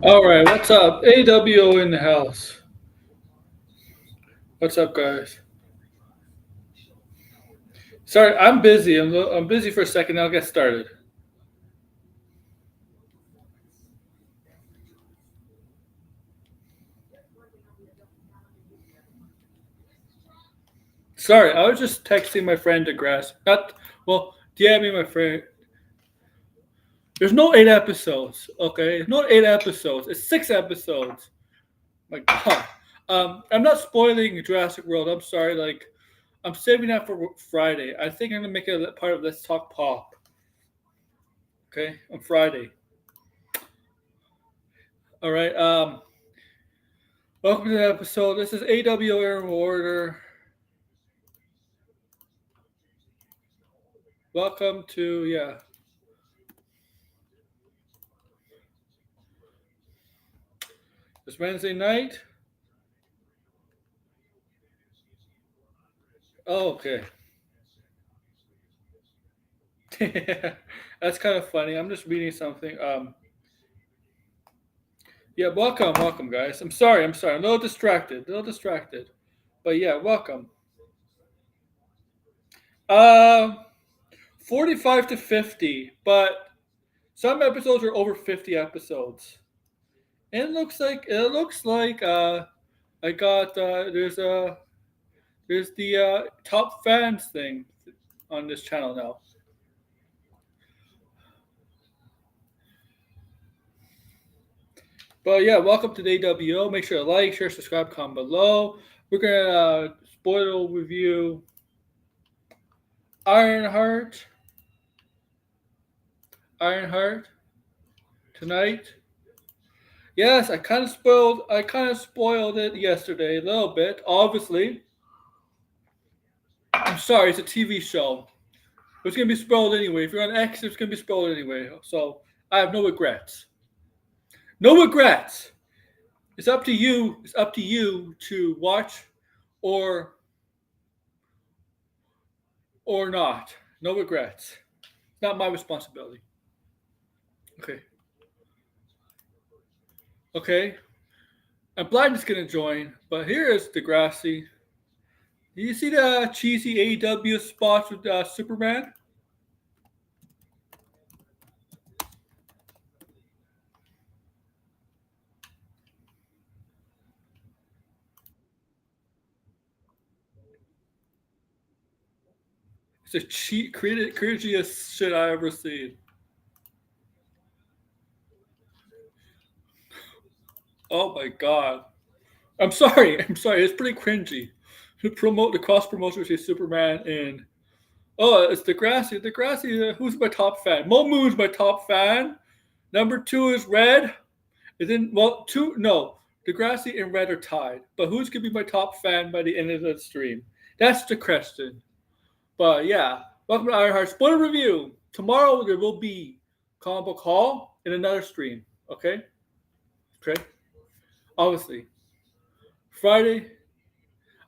All right, what's up? AWO in the house. What's up, guys? Sorry, I'm busy. I'm busy for a second. I'll get started. Sorry, I was just texting my friend DeGrasse. Not well, DMing my friend. There's no 8 episodes. Okay, no 8 episodes. It's 6 episodes. My God. I'm not spoiling Jurassic World. I'm sorry. Like, I'm saving that for Friday. I think I'm gonna make it a part of Let's Talk Pop. Okay, on Friday. All right. Welcome to the episode. This is AWO Aaron Warder. Welcome to It's Wednesday night. Oh, okay. That's kind of funny. I'm just reading something. Yeah, welcome, guys. I'm sorry. I'm a little distracted. But yeah, welcome. Um, 45 to 50, but some episodes are over 50 episodes. And it looks like I got there's the top fans thing on this channel now. But yeah, welcome to the AWO. Make sure to like, share, subscribe, comment below. We're gonna spoil review Ironheart. Ironheart tonight. Yes, I kind of spoiled it yesterday a little bit. Obviously, I'm sorry. It's a TV show. It's gonna be spoiled anyway. If you're on X, it's gonna be spoiled anyway. So I have no regrets. No regrets. It's up to you. It's up to you to watch or not. No regrets. It's not my responsibility. Okay. Okay. And Blind is gonna join, but here is Degrassi. Do you see the cheesy AEW spots with Superman? It's the cringiest shit I ever seen. Oh my god. I'm sorry. I'm sorry. It's pretty cringy. To promote the cross promotion between Superman and it's Degrassi. Degrassi. Who's my top fan? Momo's my top fan. Number two is Red. And then two no. Degrassi and Red are tied. But who's gonna be my top fan by the end of the stream? That's the question. But yeah, welcome to Ironheart Spoiler Review. Tomorrow there will be comic book haul in another stream. Okay? Okay? Obviously. Friday.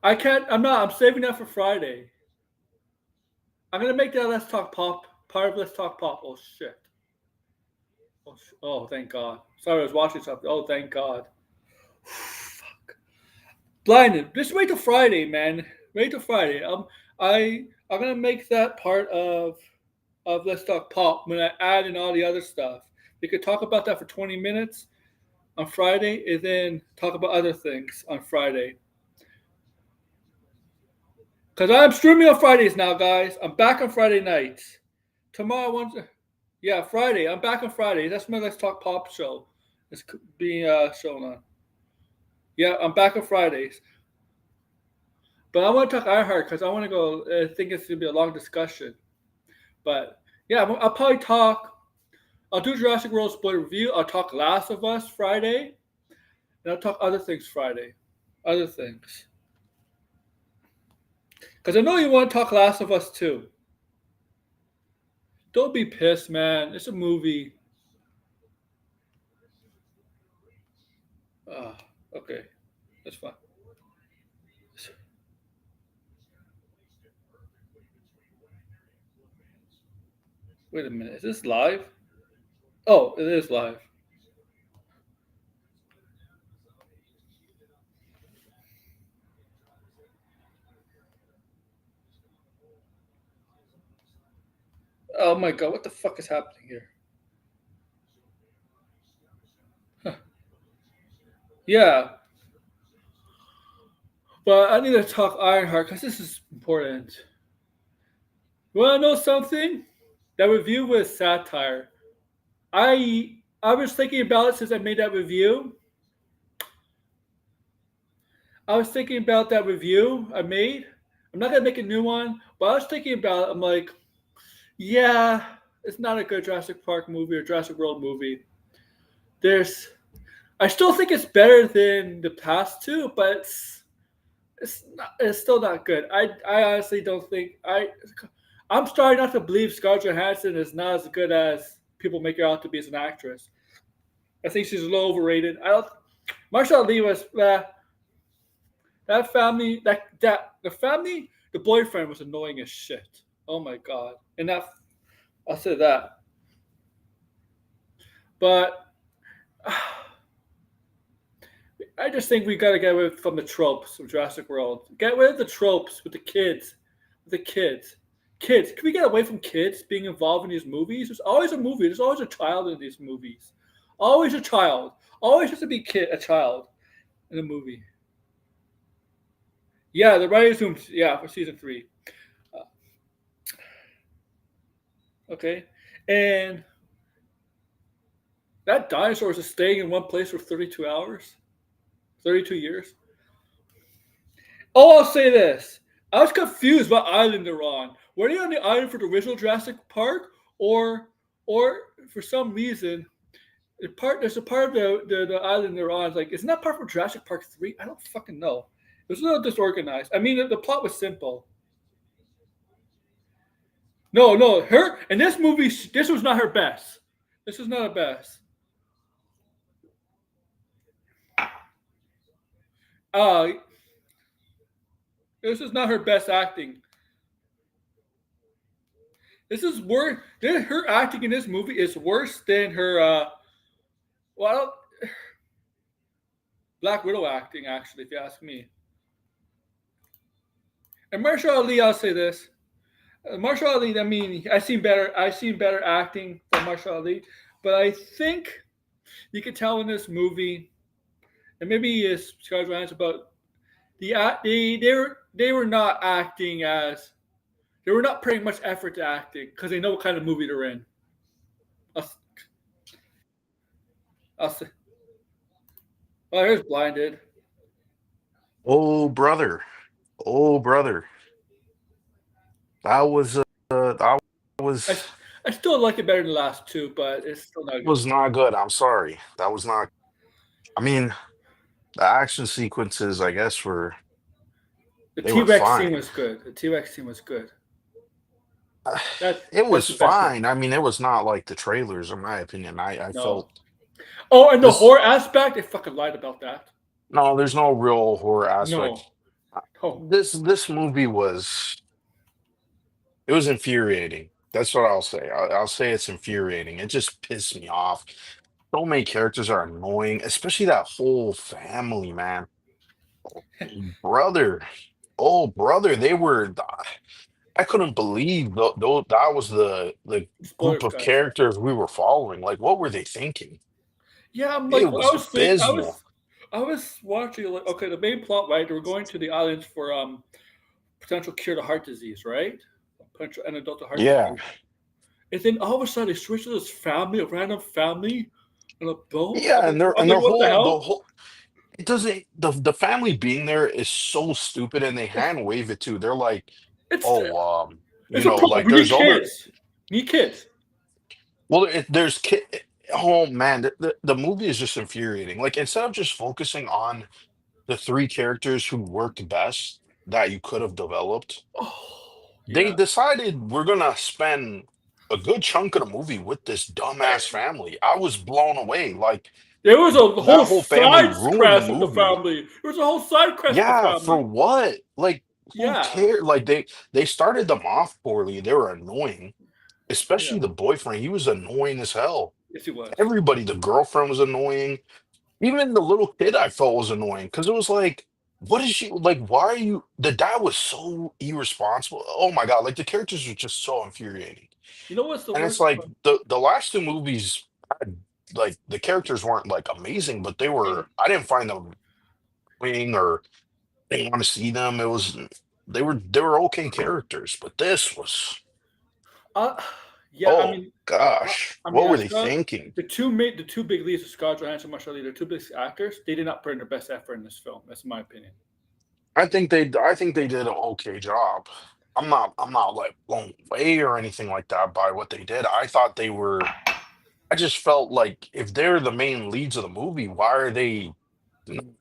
I can't I'm not I'm saving that for Friday. I'm gonna make that Let's Talk Pop part of Let's Talk Pop. Oh shit. Oh thank God. Sorry, I was watching something. Oh thank God. Fuck. Blinded. Just wait till Friday, man. Wait till Friday. I'm gonna make that part of Let's Talk Pop when I add in all the other stuff. We could talk about that for 20 minutes on Friday and then talk about other things on Friday. Because I'm streaming on Fridays now, guys. I'm back on Friday nights. Tomorrow, yeah, Friday. I'm back on Friday. That's my Let's Talk Pop show. It's being shown on. Yeah, I'm back on Fridays. But I want to talk Ironheart because I want to go. I think it's going to be a long discussion. But yeah, I'll probably talk. I'll do Jurassic World spoiler review. I'll talk Last of Us Friday, and I'll talk other things Friday. Other things. Because I know you want to talk Last of Us too. Don't be pissed, man. It's a movie. Ah, okay. That's fine. Wait a minute. Is this live? Oh, it is live. Oh my god, what the fuck is happening here? Huh. Yeah, but I need to talk Ironheart because this is important. You want to know something? That review was satire. I was thinking about it since I made that review. I was thinking about that review I made. I'm not gonna make a new one, but I was thinking about it. I'm like, yeah, it's not a good Jurassic Park movie or Jurassic World movie. There's, I still think it's better than the past two, but it's still not good. I honestly don't think I'm starting not to believe Scarlett Johansson is not as good as people make her out to be as an actress. I think she's a little overrated. I don't. Marshall Lee was that family that the family the boyfriend was annoying as shit. Oh my god! And that I'll say that. But I just think we gotta get away from the tropes of Jurassic World. Get rid of the tropes with the kids. With the kids. Kids. Can we get away from kids being involved in these movies? There's always a movie. There's always a child in these movies. Always a child. Always has to be a child in a movie. Yeah, the writers room. Yeah, for season three. Uh, okay, and that dinosaur is staying in one place for 32 hours, 32 years. Oh, I'll say this. I was confused what island they're on. Were they on the island for the original Jurassic Park, or or for some reason there's a part of the island they're on. Like, isn't that part from Jurassic Park 3? I don't fucking know. It was a little disorganized. I mean, the plot was simple. No, no, her in this movie. This was not her best. This was not her best. Uh, this is not her best acting. This is worse. Her acting in this movie is worse than her. Well, Black Widow acting, actually, if you ask me. And Marshall Ali, I'll say this: Marshall Ali. I mean, I seen better. I seen better acting from Marshall Ali, but I think you could tell in this movie, and maybe it's Scarlett Johansson, but they were not acting as they were not putting much effort to acting because they know what kind of movie they're in. I'll, I'll say, oh, here's Blinded. Oh brother, oh brother, that I, was I still like it better than the last two, but it's still not good. was not good. I'm sorry. That was not. I mean, the action sequences, I guess, The they T were Rex scene fine. was good. The T Rex scene was good. That It that's was the best one. fine. I mean, it was not like the trailers, in my opinion. I No. felt Oh, and the this. horror aspect, they fucking lied about that. No, there's no real horror No. aspect. Oh, This movie was it was infuriating. That's what I'll say. I'll say it's infuriating. It just pissed me off. So many characters are annoying, especially that whole family, man. Brother, oh brother, they were. I couldn't believe that was the group spoilers, of guys. characters we were following. Like, what were they thinking? Yeah, I'm like, It I was was think, abysmal. I was watching like, okay, the main plot, right? They were going to the islands for potential cure to heart disease, right? Potential antidote to heart Yeah, disease. And then all of a sudden, they switch to this family, a random family, on a boat. yeah, and I'm like, what the the hell? whole it doesn't the family being there is so stupid, and they hand wave it too. They're like, It's oh, it's a problem. like We need there's other. kids. We need kids. Well, there's oh man, the movie is just infuriating. Like instead of just focusing on the three characters who worked best that you could have developed, Oh, they yeah. decided we're gonna spend a good chunk of the movie with this dumbass family. I was blown away. Like There was a whole that whole family side ruined the quest with the movie. family. There was a whole side quest with the Yeah, for family. what? Like who Yeah. cared? Like they started them off poorly. They were annoying, Yeah. especially the boyfriend. He was annoying as hell. Yes, he was. Everybody, the girlfriend was annoying. Even the little kid I felt was annoying because it was like, what is she like? Why are you? The dad was so irresponsible. Oh my God, like the characters were just so infuriating. You know what's the And it's worst like part? the last two movies, like the characters weren't like amazing, but they were. I didn't find them annoying or didn't want to see them. It was they were okay characters, but this was Uh, yeah, I oh mean, gosh, I mean, what were they thinking? the two big leads of Scarlett Johansson, Marshall Lee, the two big actors, they did not put in their best effort in this film. That's my opinion. I think they did an okay job. I'm not like blown away or anything like that by what they did. I thought they were I just felt like if they're the main leads of the movie, why are they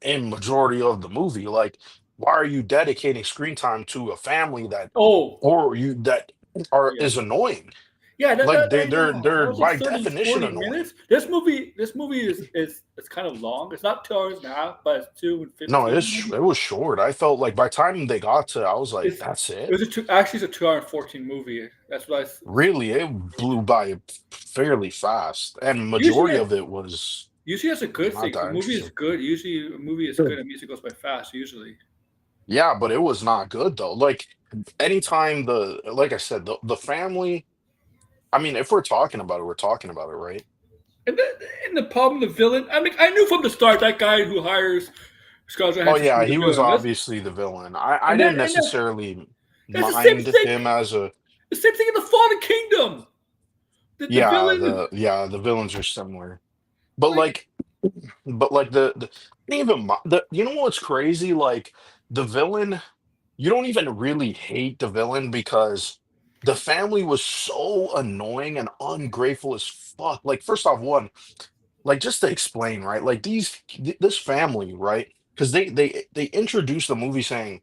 in majority of the movie? Like why are you dedicating screen time to a family that Oh, or you that are yeah. is annoying? Yeah, Like I know. That they're was like by 30, definition 40 annoying. minutes. This movie is it's kind of long. It's not 2 hours and a half, but it's two and No, 15 it maybe. was short. I felt like by the time they got to, I was like, It's that's it it. was a two actually it's a 2 hour and 14 movie. That's what Really, it blew by fairly fast, and usually majority of it was usually that's a good not thing. If a that movie is interesting. good, usually a movie is good, it means it goes by fast, usually. Yeah, but it was not good though. Like anytime like I said, the family. I mean, if we're talking about it, we're talking about it, right? And the problem, the villain, I mean, I knew from the start that guy who hires Scarlett Oh Johansson should yeah, be the he was villain. obviously the villain. I And didn't then necessarily that's the same mind thing. him as a The same thing in the Fallen Kingdom. The villain, yeah, the villains are similar. But like, like the even the you know what's crazy? Like the villain, you don't even really hate the villain because the family was so annoying and ungrateful as fuck. Like first off, one, like just to explain, right? Like this family, right? Because they introduced the movie saying,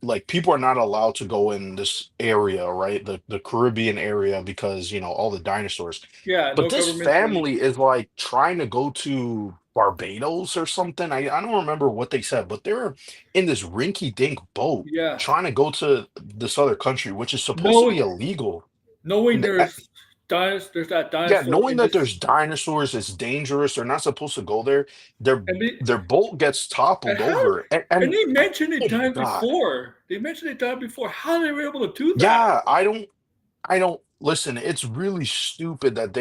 like people are not allowed to go in this area, right? The Caribbean area because all the dinosaurs. yeah, But no this government leave. family is like trying to go to Barbados or something. I don't remember what they said, but they're in this rinky-dink boat Yeah, trying to go to this other country, which is supposed to knowing be illegal. knowing there's that Yeah, dinosaur knowing in that this, there's dinosaurs, it's dangerous. They're not supposed to go there. Their and they their boat gets and toppled how over, and, and and they mentioned it oh my died God, before. They mentioned it died before. How they were able to do that? yeah, I don't listen. It's really stupid that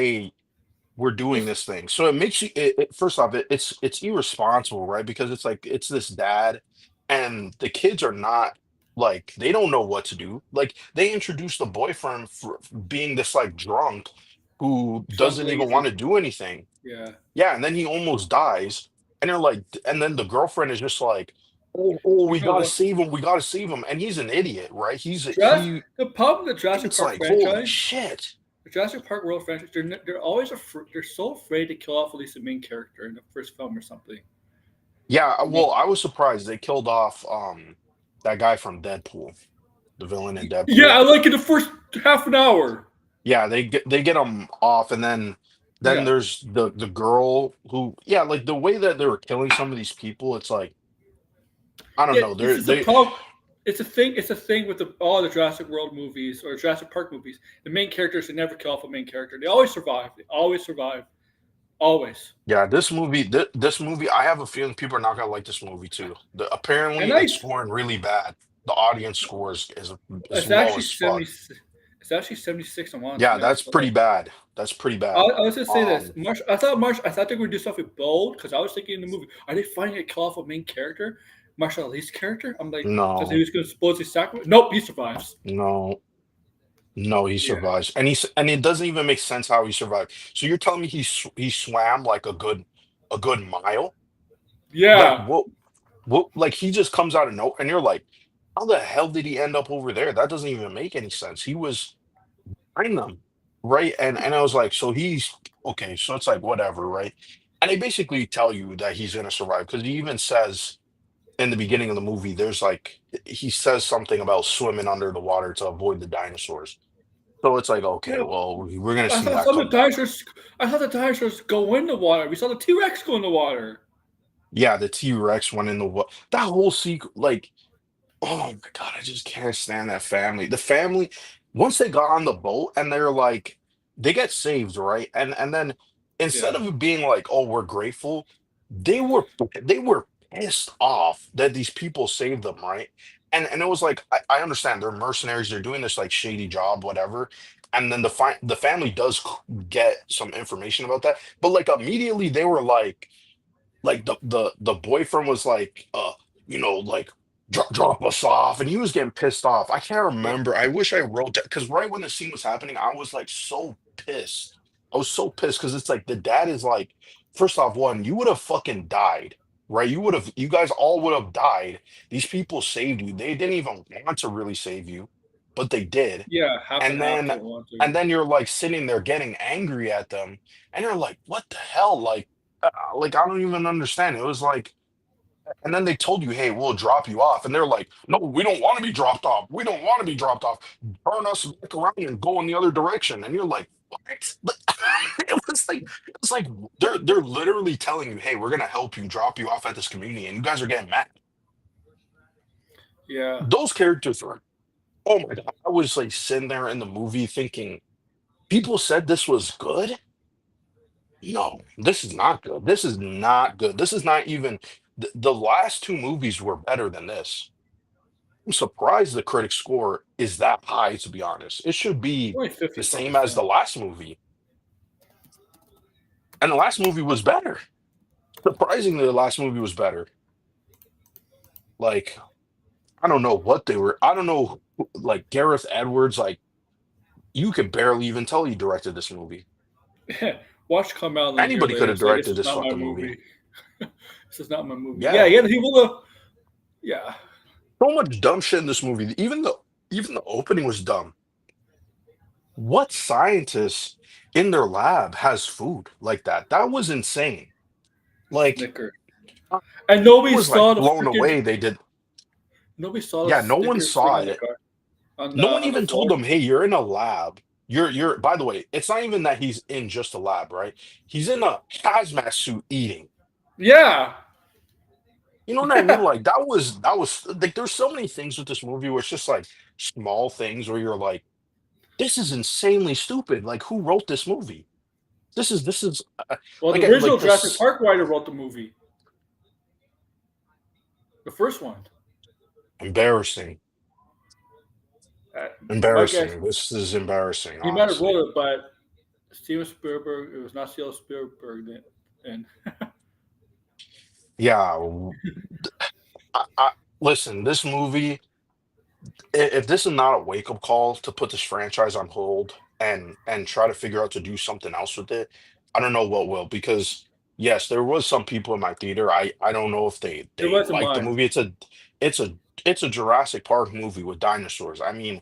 we're doing It's, this thing. So it makes you first off, it's irresponsible, right? Because it's like it's this dad, and the kids are not like they don't know what to do. Like they introduced the boyfriend for being this like drunk who drunk doesn't even want lazy. to do anything. Yeah, Yeah, and then he almost dies, and they're like, and then the girlfriend is just like, oh, you we know gotta what? save him, we gotta save him, and he's an idiot, right? Jurassic, the problem with the Jurassic It's Park like, holy franchise, shit. the Jurassic Park World franchise, they're always they're so afraid to kill off at least the main character in the first film or something. Yeah, Yeah, well, I was surprised they killed off that guy from Deadpool, the villain in yeah, Deadpool. I like in the first half an hour. Yeah, they get him off, and then Yeah, there's the girl who, yeah, like the way that they were killing some of these people, it's like I don't yeah, know, it's they're just a they problem. It's a thing. It's a thing with all the Jurassic World movies or Jurassic Park movies. The main characters they never kill off a main character. They always survive. They always survive. Always. Yeah, this movie, I have a feeling people are not gonna like this movie too. Apparently, And it's scoring really bad. The audience scores is it's low actually as fuck. 70. It's actually 76 on Rotten Yeah, Tomatoes. that's pretty bad. That's pretty bad. I was gonna say this. Um, I thought they would do something bold because I was thinking in the movie, are they finally gonna kill off a main character, Marshall Ali's character? I'm like, because he no, was gonna supposedly sacrifice. Nope, he survives. no, no, he Yeah, survives, and it doesn't even make sense how he survived. So you're telling me he swam like a good mile? Like yeah, what? Like he just comes out of nowhere, and you're like, how the hell did he end up over there? That doesn't even make any sense. He was behind them. right? And I was like, so he's okay, so it's like whatever, right? And they basically tell you that he's gonna survive because he even says in the beginning of the movie, there's like he says something about swimming under the water to avoid the dinosaurs. So it's like, okay, Yeah, well, we're gonna I see thought that some of come the back. dinosaurs. I thought the dinosaurs go in the water. We saw the T Rex go in the water. Yeah, the T-Rex went in the what that whole sequence, like, oh my God, I just can't stand that family. The family, once they got on the boat and they're like, they get saved, right? And then instead Yeah, of it being like, oh, we're grateful, they were pissed off that these people saved them, right? And it was like, I understand they're mercenaries, they're doing this like shady job, whatever. And then the family does get some information about that, but like immediately they were like the boyfriend was like like drop us off, and he was getting pissed off. I can't yeah, remember. I wish I wrote that because right when the scene was happening I was like so pissed. I was so pissed because it's like the dad is like, first off, one, you would have fucking died, right? You guys all would have died. These people saved you. They didn't even want to really save you, but they did. yeah. Half and and half then didn't want to. and then you're like sitting there getting angry at them, and you're like, what the hell, like I don't even understand. It was like, and then they told you, hey, we'll drop you off, and they're like, no, we don't want to be dropped off. We don't want to be dropped off. Turn us back around and go in the other direction. And you're like, what? But it was like they're literally telling you, hey, we're gonna help you, drop you off at this community, and you guys are getting mad. Yeah. Those characters are, oh my God. I was like sitting there in the movie thinking, people said this was good. No, this is not good. This is not good. This is not even the last two movies were better than this. I'm surprised the critic score is that high, to be honest. It should be Only the 54 same as percent. the last movie. And the last movie was better. Surprisingly, the last movie was better. Like, I don't know what they were. I don't know, like Gareth Edwards, like you could barely even tell he directed this movie. Watch come out a year Anybody could later and have say this directed is this not my fucking movie. movie. This is not my movie. Yeah, Yeah. yeah. He will. Yeah, So much dumb shit in this movie. Even the opening was dumb. What scientist in their lab has food like that? That was insane. Like, Snicker. I And nobody was like saw the blown freaking. away. They did. Nobody saw the Yeah, no one Snickers thing saw on the it. car No one on the even told floor. them, hey, you're in a lab. You're by the way, it's not even that he's in just a lab, right? He's in a hazmat suit eating. Yeah, You know what I mean? yeah. Like that was like there's so many things with this movie where it's just like small things where you're like, this is insanely stupid. Like who wrote this movie? This is Well, the like original like Jurassic this Park writer wrote the movie, the first one. embarrassing. Uh, my guess, Embarrassing. This is embarrassing, he might have honestly. wrote it, but Steven Spielberg. It was not Steven Spielberg then. And Yeah, I listen, this movie, if this is not a wake-up call to put this franchise on hold and try to figure out to do something else with it, I don't know what will, because yes, there was some people in my theater. I don't know if they it they wasn't like the mine. movie. It's a Jurassic Park movie with dinosaurs. I mean,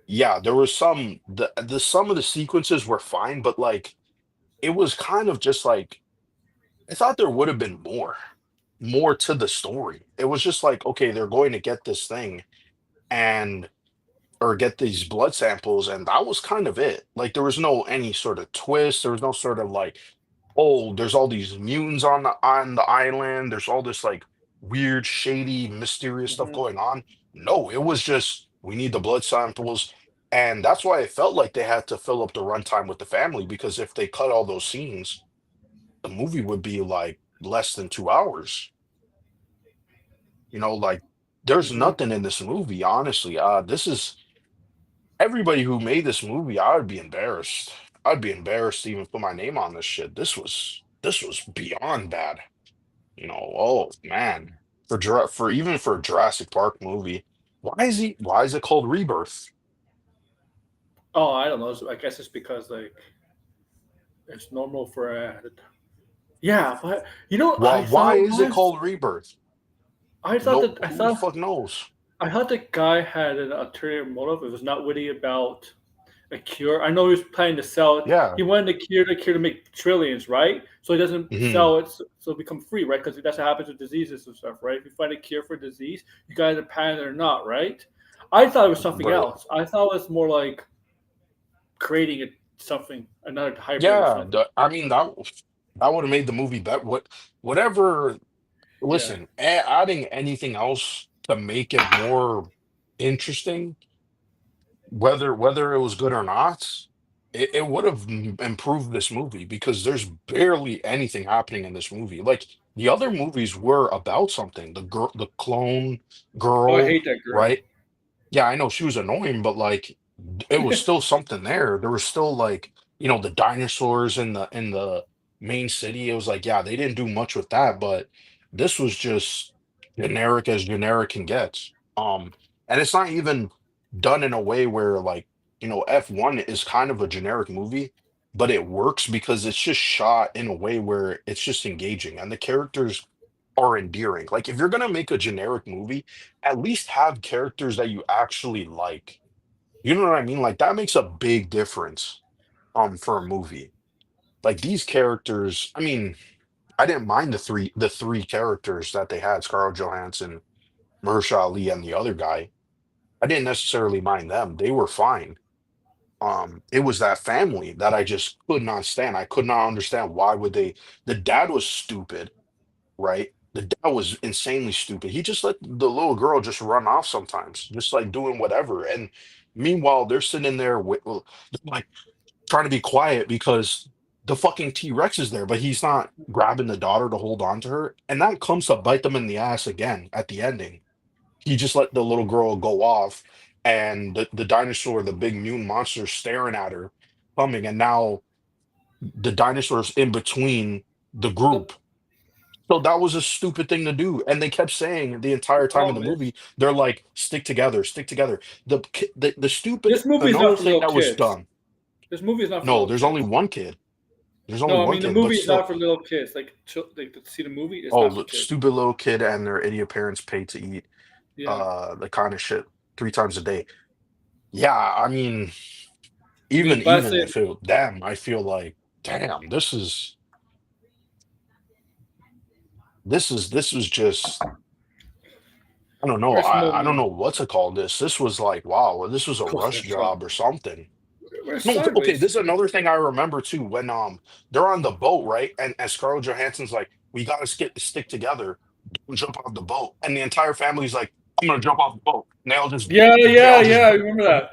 yeah, there was some of the sequences were fine, but like it was kind of just like I thought there would have been more to the story. It was just like, okay, they're going to get this thing and or get these blood samples, and that was kind of it. Like there was no any sort of twist. There was no sort of like, oh, there's all these mutants on the island. There's all this like weird, shady, mysterious stuff Hmm. going on. No, it was just we need the blood samples. And that's why it felt like they had to fill up the runtime with the family, because if they cut all those scenes, the movie would be like less than 2 hours. Like there's Hmm. nothing in this movie, honestly. This is everybody who made this movie, I would be embarrassed. I'd be embarrassed to even put my name on this shit. This was beyond bad. Oh man. For even for a Jurassic Park movie, why is it called Rebirth? Oh, I don't know. I guess it's because like it's normal for yeah, but Why I thought why it is it was. called Rebirth? I thought No, that who the fuck knows? I thought the guy had an ulterior motive. It was not witty about. a cure. I know he was planning to sell it. Yeah. He wanted the cure to make trillions, right? So he doesn't Hmm. sell it, so it become free, right? Because that's what happens with diseases and stuff, right? If you find a cure for a disease, you got to patent it or not, right? I thought it was something Right. else. I thought it was more like creating something, another hybrid or Yeah. something. I mean, that would have made the movie better. Whatever. Yeah. Listen, adding anything else to make it more interesting, whether it was good or not, it would have improved this movie because there's barely anything happening in this movie. Like the other movies were about something. The clone Oh, I girl, hate that girl. right? Yeah, I know she was annoying, but like it was still something there. There was still like, the dinosaurs in the main city. It was like, yeah, they didn't do much with that, but this was just generic as generic can get. And it's not even done in a way where like, F1 is kind of a generic movie, but it works because it's just shot in a way where it's just engaging and the characters are endearing. Like if you're gonna make a generic movie, at least have characters that you actually like. You know what I mean? Like that makes a big difference for a movie. Like these characters, I mean, I didn't mind the three characters that they had, Scarlett Johansson, Mahershala Ali, and the other guy. I didn't necessarily mind them. They were fine. It was that family that I just could not stand. I could not understand why would they the dad was stupid, right? The dad was insanely stupid. He just let the little girl just run off sometimes, just like doing whatever. And meanwhile, they're sitting there with like trying to be quiet because the fucking T-Rex is there, but he's not grabbing the daughter to hold on to her. And that comes to bite them in the ass again at the ending. He just let the little girl go off, and the dinosaur, the big mutant monster, staring at her, coming, and now the dinosaur's in between the The group. So that was a stupid thing to do. And they kept saying the the entire time in the problem is movie, they're like, stick together, stick together. The stupid, this movie is another not for thing little that was kids. done. This movie is not for No, little there's only kids. one kid. There's only No, I one mean the kid, but movie is still, not for little kids. Like to see the movie, it's oh, not for the kids. stupid little kid and their idiot parents pay to eat Yeah. the kind of shit 3 times a day. Yeah, I mean, I even mean, but I even say if it damn, I feel like, damn, this is just, I don't know. there's I don't moment. know what to call this. This was like, wow, this was a Oh, rush that's wrong. job or something. We're No, okay, sideways. this is another thing I remember too when they're on the boat, right? And Scarlett Johansson's like, we gotta stick together, don't jump off the boat. And the entire family's like, I'm gonna jump off the boat. And Yeah, they yeah, all just yeah. I remember that.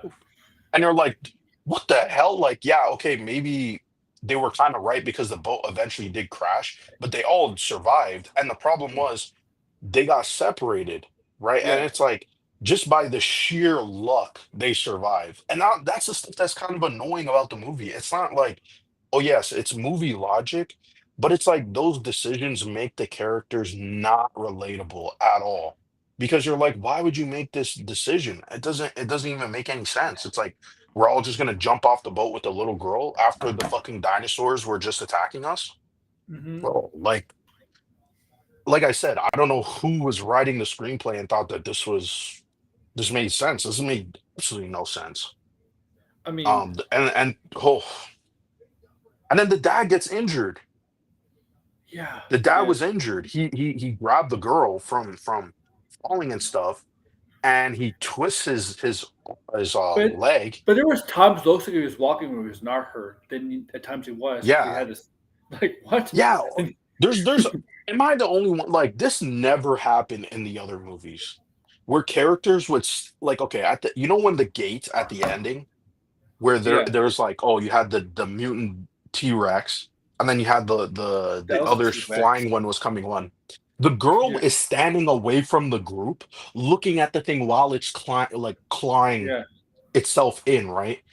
and they're like, what the hell? Like, yeah, okay, maybe they were kind of right because the boat eventually did crash, but they all survived. And the problem was they got separated, right? And Yeah. it's like just by the sheer luck they survive. And now that's the stuff that's kind of annoying about the movie. It's not like, oh yes, it's movie logic, but it's like those decisions make the characters not relatable at all. Because you're like, why would you make this decision? It doesn't even make any sense. It's like we're all just gonna jump off the boat with the little girl after the fucking dinosaurs were just attacking us. Hmm. Bro, like I said, I don't know who was writing the screenplay and thought that this made sense. This made absolutely no sense. I mean, And then the dad gets injured. yeah, The he dad did. was injured. He grabbed the girl from falling and stuff, and he twists his But leg. but there was times looks like he was walking where he was not hurt. Then at times he was because he Yeah, had this like what? yeah. And There's am I the only one? Like this never happened in the other movies where characters would like, okay, at the, when the gate at the ending where yeah, there's like, oh, you had the mutant T-Rex, and then you had the that was a other T Rex. flying one was coming on. The girl Yeah, is standing away from the group, looking at the thing while it's clawing yeah. itself in, right?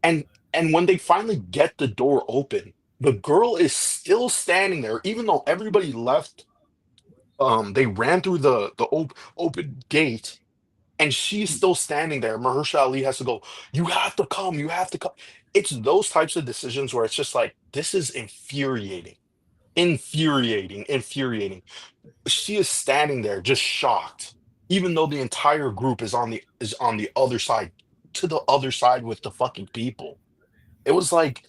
And and when they finally get the door open, the girl is still standing there, even though everybody left. They ran through the open gate, and she's still standing there. Mahershala Ali has to go, you have to come, you have to come. It's those types of decisions where it's just like, this is infuriating. Infuriating, infuriating. She is standing there just shocked, even though the entire group is on the other side to the other side with the fucking people. It was like,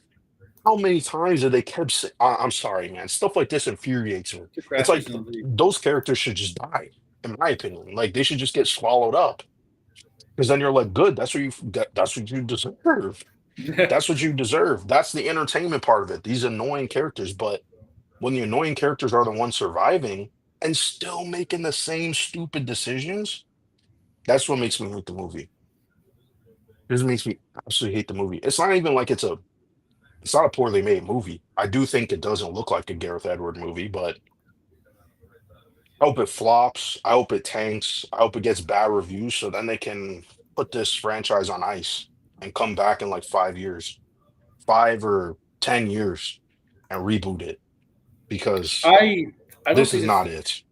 how many times did they kept saying, I'm sorry, man. Stuff like this infuriates me. It's Degrassi's like in the league. those characters should just die, in my opinion. Like they should just get swallowed up. Because then you're like, good, that's what you deserve. That's what you deserve. That's the entertainment part of it. These annoying characters. But when the annoying characters are the ones surviving and still making the same stupid decisions, that's what makes me hate the movie. This makes me absolutely hate the movie. It's not even like it's not a poorly made movie. I do think it doesn't look like a Gareth Edward movie, but I hope it flops. I hope it tanks. I hope it gets bad reviews so then they can put this franchise on ice and come back in like 5 years, 5 or 10 years, and reboot it because I I don't this think is this. not it.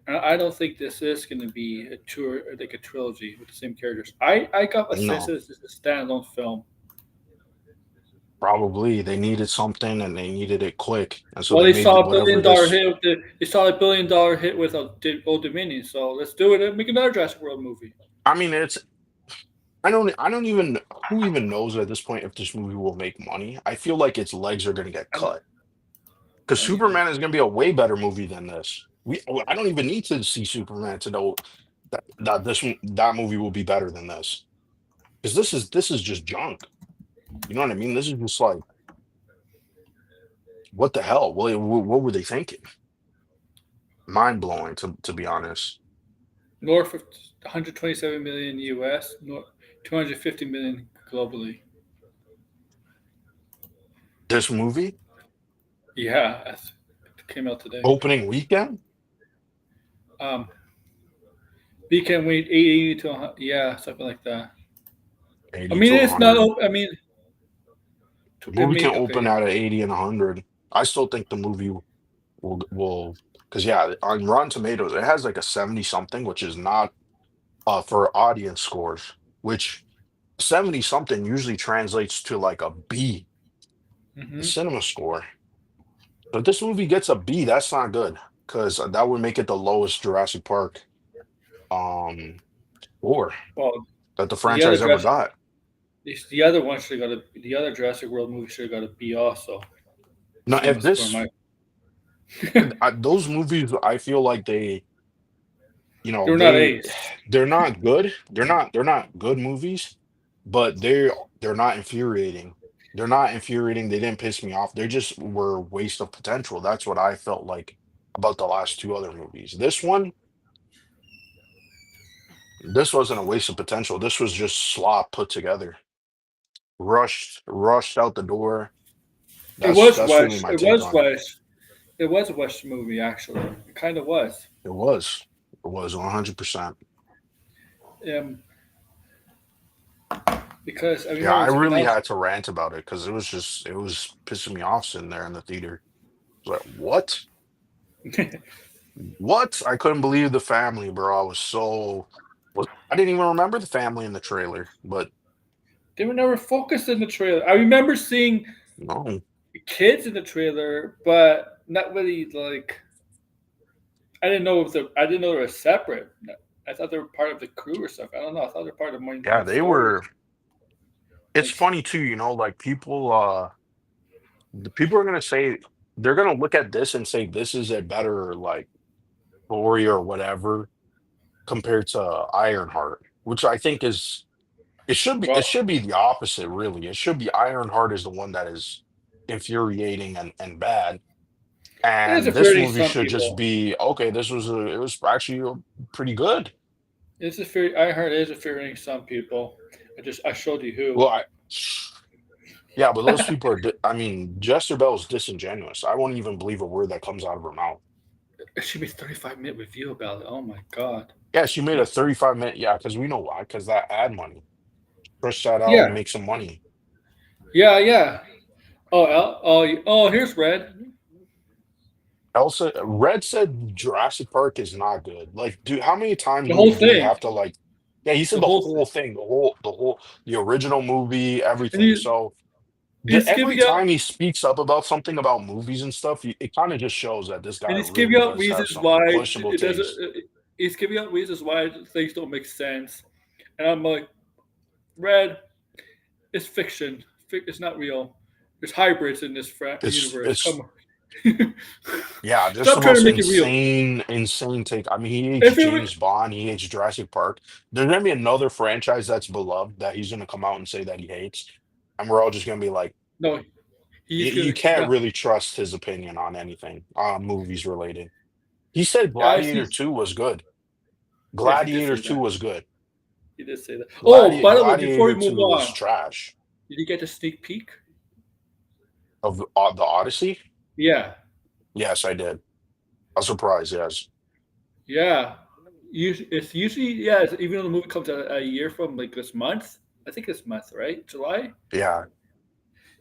I don't think this is going to be a tour like a trilogy with the same characters. I got a sense No, that this is a standalone film. probably they needed something and they needed it quick. And so Well, they they made saw a whatever billion dollar this. hit. They saw a $1 billion hit with Old Dominion. So let's do it and make another Jurassic World movie. I mean, I don't even who even knows at this point if this movie will make money. I feel like its legs are gonna get I don't, cut. Because I don't either. Superman is gonna be a way better movie than this. I don't even need to see Superman to know that movie will be better than this. Because this is just junk. You know what I mean? This is just like what the hell? What were they thinking? Mind blowing to be honest. North of 127 million US, 250 million globally. This movie Yeah, that's, it came out today. opening weekend Um, weekend wait 80 to 100, yeah, something like that. I 80 mean, to it's not. 100. I mean, The it movie can made okay. open Yeah. out at 80 and 100. I still think the movie will because yeah, on Rotten Tomatoes it has like a 70 something, which is not for audience scores, which 70 something usually translates to like a B, the Hmm. cinema score. So if this movie gets a B, that's not good because that would make it the lowest Jurassic Park score Well, that the the other franchise ever Jurassic, got. the other one should have got a. The other Jurassic World movie should have got a B also. Now, if Cinema score, this my. those movies, I feel like They were not A's. they're not good. They're not good movies, but they're not infuriating. They're not infuriating. They didn't piss me off. They just were waste of potential. That's what I felt like about the last two other movies. This wasn't a waste of potential. This was just slop put together. Rushed out the door. It That's was that's really West. my It take was on it. West. It was a Western movie actually. It kind of was. It was. It was 100%. Um, because I Yeah, remember I when I really was. had to rant about it because it was pissing me off sitting there in the theater. I was like, what? They What? I couldn't believe the family, bro. I didn't even remember the family in the trailer, but were never focused in the trailer. I remember seeing no. kids in the trailer, but not really like. I didn't know if I didn't know they were separate. I thought they were part of the crew or stuff. I don't know. I thought they were part of Yeah, one they story. were. It's Like, funny too, like the people are gonna say they're gonna look at this and say this is a better like story or whatever compared to Ironheart, which I think is it well, should be the opposite, really. It should be Ironheart is the one that is infuriating and bad. it's And this infuriating movie some should just people. be okay. It was actually pretty good. It's infuriating. I heard it is infuriating some people. I showed you who. Well, yeah, but those people I mean, Jester Bell's disingenuous. I won't even believe a word that comes out of her mouth. It should be 35-minute review about it. Oh my god. Yeah, she made a 35-minute. Yeah, because we know why. Because that ad money. Push that out and Yeah. make some money. Yeah. Yeah. Oh. Oh. Here's Red. Elsa Red said Jurassic Park is not good. Like, dude, how many times The whole do we thing. have to like? Yeah, he said The the whole thing. whole thing, the original movie, And everything. So he's every giving out time he speaks up about something about movies and stuff, it kind of just shows that this guy and he's really giving out does have reasons some why questionable it doesn't. taste. He's giving out reasons why things don't make sense. And I'm like, Red, it's fiction. It's not real. There's hybrids in this universe. It's Come on. yeah, just the Stop trying to most make it real. insane take. I mean, he hates If it were, James Bond, he hates Jurassic Park. There's gonna be another franchise that's beloved that he's gonna come out and say that he hates, and we're all just gonna be like, no, he's you gonna. can't No, really trust his opinion on anything, movies related. He said yeah, I see. Gladiator 2 was good. Yeah, he did Gladiator say 2 that. was good. He did say that. Oh, by the way, before we Gladiator move 2 was on, trash. did you get a sneak peek? Of the Odyssey? Yeah, Yes, I did. I'm surprised, yes. yeah. It's usually even though the movie comes out a year from like this month. I think this month, right? July. Yeah.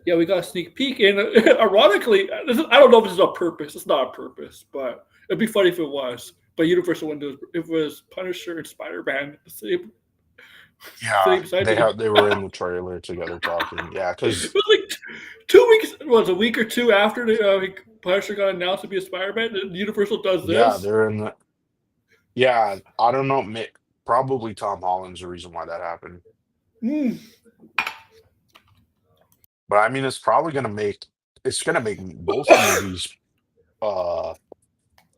Yeah, we got a sneak peek, and ironically, I don't know if this is on purpose. It's not on purpose, but it'd be funny if it was. But Universal Windows, it was Punisher and Spider Man Yeah. sitting beside They each. have they were in the trailer together talking. Yeah, It because was like 2 weeks. Was a week or two after the Punisher got announced to be a Spider Man. And Universal does yeah, this. they're in the yeah, I don't know. Probably Tom Holland's the reason why that happened. Mm. But I mean it's gonna make both movies uh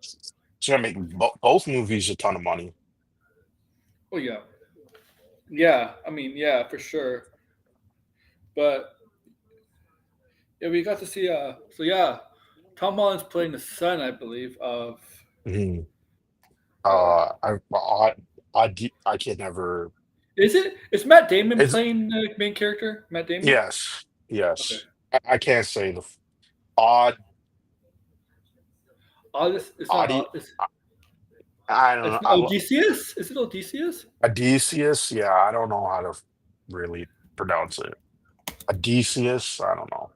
it's gonna make both movies a ton of money. Oh yeah, yeah. I mean, yeah, for sure. But yeah, we got to see. So yeah, Tom Holland's playing the son, I believe, of. Mhm. Uh, I can never. is it? Is Matt Damon It's playing the main character? Matt Damon. yes, Okay. yes. I can't say odd, Odys. It's not. odd. It's, I don't know. it's Odysseus. Is it Odysseus? Odysseus. Yeah, I don't know how to really pronounce it. Odysseus. I don't know.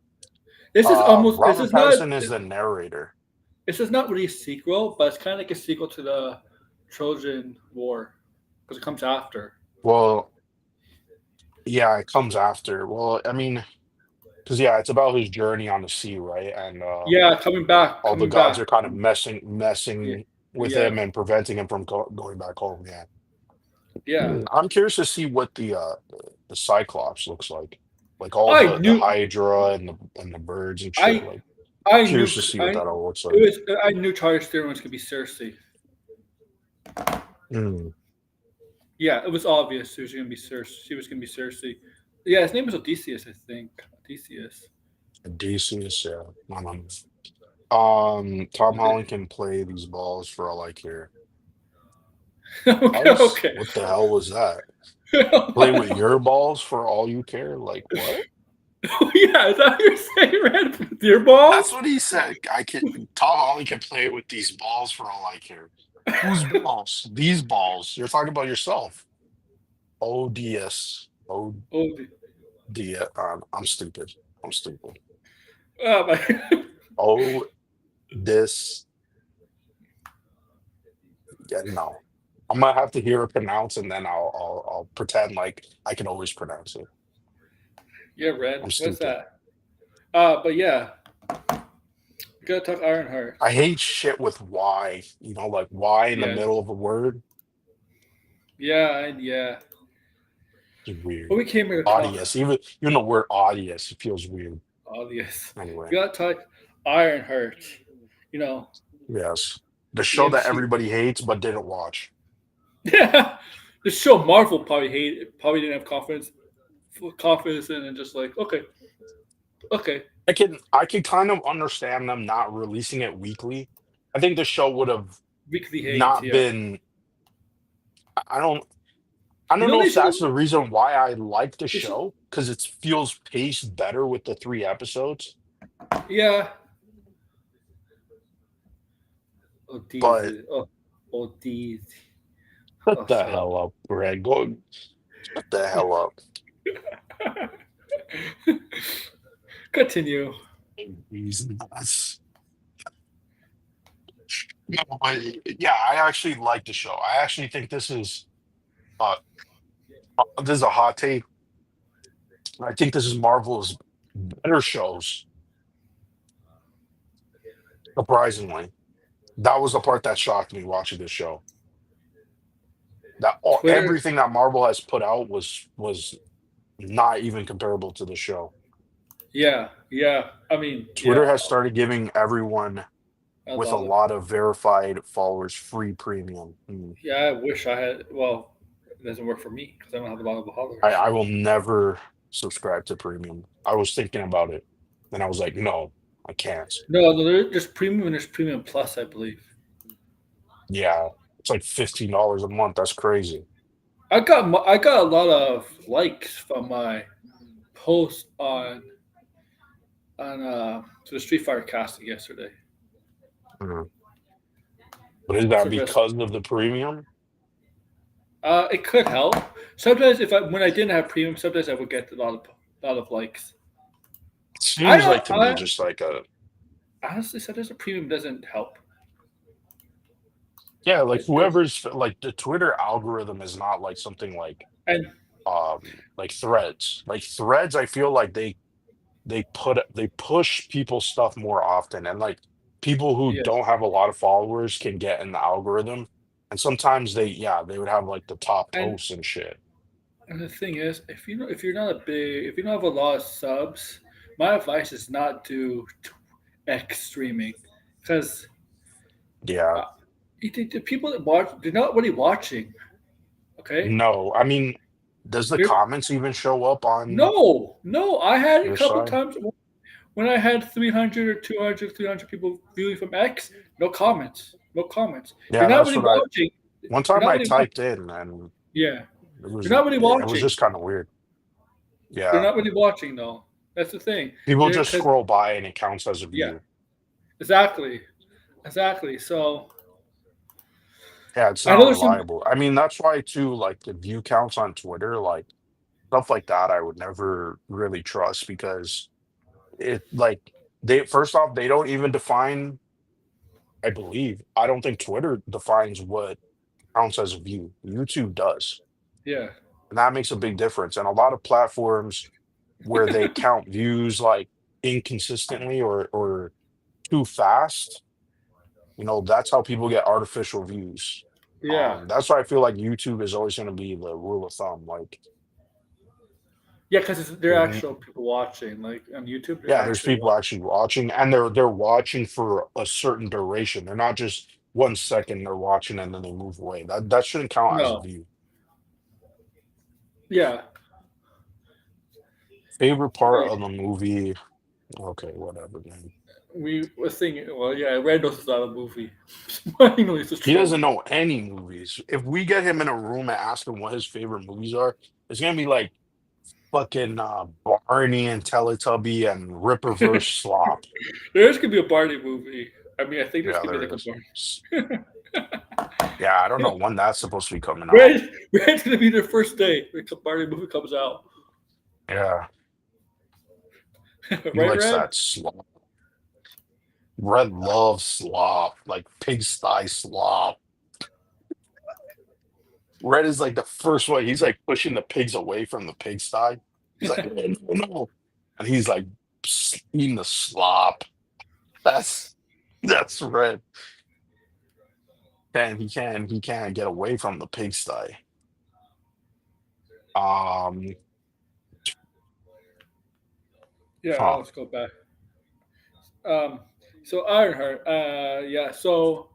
This is almost. This Robert is not. Pattinson is the narrator. This is not really a sequel, but it's kind of like a sequel to the Trojan War because it comes after. Well, yeah, it comes after. Well, I mean, because yeah, it's about his journey on the sea, right? And Yeah, coming back. all the Coming gods back. are kind of Yeah. messing with Yeah. him and preventing him from going back home. Yeah. Yeah. I'm curious to see what the Cyclops looks like all I the knew. Hydra and the birds and shit. I Like I knew. curious to see what I that all looks it like. was. I knew Charlie Theron was gonna be Cersei. Mm, Yeah, it was obvious she was gonna be Cersei. She was gonna be Cersei. Yeah, his name was Odysseus, I think. Odysseus. Odysseus, yeah. Tom Holland can play these balls for all I care. Okay, okay. What the hell was that? Play with Oh, your balls for all you care? Like what? yeah, is that what you're saying, Red? Deer That's balls? what he said. Tom Holland can play with these balls for all I care. Whose balls? These balls. You're talking about yourself. ODS. Oh, ODS. I'm stupid. I'm stupid. oh my. Oh, this. Yeah, no. I'm gonna have to hear it pronounced, and then I'll pretend like I can always pronounce it. Yeah, I'm Red. What's stupid. that? But yeah, we gotta talk Ironheart. I hate shit with Y. Like Y in the Yeah, middle of a word. yeah. It's But weird. we came here to talk Odious. Even the word odious, it feels weird. obvious. Anyway, We gotta talk Ironheart. You know, yes. The the show that MC. everybody hates but didn't watch. Yeah, the show Marvel probably probably didn't have confidence in, and just like okay, I can kind of understand them not releasing it weekly. I think the show would have weekly hate. not Yeah, been I don't I you don't know know they if should have. that's the reason why I like the They should, show because it feels paced better with the 3 episodes. yeah. Oh, But these. Oh, these. shut Oh, the shut up. hell up, Greg. Go shut the hell up. Continue. He's nuts. No, but yeah, I actually like the show. I actually think uh this is a hot take. I think this is Marvel's better shows, surprisingly. That was the part that shocked me watching this show. Twitter. Everything that Marvel has put out was not even comparable to the show. Yeah, yeah. I mean, Twitter yeah, has started giving everyone a with a lot of. lot of verified followers free premium. Yeah, I wish I had. Well, it doesn't work for me because I don't have a lot of followers. I will never subscribe to premium. I was thinking about it, and I was like, no, I can't. No, no, there's premium and there's premium plus, I believe. Yeah, it's like $15 a month. That's crazy. I got a lot of likes from my post on to the Street Fighter casting yesterday. Mhm. But is that So just because of the premium? it could help. Sometimes if I when I didn't have premium, sometimes I would get a lot of likes. It I seems don't. like to me just like a Honestly, sometimes a premium doesn't help. yeah, like It's just whoever's like the Twitter algorithm is not like something and like threads. Like threads, I feel like they push people's stuff more often, and like people who yes. don't have a lot of followers can get in the algorithm, and sometimes they would have like the top And posts and shit. And the thing is, if you're not a big, if you don't have a lot of subs, my advice is not to X streaming because Yeah, uh, the people that watch, they're not really watching. Okay, no, I mean, does the they're comments even show up on no. I had a your couple side? times when I had 300 or 200, 300 people viewing from X, no comments, no comments. They're Yeah, not that's really what I watching. one They're time not I really watching. typed in, and Yeah, it they're not really was watching. just kind of weird. They're Yeah, not really watching though. That's the thing. people They're just because scroll by and it counts as a yeah, view. exactly. Exactly. So Yeah, it's I not know there's some. reliable. I mean, that's why too, like the view counts on Twitter, like stuff like that, I would never really trust because it like they first off, they don't even define, I believe. I don't think Twitter defines what counts as a view. YouTube does. Yeah, And that makes a big difference. And a lot of platforms where they count views like inconsistently or too fast, that's how people get artificial views. yeah, That's why I feel like YouTube is always going to be the rule of thumb. Like, yeah. Because there are w- actual people watching, like on YouTube. They're yeah, there's actually people watching. actually watching, and they're watching for a certain duration. They're not just 1 second they're watching and then they move away. That shouldn't count as a No, view. yeah. Favorite part We of the movie? Okay, whatever, man. we were thinking. Well, yeah, Randall's is not a movie. Surprisingly, it's a He show. doesn't know any movies. If we get him in a room and ask him what his favorite movies are, it's gonna be like fucking Barney and Teletubby and Ripperverse slop. There's gonna be a Barney movie. I mean, I think there's Yeah, gonna be there like a is. Barney. Yeah, I don't know when that's supposed to be coming out. Rand's gonna be their first day. Like a Barney movie comes out, Yeah, he right, likes Red? that slop. Red loves slop, like pigsty slop. Red is like the first one. He's like pushing the pigs away from the pigsty. He's like, no, no, no. And he's like eating the slop. That's that's Red. And he can't get away from the pigsty. Um, Yeah, huh. let's go back. Um, so Ironheart. Yeah. So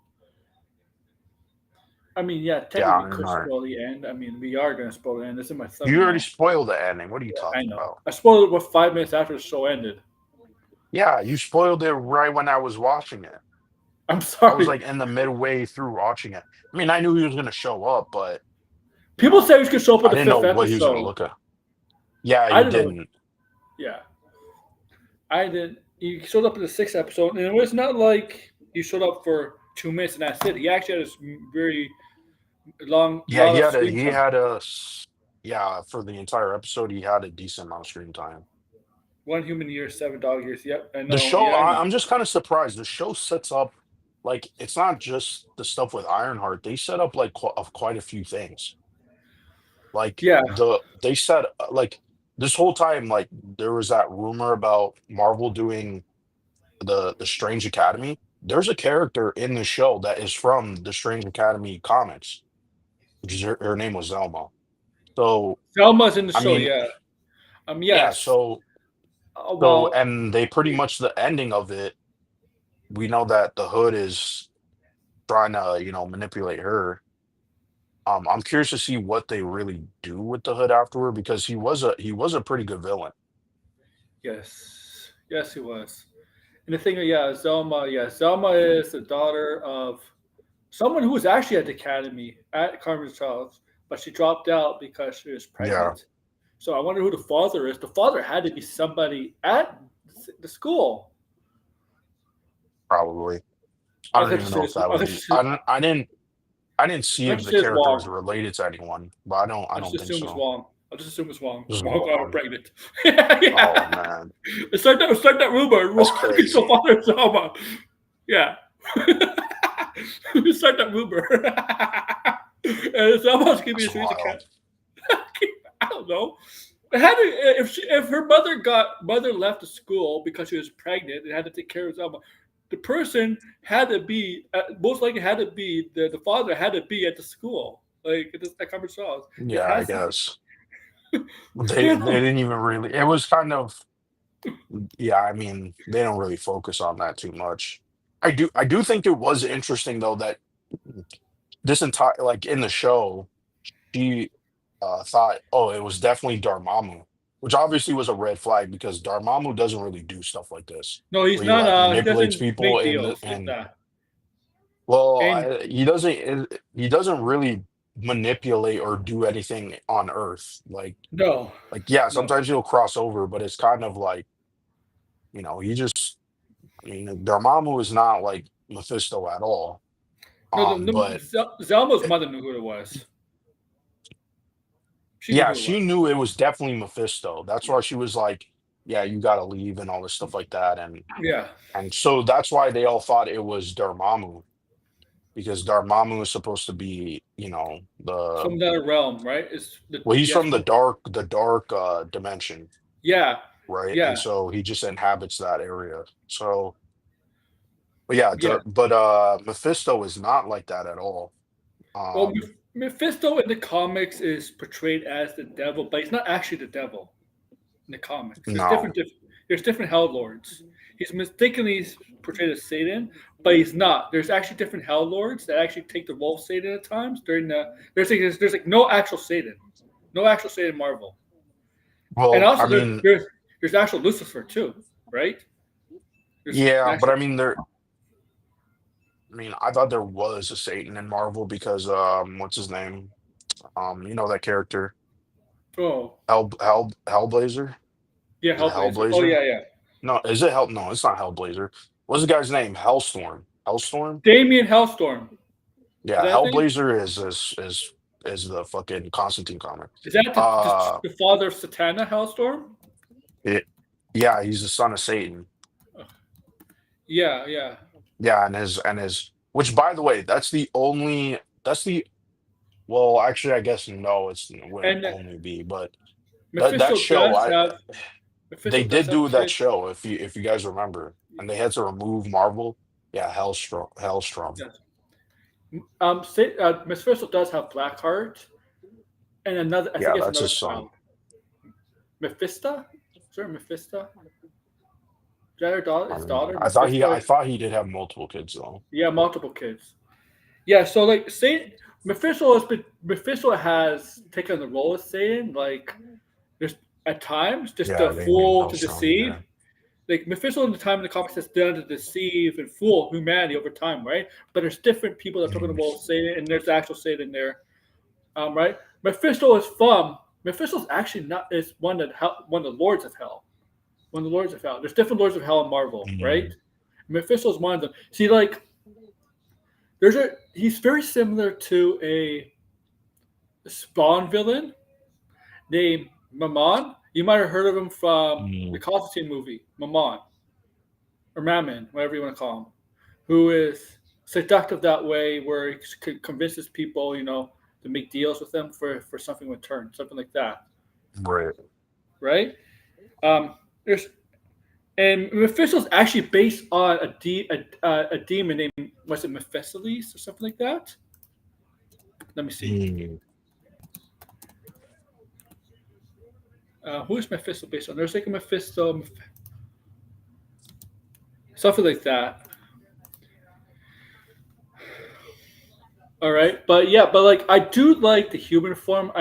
I mean, yeah. Yeah, Technically, we could Ironheart. spoil the end. I mean, we are gonna spoil the end. This is my You already thumbnail. spoiled the ending. What are you I talking know. about? I spoiled it what 5 minutes after the show ended. Yeah, you spoiled it right when I was watching it. I'm I was sorry. like in the midway through watching it. I mean, I knew he was gonna show up, but you People know, said he could show up in I the didn't know fifth what he was gonna episode. look at. Yeah, I he didn't know. didn't. Yeah, I did. He showed up in the sixth episode, and it was not like he showed up for 2 minutes and that's it. He actually had a very long, Yeah, lot he of had a screen he time. had a yeah, for the entire episode he had a decent amount of screen time. 1 human year, 7 dog years. Yep, I The know. show, Yeah, I know. I'm just kind of surprised. The show sets up like it's not just the stuff with Ironheart. They set up like of quite a few things. Like Yeah, they said like this whole time like there was that rumor about Marvel doing the Strange Academy. There's a character in the show that is from the Strange Academy comics, which is her name was Zelma. So Selma's in the I show. mean, Yeah, Yeah, Yes. so Well, and they pretty much the ending of it, we know that the hood is trying to, manipulate her. I'm curious to see what they really do with the hood afterward because he was a pretty good villain. yes, yes, he was. And the thing, yeah, Zelma, yeah, Zelma is the daughter of someone who was actually at the academy at Carmen's Charles, but she dropped out because she was Yeah, pregnant. So I wonder who the father is. The father had to be somebody at the school. probably. I don't I'll even just say know if it's, that I'll would be. just, I didn't see I'll if just the say it's character was Wong. related to anyone, but I I'll just don't think assume it's so. Wong. I'll just assume it's Wong. This is Wong got her wrong. pregnant. Yeah. Oh man, It's like that rumor. that's Wong is the crazy. father of Zelma. Yeah. It's like that rumor. And Zelma's giving me That's a sweet wild. cat. I don't know. Had to, if her mother left the school because she was pregnant and had to take care of Zelma, the person had to be most likely had to be the father had to be at the school like at Conference Charles. It Yeah, I has to be. guess they You they know, didn't even really. It was kind of, yeah. I mean, they don't really focus on that too much. I do think it was interesting though that this entire like in the show she thought, oh, it was definitely Dormammu, which obviously was a red flag because Dormammu doesn't really do stuff like this, no, he's where he not. like He manipulates doesn't people make and deals like and that. well, And he doesn't really manipulate or do anything on Earth. no, Yeah, no, sometimes he'll cross over, but it's kind of like he just Dormammu is not like Mephisto at all. no. But Zelma's mother knew who it was. She knew yeah, who it she was. knew it was definitely Mephisto. That's why she was like, "Yeah, you got to leave" and all this stuff like that. Yeah, And so that's why they all thought it was Dormammu because Dormammu is supposed to be, the from that realm, right? It's the well, he's yes, from the dark dimension, yeah, right? And yeah, so he just inhabits that area. So, but yeah, yeah. Mephisto is not like that at all. Well, Um, Mephisto in the comics is portrayed as the devil, but he's not actually the devil in the comics. no. There's different hell lords. He's mistakenly portrayed as Satan, but he's not. There's actually different hell lords that actually take the role of Satan at times. During the there's like no actual Satan, no actual Satan Marvel, and Well, I also mean, there's actual Lucifer too, right? There's yeah, but actually I thought there was a Satan in Marvel because what's his name? That character, oh Hellblazer. yeah Is it Hellblazer. Oh Hellblazer? yeah, yeah. No, is it Hell? No, it's not Hellblazer. What's the guy's name? Hellstorm. Hellstorm? Damien Hellstorm. Is Yeah, that his name? Hellblazer is the fucking Constantine comic. Is that Uh, the father of Satana Hellstorm? it, yeah, he's the son of Satan. Yeah, yeah. Yeah, and his which by the way, that's the well, actually I guess no, it wouldn't And only be, but that Mephisto show does I have they Mephisto does did have do that kids. show if you guys remember, and they had to remove Marvel. Yeah, Hellstrom. Yes. Mephisto does have Blackheart and another. I think Yeah, it's that's another his son. child. Mephisto. Is there a Mephisto? Is that her daughter? I His mean, daughter I thought he Mephisto. I thought he did have multiple kids though. Yeah, multiple kids. Yeah, so like Satan, Mephisto has taken the role of Satan. Like there's at times just Yeah, to they named fool to Hellstrom. deceive. Yeah. Like Mephisto in the time in the comics has done to deceive and fool humanity over time, right? But there's different people that took on the Mm, role of Satan, and there's actual Satan there, right? Mephisto is from Mephisto's actually not is one of the lords of hell. One of the lords of hell. There's different lords of hell in Marvel, right? mm, Mephisto is one of them. See, like he's very similar to a Spawn villain named Mammon. You might have heard of him from the mm. Constantine movie, Mammon or Mammon, whatever you want to call him, who is seductive that way, where he convinces people, to make deals with them for something in return, something like that, Right. right? There's and Mephisto's actually based on a demon named was it Mephistopheles or something like that? Let me see. Mm. Who is Mephisto based on? There's like a Mephisto, something like that. All right, but yeah, but like I do like the human form.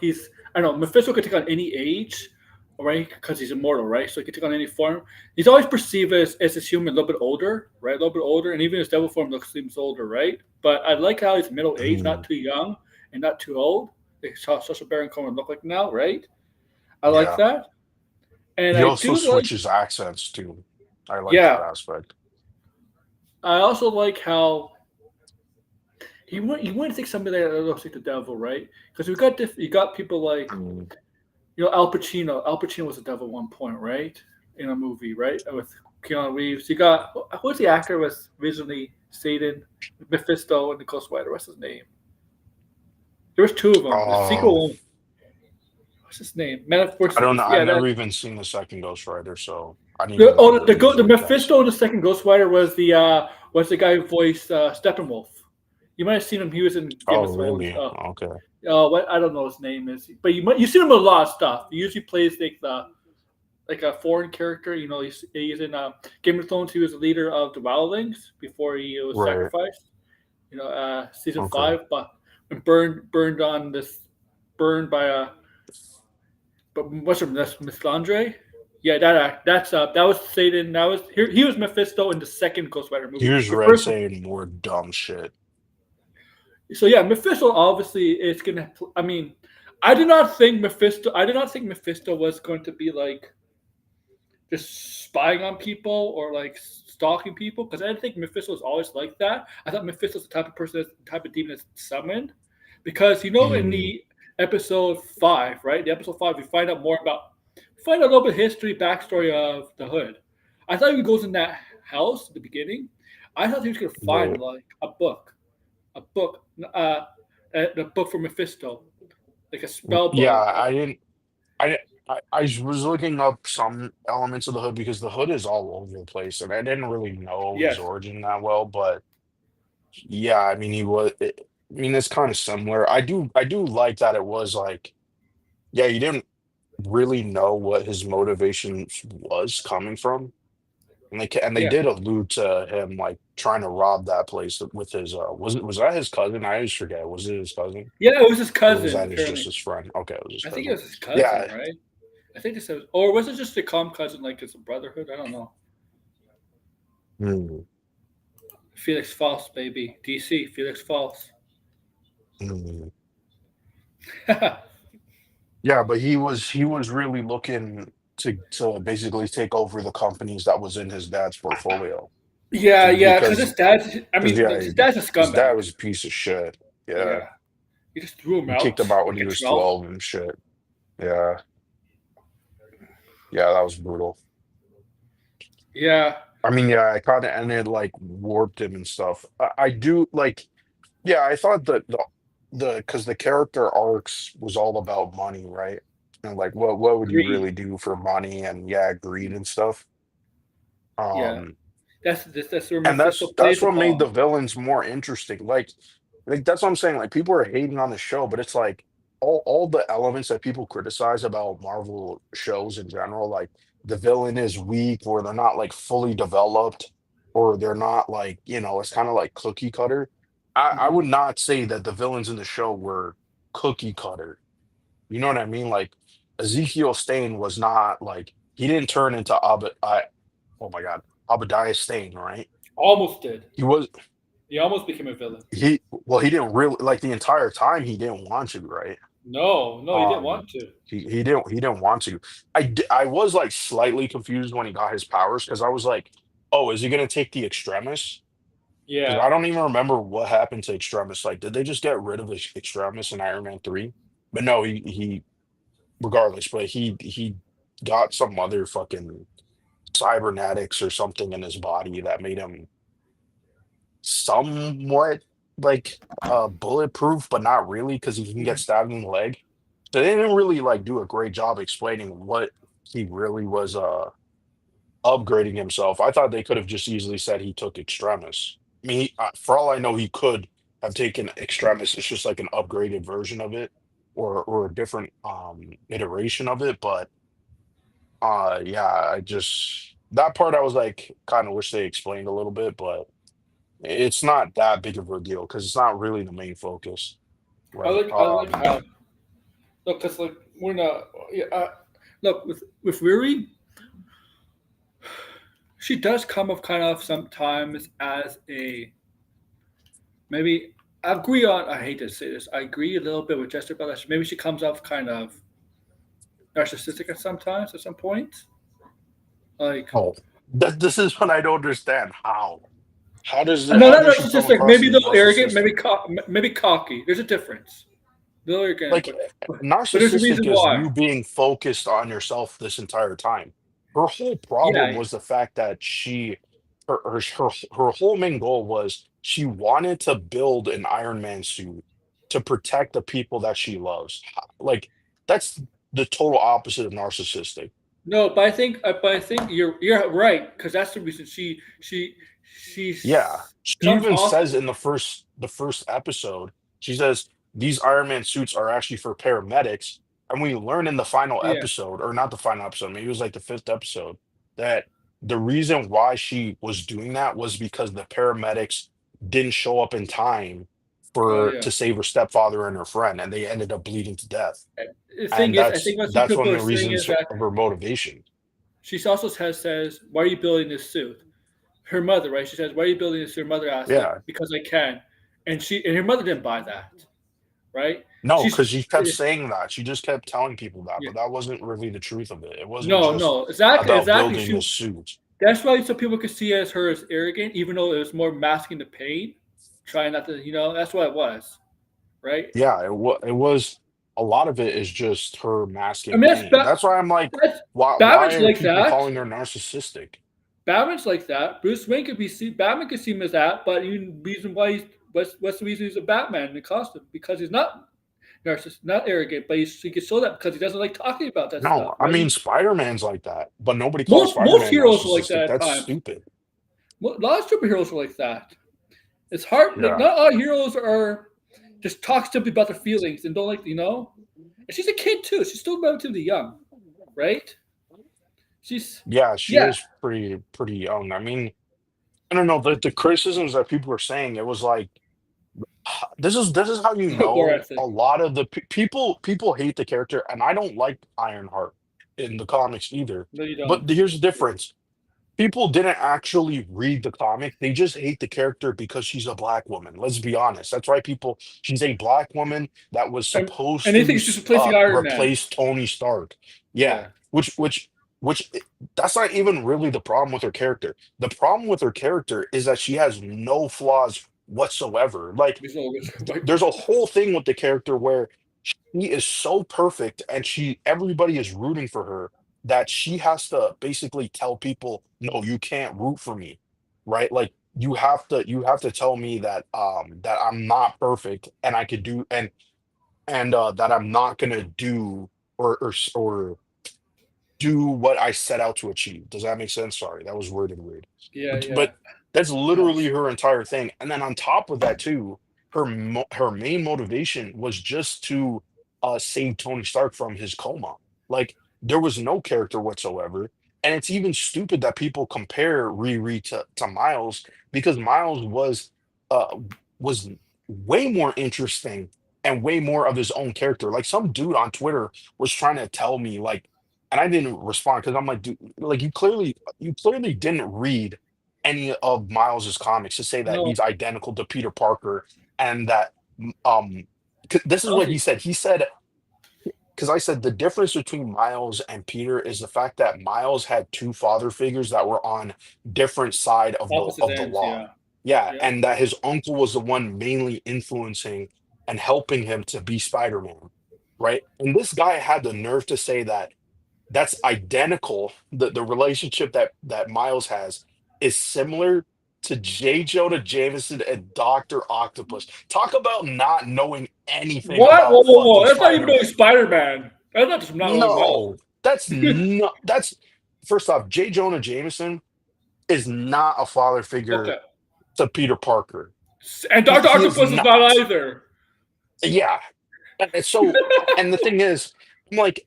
He's I don't know Mephisto could take on any age, right? Because he's immortal, right? So he can take on any form. He's always perceived as this human a little bit older, right? A little bit older, and even his devil form looks seems older, right? But I like how he's middle age, not Mm, too young and not too old. Like how Sacha Baron Cohen look like now, right? I like yeah. that, and He I also do like switches accents too. I like that yeah. aspect. I also like how he wouldn't take somebody that looks like the devil, right? Because you got people like Mm. Al Pacino. Al Pacino was a devil at one point, right? In a movie, right? With Keanu Reeves. You got who's the actor was originally Satan, Mephisto, and the Ghost Rider. What's his name? There was two of them. The Um, sequel one. What's his name? Man of I don't know. I've yeah, that. never even seen the second Ghost Rider, so I didn't even know that he was The like that. Mephisto in the second Ghost Rider was the guy who voiced Steppenwolf. You might have seen him. He was in Game Oh, of Thrones. really? Okay. What I don't know his name is, but you see him in a lot of stuff. He usually plays like a foreign character. You know, he's in Game of Thrones. He was the leader of the Wildlings before he was Right. sacrificed. Season Okay. five, but burned by a but what's her Miss Landre? Yeah, that was Satan. He was Mephisto in the second Ghost Rider movie. Here's The Red first saying more dumb shit. So yeah, Mephisto obviously is gonna. I mean, I did not think Mephisto was going to be like just spying on people or like stalking people because I didn't think Mephisto was always like that. I thought Mephisto's the type of person, the type of demon that's summoned because in Mm, the episode five, right? The episode five, we find out more about, find out a little bit of history, backstory of the Hood. I thought he goes in that house at the beginning. I thought he was gonna find right. like a book, the book for Mephisto, like a spell Yeah, book. I didn't. I was looking up some elements of the hood because the hood is all over the place, and I didn't really know his Yes, origin that well. But yeah, I mean, I mean, it's kind of similar. I do like that it was like, yeah, you didn't really know what his motivation was coming from, and they yeah, did allude to him like trying to rob that place with his was that his cousin? I always forget. Was it his cousin yeah. It was his or was cousin that just apparently. his friend? Okay, it was his I think it cousin. was his cousin, Yeah. right? I think this was, or was it just a calm cousin, like it's a brotherhood? I don't know. Hmm. Felix False, baby. DC, Felix False. Hmm. Yeah, but he was really looking to basically take over the companies that was in his dad's portfolio. Yeah, yeah, because Because I mean, yeah, his dad's a his dad scumbag. was a piece of shit. Yeah, Yeah, he just threw him he kicked out him out when like he a was trout. 12 and shit. Yeah, yeah, that was brutal. Yeah, I mean, yeah, I kind of ended like warped him and stuff. I do like, yeah, I thought that the because the character arcs was all about money, right? And like, what would you greed. really do for money? And yeah, greed and stuff. Yeah, Um, that's where and Mephisto that's plays what made the upon. villains more interesting. Like that's what I'm saying. Like people are hating on the show, but it's like all the elements that people criticize about Marvel shows in general, like the villain is weak, or they're not like fully developed, or they're not like, it's kind of like cookie cutter. I Hmm. would not say that the villains in the show were cookie cutter. You know what I mean? Like Ezekiel Stain was not like he didn't turn into oh my God, Obadiah Stane, right? Almost did. He was He almost became a villain. he didn't really like the entire time he didn't want to, right? No, no, he didn't Um want to. he didn't want to. I was like slightly confused when he got his powers because I was like, oh, is he gonna take the Extremis? Because Yeah, I don't even remember what happened to Extremis. Like, did they just get rid of Extremis in Iron Man 3? But no, he regardless, but he got some other fucking cybernetics or something in his body that made him somewhat like bulletproof, but not really because he can get mhm, stabbed in the leg. So they didn't really like do a great job explaining what he really was upgrading himself. I thought they could have just easily said he took Extremis. I mean, for all I know, he could have taken Extremis. It's just like an upgraded version of it. or a different iteration of it. But yeah, I just that part I was like kind of wish they explained a little bit, but it's not that big of a deal because it's not really the main focus, right? I like how look because like we're not yeah, look with Riri, she does come off kind of sometimes as a maybe I agree on I hate to say this I agree a little bit with Jessica about that maybe she comes off kind of narcissistic at sometimes at some point like Oh, this is what I don't understand. no How not does she come narcissistic across maybe as a little arrogant narcissistic? maybe cocky there's a difference a little arrogant Like but there's a reason narcissistic is why you being focused on yourself this entire time. Her whole problem yeah was the fact that her whole main goal was she wanted to build an Iron Man suit to protect the people that she loves. Like that's the total opposite of narcissistic. no but I think you're right because that's the reason she Yeah. She comes even off says in the first episode, she says these Iron Man suits are actually for paramedics. And we learn in the final yeah episode, or not the final episode, maybe it was like the fifth episode, that the reason why she was doing that was because the paramedics didn't show up in time oh for yeah to save her stepfather and her friend, and they ended up bleeding to death. the thing And is I think what some that's people one of are the saying is reasons that of her motivation. she also says, "Why are you building this suit?" Her mother, right? She says, "Why are you building this suit?" Her mother asks, like, Yeah. "Because I can," and her mother didn't buy that, right? No, She's because she kept saying that. She just kept telling people that, yeah. but that wasn't really the truth of it. It wasn't No, just no, exactly, about exactly. building She the suit. that's why some people could see as her as arrogant, even though it was more masking the pain, trying not to, that's what it was, right? Yeah, it was a lot of it is just her I masking mean, pain. That's why I'm like, that's why Batman's are like people that. calling her narcissistic? Batman's like that. Bruce Wayne could be seen. Batman could see him as that, but the reason why what's the reason he's a Batman in the costume? Because he's not narcissist, not arrogant, but he can show that because he doesn't like talking about that stuff, No, I right? mean Spider-Man's like that, but nobody calls Most Spider-Man heroes are like that narcissistic. at That's times. stupid. A lot of superheroes are like that. It's hard. Like Yeah. not all heroes are just talk simply about their feelings and don't like And she's a kid too. She's still relatively young, right? She's Yeah, she yeah. is pretty young. I mean, I don't know, the criticisms that people were saying, it was like this is how you Go know ahead, a lot of the people hate the character, and I don't like Ironheart in the comics either. No, you But don't. here's the difference. People didn't actually read the comic. They just hate the character because she's a black woman. Let's be honest. That's why she's a black woman that was And supposed and they to think she's replacing Iron Man. replace Tony Stark. Yeah, Yeah. that's not even really the problem with her character. The problem with her character is that she has no flaws whatsoever. Like He's always right. there's a whole thing with the character where she is so perfect and everybody is rooting for her that she has to basically tell people, no, you can't root for me, right? Like you have to tell me that that I'm not perfect and I could do and that I'm not gonna do or do what I set out to achieve. Does that make sense? Sorry, that was worded weird. Yeah, yeah. But that's No. literally her entire thing. And then on top of that too, her main motivation was just to save Tony Stark from his coma. Like there was no character whatsoever. And it's even stupid that people compare Riri to Miles because Miles uh was way more interesting and way more of his own character. Like some dude on Twitter was trying to tell me like and I didn't respond because I'm like, dude, like you clearly didn't read any of Miles's comics to say that No. he's identical to Peter Parker and that um 'cause this is what Also, he said. He said because I said the difference between Miles and Peter is the fact that Miles had two father figures that were on different side opposite of the ends. law. Yeah. Yeah, Yeah. and that his uncle was the one mainly influencing and helping him to be Spider-Man, right? And this guy had the nerve to say that that's identical. The relationship that Miles has is similar to J. Jonah Jameson and Doctor Octopus. Talk about not knowing anything What? Whoa, about whoa, whoa! fucking That's not even knowing Spider-Man. Spider Man. That's not just not knowing No, Miles. that's not. That's first off, J. Jonah Jameson is not a father figure Okay. to Peter Parker. And Doctor He is Octopus is not not. either. Yeah, And so, and the thing is, I'm like,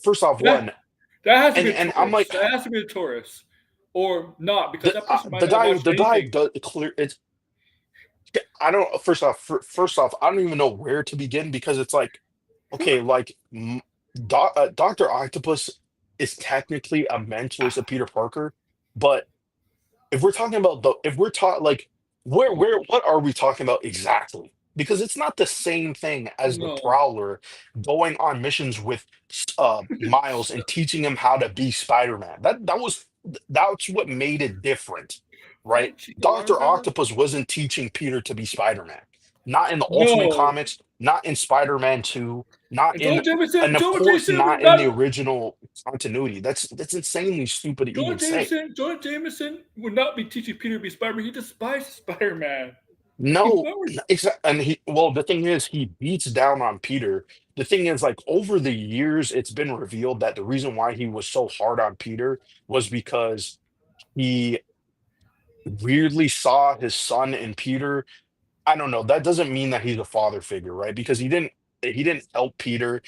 first off, That one, that has to be a and I'm tourist. like, That has to be a tourist, or not because that person might not watch the guy anything. does clear. It's I don't. First off, I don't even know where to begin because it's like, okay, like Doctor Octopus is technically a mentor's of Peter Parker, but if we're talking about if we're talking like what are we talking about exactly? Because it's not the same thing as the No, Prowler going on missions with Miles and teaching him how to be Spider-Man. That's what made it different, right? and Chico Doctor Ironheart. Octopus wasn't teaching Peter to be Spider-Man. Not in the Ultimate No, Comics, not in Spider-Man 2, not and in, and of Joel course Jameson would not in the not. original continuity. That's insanely stupid to even say. Joel Jameson would not be teaching Peter to be Spider-Man. He despises Spider-Man. He No, knows. and well, the thing is, he beats down on Peter. The thing is, like, over the years, it's been revealed that the reason why he was so hard on Peter was because he weirdly saw his son in Peter. I don't know. That doesn't mean that he's a father figure, right? Because he didn't help Peter.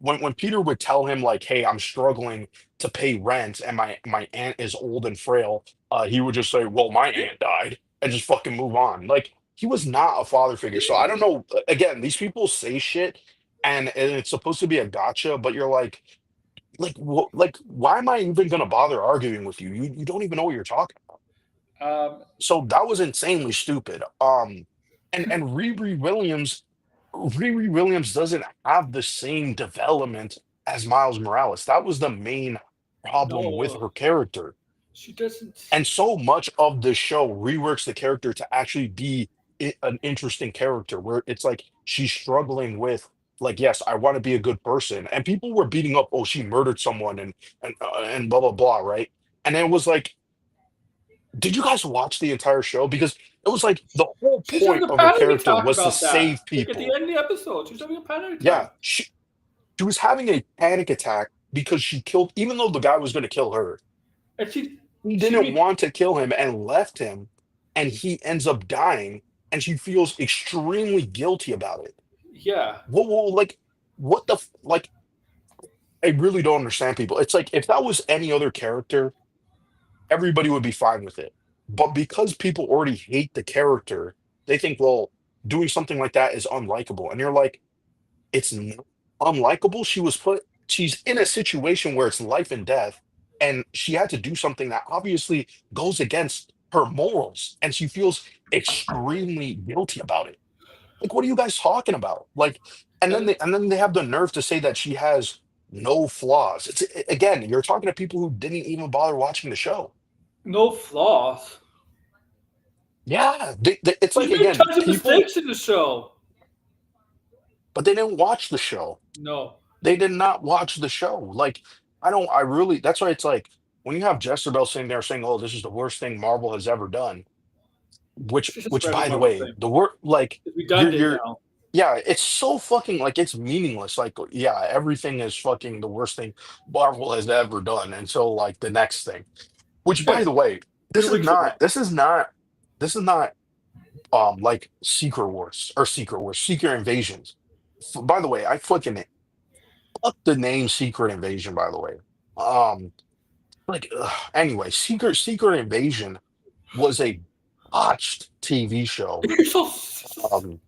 When Peter would tell him like, "Hey, I'm struggling to pay rent, and my aunt is old and frail," he would just say, "Well, my aunt died," and just fucking move on. Like he was not a father figure. So I don't know. Again, these people say shit, and it's supposed to be a gotcha, but you're like, why am I even gonna bother arguing with you? You don't even know what you're talking about. Um, So that was insanely stupid. And Riri Williams doesn't have the same development as Miles Morales. That was the main problem with no, her character. she doesn't. And so much of the show reworks the character to actually be an interesting character where it's like she's struggling with like, yes, I want to be a good person. And people were beating up, oh, she murdered someone and blah blah blah, right? And it was like, did you guys watch the entire show? Because it was like the whole She's having point a of her panic character attack was to about that. save Like at the people. end of the episode, she's having a panic Yeah, attack. she was having a panic attack because she killed, even though the guy was going to kill her, And he she didn't be, want to kill him and left him, and he ends up dying, and she feels extremely guilty about it. yeah. Like, like, I really don't understand people. It's like if that was any other character, everybody would be fine with it. But because people already hate the character, they think, well, doing something like that is unlikable. And you're like, it's not unlikable. She's in a situation where it's life and death, and she had to do something that obviously goes against her morals, and she feels extremely guilty about it. Like, what are you guys talking about? Like, And and then they have the nerve to say that she has no flaws. It's again, you're talking to people who didn't even bother watching the show. no flaws. Yeah, it's She's like made again, tons of people, mistakes in the show. but they didn't watch the show. No, They did not watch the show. Like, I really, that's why it's like when you have Jezebel sitting there saying, "Oh, this is the worst thing Marvel has ever done," it's just for which every by the Marvel way, thing. the word, like, It's redundant now. yeah, it's so fucking, like, it's meaningless. Like, yeah, everything is fucking the worst thing Marvel has ever done until, like, the next thing. Which, by Yeah, the way, 3 weeks ago. this is not, like Secret Wars or Secret Wars, Secret Invasions. By the way, I fucking fuck the name Secret Invasion, by the way. Anyway, Secret Invasion was a botched TV show You're so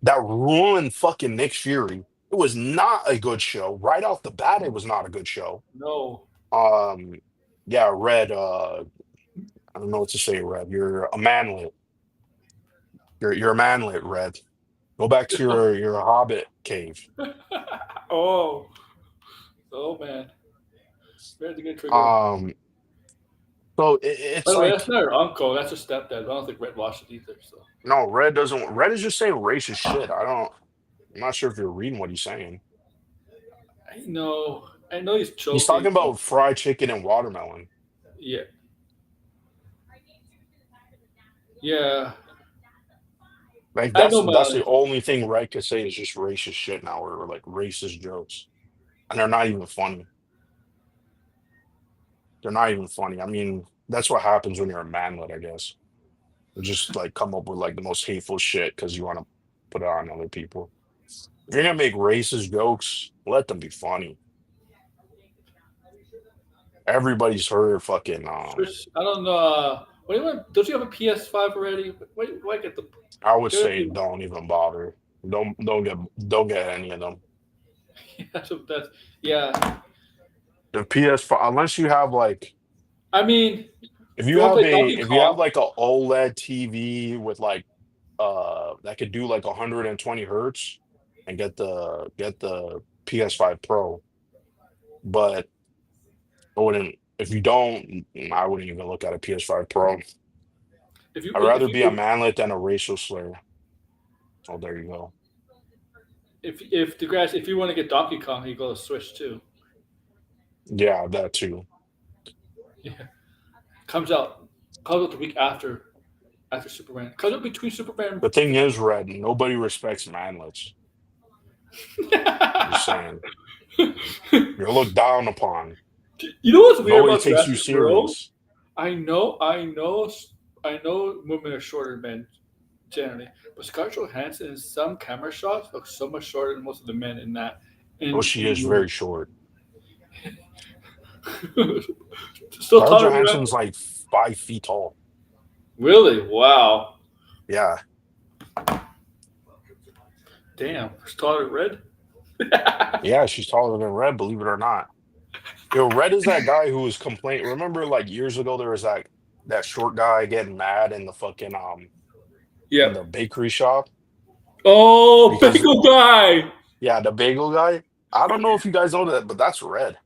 that ruined fucking Nick Fury. It was not a good show. Right off the bat, it was not a good show. no. Um, yeah, Red, I don't know what to say, Red. You're a manlet. You're a manlet, Red. Go back to your Hobbit cave. Oh, oh man, we had to get triggered. Um, so By it's the way, that's like, not her uncle. That's her stepdad. I don't think Red watched it either. So no, Red doesn't. Red is just saying racist shit. I'm not sure if you're reading what he's saying. I know he's He's talking joking. about fried chicken and watermelon. Yeah, yeah. Like I know that's my. the only thing Red could say is just racist shit now, or like racist jokes, and they're not even funny. They're not even funny. I mean, that's what happens when you're a manlet, I guess. You just like come up with like the most hateful shit because you want to put it on other people. If you're gonna make racist jokes, let them be funny. Everybody's heard fucking I don't know. What do you want? Don't you have a PS5 already? Why get the I would get say it? don't even bother. Don't get any of them. That's yeah. The PS5 unless you have like I mean, if if you you want to have play a Donkey if you have Kong, like a OLED TV with like that could do like 120 hertz and get the PS5 Pro. But I wouldn't if you don't, I wouldn't even look at a PS5 Pro. if you I'd if rather you be a manlet than a racial slur. Oh, there you go. if you want to get Donkey Kong, you go to Switch too. Yeah, that too. Yeah, comes out comes out the week after Superman. Comes out between Superman. The thing is, Red, nobody respects manlets. Just saying. You're looked down upon. You know what's weird Nobody about takes you Jurassic World? serious. I know women are shorter than men generally, but Scarlett Johansson in some camera shots looks so much shorter than most of the men in that Oh, in she in is very short. movie. Still Scarlett taller than Red? Johansson's like 5 feet tall. Really? Wow. Yeah. Damn. She's taller than Red? Yeah, she's taller than Red, believe it or not. Yo, Red is that guy who was complaining. Remember, like years ago, there was that short guy getting mad in the fucking in Yep. the bakery shop Oh, because Bagel Guy! yeah, the bagel guy. I don't know if you guys know that, but that's Red.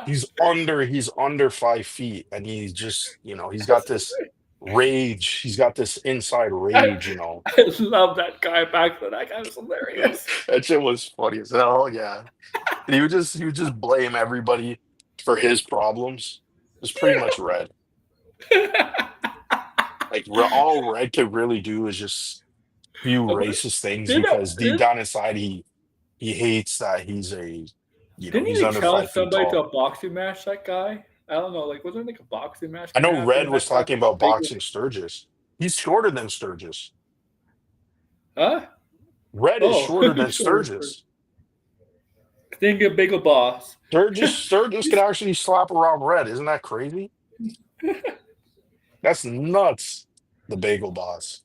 He's under 5 feet, and he's just he's got this rage. He's got this inside I, rage. I love that guy back then. That guy was hilarious. That shit was funny as hell. Yeah, and he would just blame everybody for his problems. It's pretty much Red. Like all Red could really do is just spew racist things didn't, because deep didn't, down inside he hates that didn't he's he under challenge 5 feet somebody to tall. a boxing match, that guy? I don't know. Like, wasn't it like a boxing match I going to know happen? Red And that was guy, talking about Bagel, boxing Sturgis. He's shorter than Sturgis. huh? Red is Oh, shorter than sure, sure. Sturgis. Didn't get Bagel Boss. Sturgis can actually slap around Red. Isn't that crazy? That's nuts. The Bagel Boss.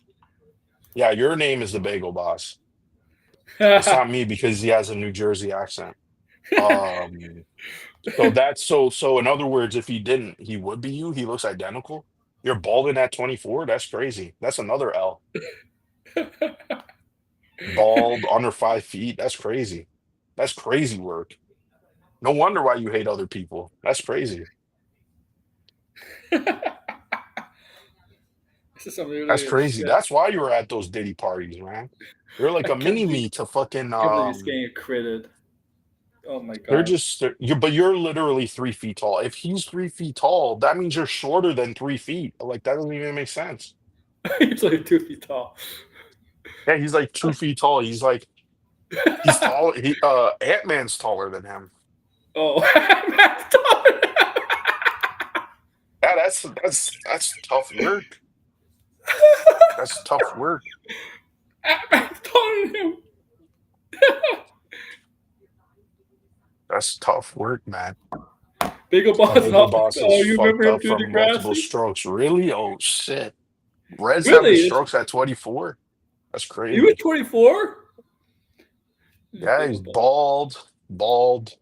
Yeah, your name is the Bagel Boss. It's not me because he has a New Jersey accent. Um, so in other words, if he didn't, he would be you. He looks identical. You're balding at 24. That's crazy. That's another L. Bald, under 5 feet. That's crazy. That's crazy work. No wonder why you hate other people. That's crazy. This is some really That's good crazy. shit. That's why you were at those Diddy parties, man. You're like I a can't mini believe, me to fucking I can't believe he's getting critted. Oh my they're god. just but you're literally 3 feet tall. If he's 3 feet tall, that means you're shorter than 3 feet. Like that doesn't even make sense. He's like 2 feet tall. Yeah, he's like 2 feet tall. He's tall. Ant-Man's taller than him. Oh, Matt's taller. Yeah, that's tough work. That's tough work. Matt's taller than him. That's tough work, man. Bagel The Boss. Bagel Boss is Oh, you remember fucked him up doing from multiple Degrassi? strokes. Really? Oh shit. Red's having Really? strokes at 24. That's He was crazy. 24? Yeah, Bagel he's Boss. bald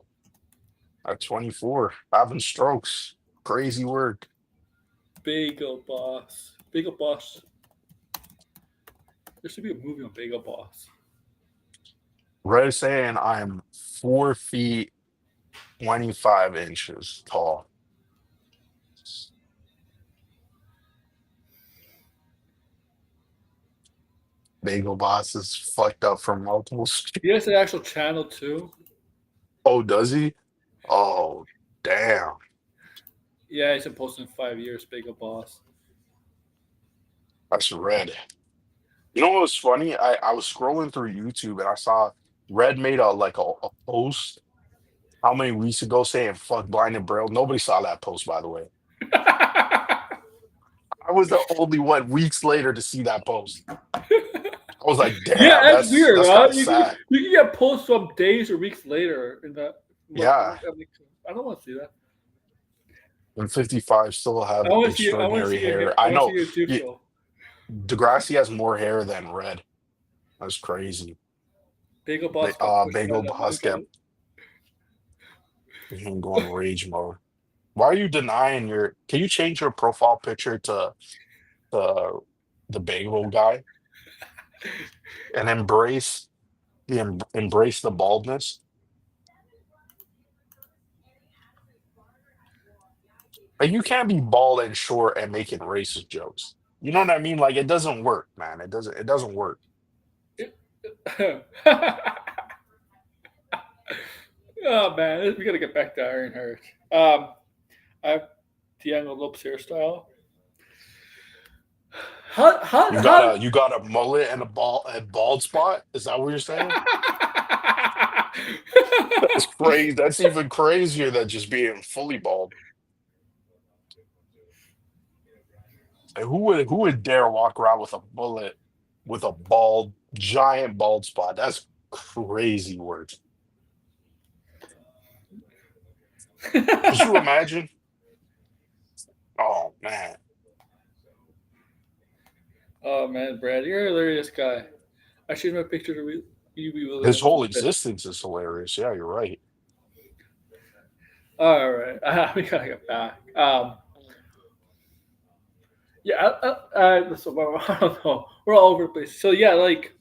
at 24, having strokes. Crazy work. Bagel Boss. Bagel Boss. There should be a movie on Bagel Boss. Red saying I'm 4 feet 25 inches tall. Bagel Boss is fucked up from multiple. He has an actual channel too. Oh, does he? Oh, damn. Yeah, he's been posting 5 years. Bagel Boss. That's Red. You know what was funny? I was scrolling through YouTube and I saw Red made a post how many weeks ago saying fuck blind and braille. Nobody saw that post, by the way. I was the only one weeks later to see that post. I was like, Yeah, damn, that's weird, that's huh? kind of sad. You can get posts from days or weeks later in that. Yeah, I don't want to see that. and 55 still I have want to see it. I want to extraordinary see your hair. hair. I I want to see know your y- Jigsaw. Degrassi has more hair than Red. That's crazy. Bagel Boss got pushed by Bagel the Boss manga. kept him going rage mode. Why are you denying your? Can you change your profile picture to the the bagel guy and embrace the baldness? Like you can't be bald and short and making racist jokes. You know what I mean? Like it doesn't work, man. It doesn't work. Oh man, we gotta get back to Ironheart. I have Diego Lopes hairstyle. How? You got a mullet and a bald spot? Is that what you're saying? That's crazy. That's even crazier than just being fully bald. Like, who would dare walk around with a mullet with a giant bald spot? That's crazy work. Could you imagine? Oh man. Oh man, Brad, you're a hilarious guy. I should have a picture to you be His willing whole to. existence is hilarious. Yeah, you're right. All right, we gotta get back. Yeah, listen, I don't know. We're all over the place. So yeah, like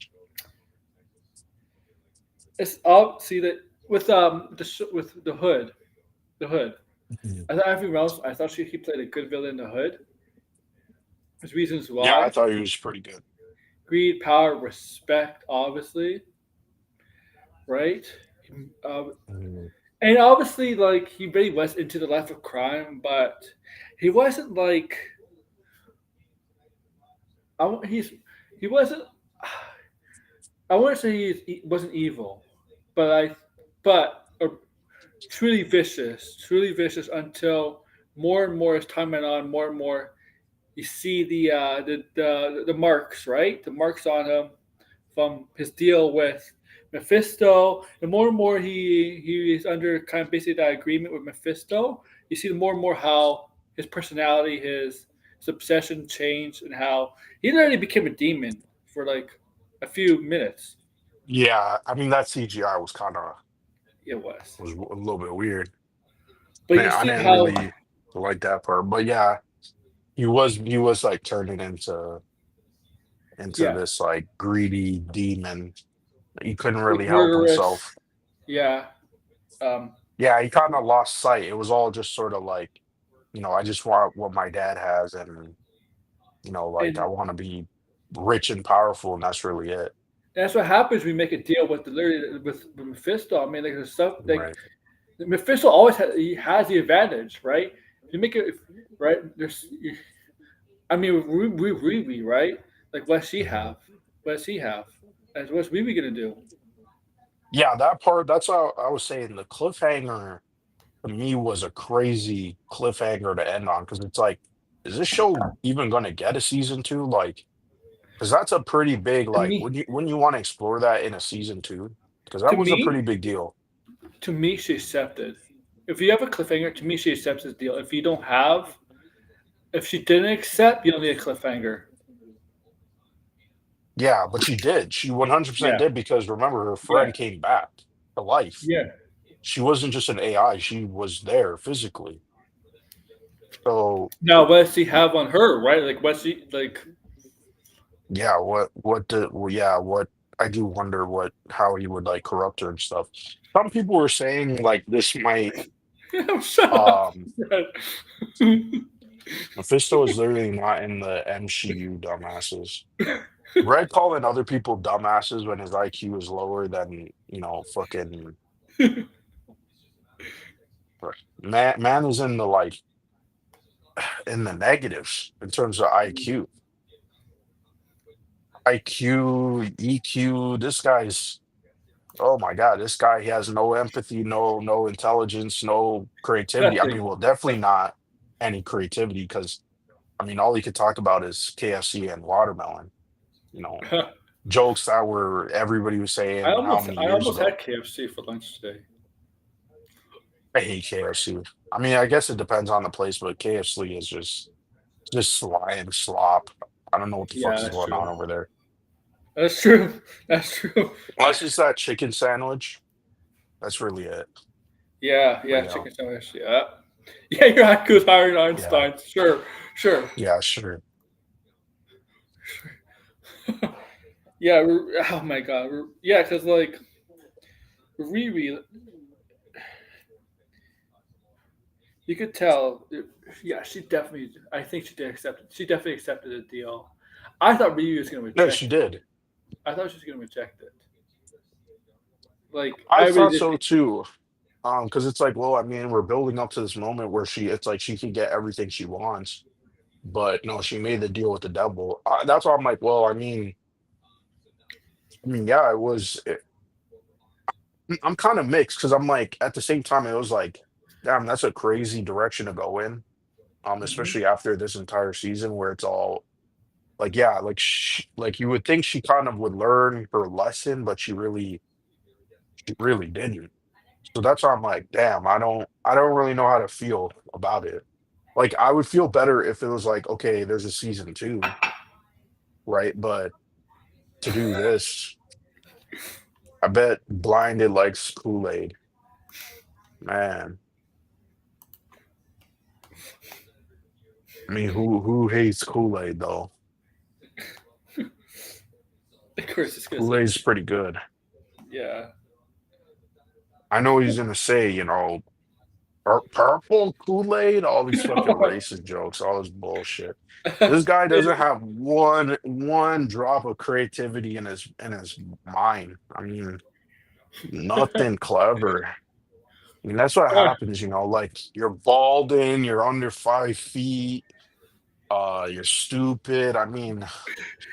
it's obviously that with the hood. Mhm. I thought everyone else. I thought he played a good villain in the hood. There's reasons Yeah, I why: thought he was pretty good. greed, power, respect, obviously, right? Um, Mhm. and obviously, like he really was into the life of crime, but he wasn't like he's he wasn't. I wouldn't say he wasn't evil, but truly vicious until more and more as time went on, more and more you see the marks, right? The marks on him from his deal with Mephisto. The more and more he is under kind of basically that agreement with Mephisto, you see more and more how his personality, his obsession changed, and how he literally became a demon for like a few minutes. Yeah, I mean that CGI was kind of It was, was a little bit weird. but you I see didn't how really like that part, but yeah, he was like turning into yeah, this like greedy demon. He couldn't like really help murderous, himself. yeah, um, Yeah, he kind of lost sight. It was all just sort of like, I just want what my dad has, and like I and want to be rich and powerful, and that's really it. that's what happens when we make a deal with the literally with Mephisto. I mean, like the stuff like Right. Mephisto always he has the advantage, right? If you make it right, there's. I mean, right? Like, what's she Mhm. have? What's he have? And what's Riri gonna do? Yeah, that part. That's how I was saying. The cliffhanger to me was a crazy cliffhanger to end on because it's like, is this show even going to get a season two? Like, because that's a pretty big To like. me, Wouldn't you want to explore that in a season two? Because to that was a me, pretty big deal. to me, she accepted. If you have a cliffhanger, to me, she accepts this deal. If you don't have, if she didn't accept, you don't need a cliffhanger. Yeah, but she did. She 100% Yeah, did because remember her yeah, friend came back to life. yeah. She wasn't just an AI. She was there physically. So Now, what does he have on her, right? Like, what's she like? yeah, what I do wonder how he would like corrupt her and stuff. Some people were saying like this might Shut up. um Mephisto is literally not in the MCU dumbasses. Red calling other people dumbasses when his IQ is lower than, fucking man is in the like in the negatives in terms of IQ. IQ, EQ, this guy's oh my God, this guy he has no empathy, no intelligence, no creativity. I mean, Nothing. well, definitely not any creativity because I mean all he could talk about is KFC and watermelon, you know. jokes that were everybody was saying how many I years almost ago. had KFC for lunch today. I hate KFC. I mean, I guess it depends on the place, but KFC is just slime slop. I don't know what the fuck Yeah, is that's going true. on over there. That's true. That's true. I, Unless it's that chicken sandwich, that's really it. yeah, But yeah, yeah, chicken sandwich. Yeah, yeah, you're not good hiring yeah, Einstein. Sure, sure. yeah, sure. Yeah, oh my god. Yeah, because like Riri, you could tell. Yeah, she definitely. I think she did accept it. She definitely accepted the deal. I thought Riri was going to No, she reject it. did. I thought she was going to reject it. Like I I really thought did. so too. Because it's like, well, I mean, we're building up to this moment where it's like she can get everything she wants, but no, she made the deal with the devil. That's why I'm like, well, I mean, yeah, it was. I'm kind of mixed because I'm like, at the same time, it was like, damn, that's a crazy direction to go in. Mhm. Especially after this entire season where it's all like, yeah, like you would think she kind of would learn her lesson, but she really didn't. So that's why I'm like, damn, I don't really know how to feel about it. Like I would feel better if it was like, okay, there's a season two, right? But to do this, I bet Blinded likes Kool-Aid. Man, I mean, who hates Kool-Aid though? Of course, it's going to say Kool-Aid's pretty good. yeah. I know he's gonna say, purple Kool-Aid, all these fucking racist jokes, all this bullshit. This guy doesn't have one drop of creativity in his mind. I mean, nothing clever. I mean, that's what happens, like you're balding, you're under 5 feet, you're stupid. I mean,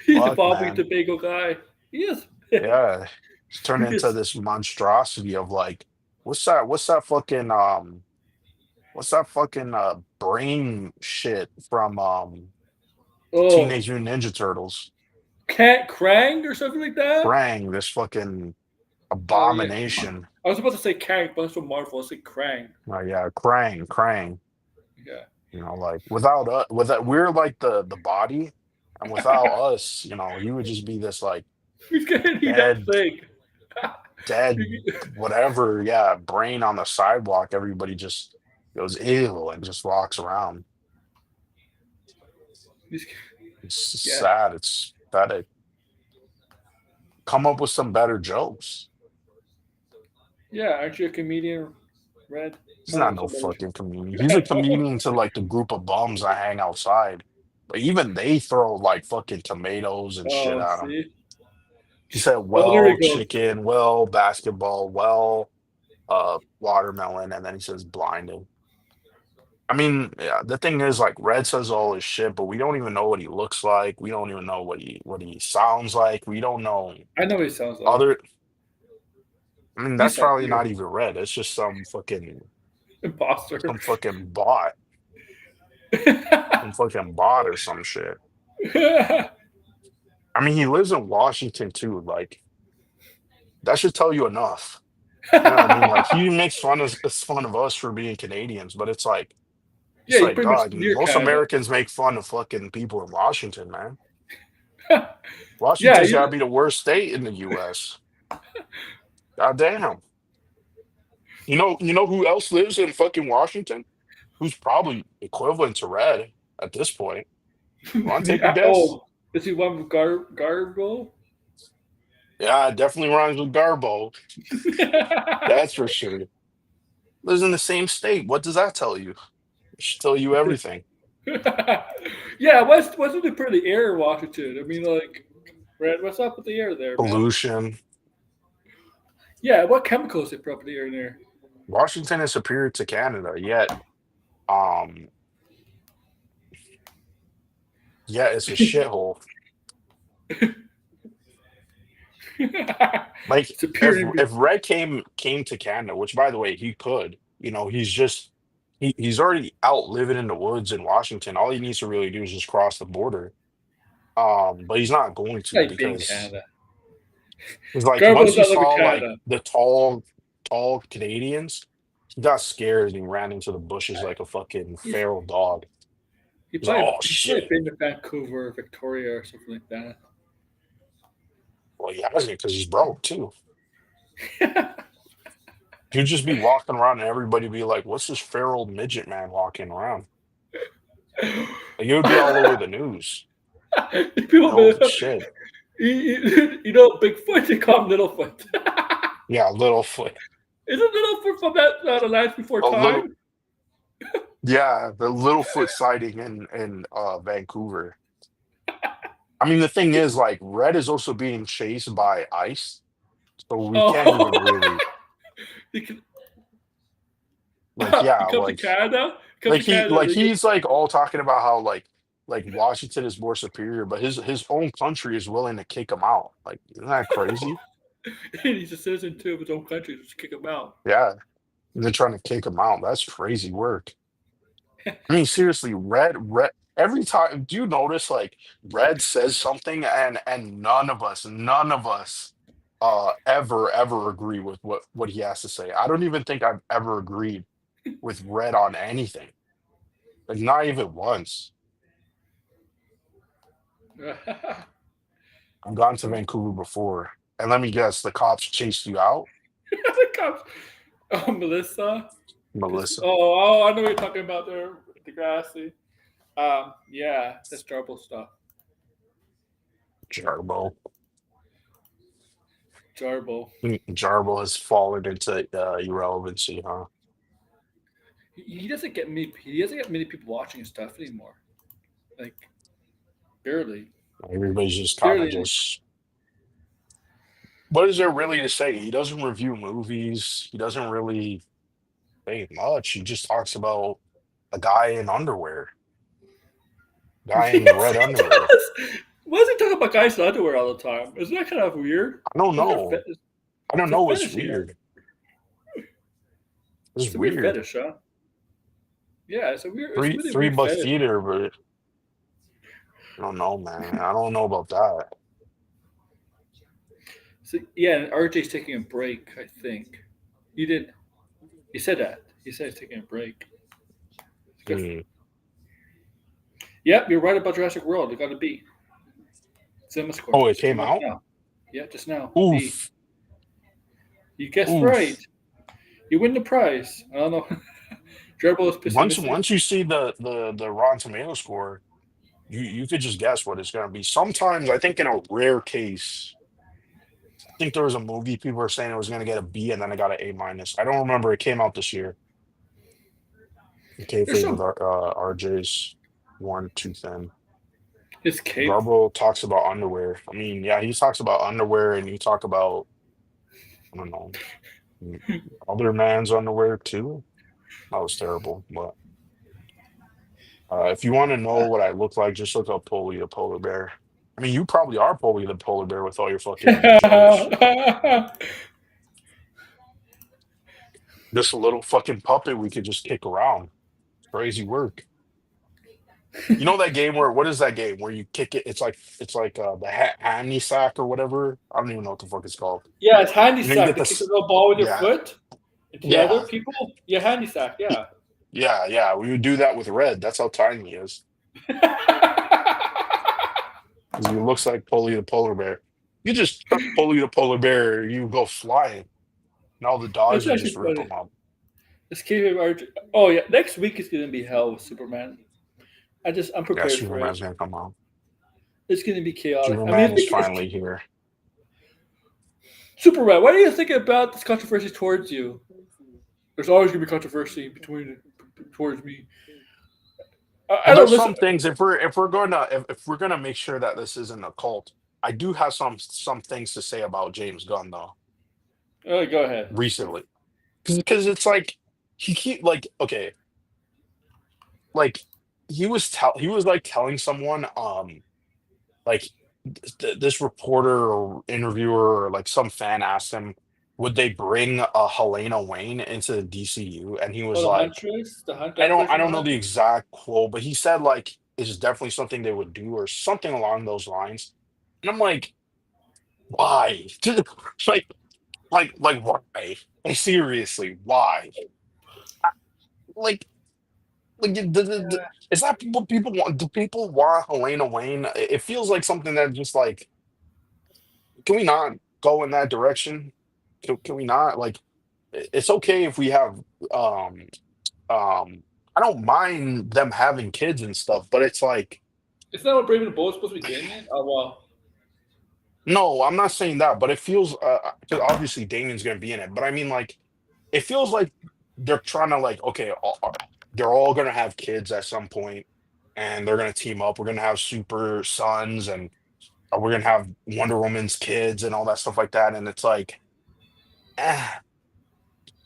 He's fuck, evolving to man. bagel guy. He is. Yeah. It's turned into He's, this monstrosity of like, what's that fucking brain shit from oh, Teenage Mutant Ninja Turtles? Cat Krang or something like that. Krang, this fucking Oh yeah. abomination. I was about to say Kang, but it's from Marvel. I say Krang. Yeah, Krang. Yeah. Like without we're like the body, and without us, he would just be this like He's gonna need that dead, thing. dead, whatever. Yeah, brain on the sidewalk. Everybody just goes ew and just walks around. He's, It's just yeah. sad. It's pathetic. Come up with some better jokes. Yeah. Aren't you a comedian, Red? He's Come not on, no somebody. fucking comedian. He's a comedian to like the group of bums that hang outside. But even they throw like fucking tomatoes and shit Oh, at him. see. He said, Oh, there well, we go. chicken, well, basketball, well, watermelon, and then he says blinded. I mean, yeah, the thing is, like, Red says all his shit, but we don't even know what he looks like. We don't even know what he sounds like. We don't know I know what he sounds like. other. I mean, He's that's that probably weird not even Red. It's just imposter. some fucking bot, some fucking bot or some shit. I mean, he lives in Washington too. Like, that should tell you enough. You know what I mean? Like, he makes fun of us for being Canadians, but it's like, Yeah, it's he's like, pretty much dog, near most Canada. Americans make fun of fucking people in Washington, man. Yeah, Washington's gotta be the worst state in the US. God damn. You know who else lives in fucking Washington? Who's probably equivalent to Red at this point? Want to take a guess? oh, is he one with Garbo? Yeah, it definitely rhymes with Garbo. That's for sure. Lives in the same state. What does that tell you? It should tell you everything. Yeah, what's with the pretty air in Washington? I mean, like, Red, what's up with the air there, man? Pollution. Yeah, what chemicals they put up in the air in there? Washington is superior to Canada, um, yet it's a shithole. Like if Superior. if Red came to Canada, which by the way he could, he's already out living in the woods in Washington. All he needs to really do is just cross the border. But he's not going to Like being because Canada. It's like once Garbo's he not living saw like Canada. the tall Canadians, he got scared and he ran into the bushes like a fucking He's feral dog. he He's like, probably oh he's probably shit. been to Vancouver, Victoria, or something like that. Well, he hasn't because he's broke too. He'd just be walking around and everybody be like, what's this feral midget man walking around? Like, it would be all over the news. People, Oh shit. Bigfoot. They call him Littlefoot. Yeah, Littlefoot. Isn't Littlefoot from that the Lands Before A little Time? yeah, the Littlefoot sighting in Vancouver. I mean the thing is like Red is also being chased by ice, so we can't even Oh, really he, can, like he yeah, comes to Canada. He comes to Canada. like he's like all talking about how like Washington is more superior, but his own country is willing to kick him out. Like, isn't that crazy? He's a citizen too of his own country. Just kick him out. Yeah. And they're trying to kick him out. That's crazy work. I mean, seriously, Red every time do you notice like Red says something and none of us ever agree with what he has to say. I don't even think I've ever agreed with Red on anything. Like not even once. I've gone to Vancouver before, and let me guess, the cops chased you out, The cops. Oh, Melissa. Melissa I know what you're talking about there, Degrassi. Yeah, that's terrible stuff. Jarbo. Jarbo. Jarbo has fallen into irrelevancy, huh? He doesn't get many. He doesn't get many people watching his stuff anymore. Like barely, Everybody's just kind of barely. just. What is there really to say? He doesn't review movies. He doesn't really say much. He just talks about a guy in underwear, guy in Yes, red he underwear. does. Why does he talk about guys in underwear all the time? Isn't that kind of weird? I don't Is there know. I don't it's a know. It's fetish he has. weird. It's It's a weird weird. fetish, huh? Yeah, it's a weird. It's a Three really three weird buck fetish. theater, but I don't know, man. I don't know about that. So yeah, and RJ's taking a break. I think he did. He said that. He said he's taking a break. It's good. Hmm. Yep, you're right about Jurassic World. It got a B. Cinema score Oh, it just came came out out. now. Yeah, just now. B. Oof, You guessed right. oof. You win the prize. I don't know. Gerbil is pessimistic. Once you see the Rotten Tomato score, you could just guess what it's gonna be. Sometimes I think in a rare case, I think there was a movie people were saying it was gonna get a B and then it got an A minus. I don't remember. It came out this year. Okay, There's favor with some. RJ's one too thin. His cape. Garbo talks about underwear. I mean, yeah, he talks about underwear and you talk about I don't know other man's underwear too. That was terrible. But if you want to know what I look like, just look up Polly the polar bear. I mean, you probably are Polly the polar bear with all your fucking jokes. Just a little fucking puppet we could just kick around. Crazy work. You know that game where what is that game where you kick it? It's like the hammy sack or whatever. I don't even know what the fuck it's called. Yeah, it's handy You know, you sack get to kick a this. little ball with your Yeah, foot into the other yeah, people. Yeah, handy sack. y- Yeah. yeah. We would do that with Red. That's how tiny he is. He looks like Polly the polar bear. You just touch Polly the polar bear, you go flying, and all the dogs That's would just actually rip funny. him up. This cave of RJ. Oh yeah, next week is gonna be hell with Superman. I'm Yeah, prepared for it. Superman's gonna come out. It's gonna be chaotic. I mean, Superman is finally here. Superman. What do you think about this controversy towards you? There's always gonna be controversy between towards me. I Well, don't there's listen. some things if we're gonna make sure that this isn't a cult, I do have some things to say about James Gunn though. Go ahead. Recently, because it's like he keep like okay, like he was like telling someone like this reporter or interviewer or like some fan asked him would they bring Helena Wayne into the DCU, and he Oh, was the like Huntress, the hunt, that I version of don't know the Huntress. exact quote, but he said like it's definitely something they would do or something along those lines. And I'm like, Why? like like why? Like seriously, why? Like is that what people want? Do people want Helena Wayne? It feels like something that just like, can we not go in that direction? Can we not like? It's okay if we have um I don't mind them having kids and stuff, but it's like, Isn't that what Brave and the Bold is supposed to be Damien? Oh well, no, I'm not saying that, but it feels 'cause obviously Damien's gonna be in it, but I mean like it feels like they're trying to like, okay, they're all gonna have kids at some point, and they're gonna team up. We're gonna have super sons, and we're gonna have Wonder Woman's kids and all that stuff like that. And it's eh,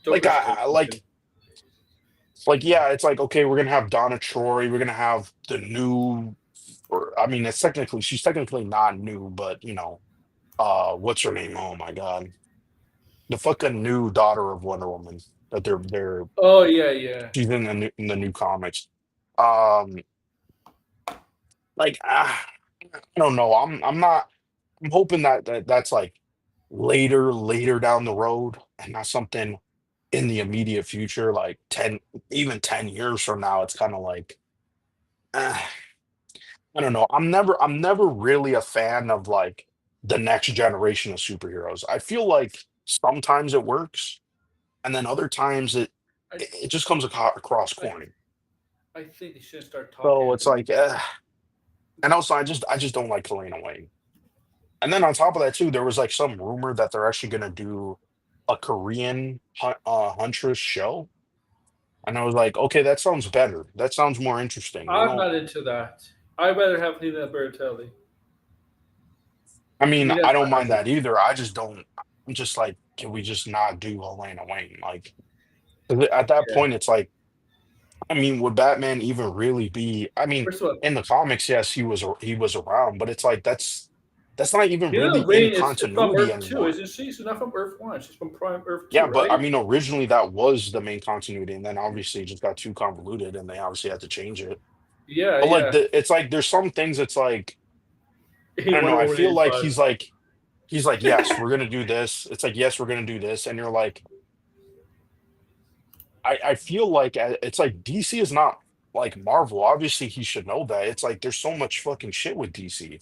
like Joker's still thinking. yeah, it's like, okay, we're gonna have Donna Troy, we're gonna have the new, or I mean, she's technically not new, but what's her name? Oh my God, the fucking new daughter of Wonder Woman that they're Oh yeah, yeah. she's in the new comics. Um, like I don't know. I'm not. I'm hoping that's like later down the road, and not something in the immediate future, like 10 years from now. It's kind of like, uh, I don't know. I'm never really a fan of like the next generation of superheroes. I feel like sometimes it works, and then other times I it just comes across I corny. I think they should start talking So at it's the like, and also I just don't like Helena Wayne. And then on top of that too, there was like some rumor that they're actually gonna do a Korean Huntress show, and I was like, okay, that sounds better. That sounds more interesting. I'm not into that. I'd rather have Nina Bertelli. I mean, Nina's I don't my mind idol. that either. I just don't. I'm just like, can we just not do Helena Wayne? Like, 'cause at that Yeah. point, it's like, I mean, would Batman even really be? I mean, First of all, in the comics, yes, he was around, but it's like that's not even really Nina in Rain is from continuity Earth 2, anymore. isn't she? She's not from Earth 1. She's from Prime Earth Yeah, 2, but I right? mean, originally that was the main continuity, and then obviously it just got too convoluted, and they obviously had to change it. Yeah, But like yeah. it's like there's some things it's like, I don't know. Wonder I Woman feel like 85. he's like, yes, we're gonna do this. It's like, yes, we're gonna do this, and you're like, I feel like it's like DC is not like Marvel. Obviously, he should know that. It's like there's so much fucking shit with DC.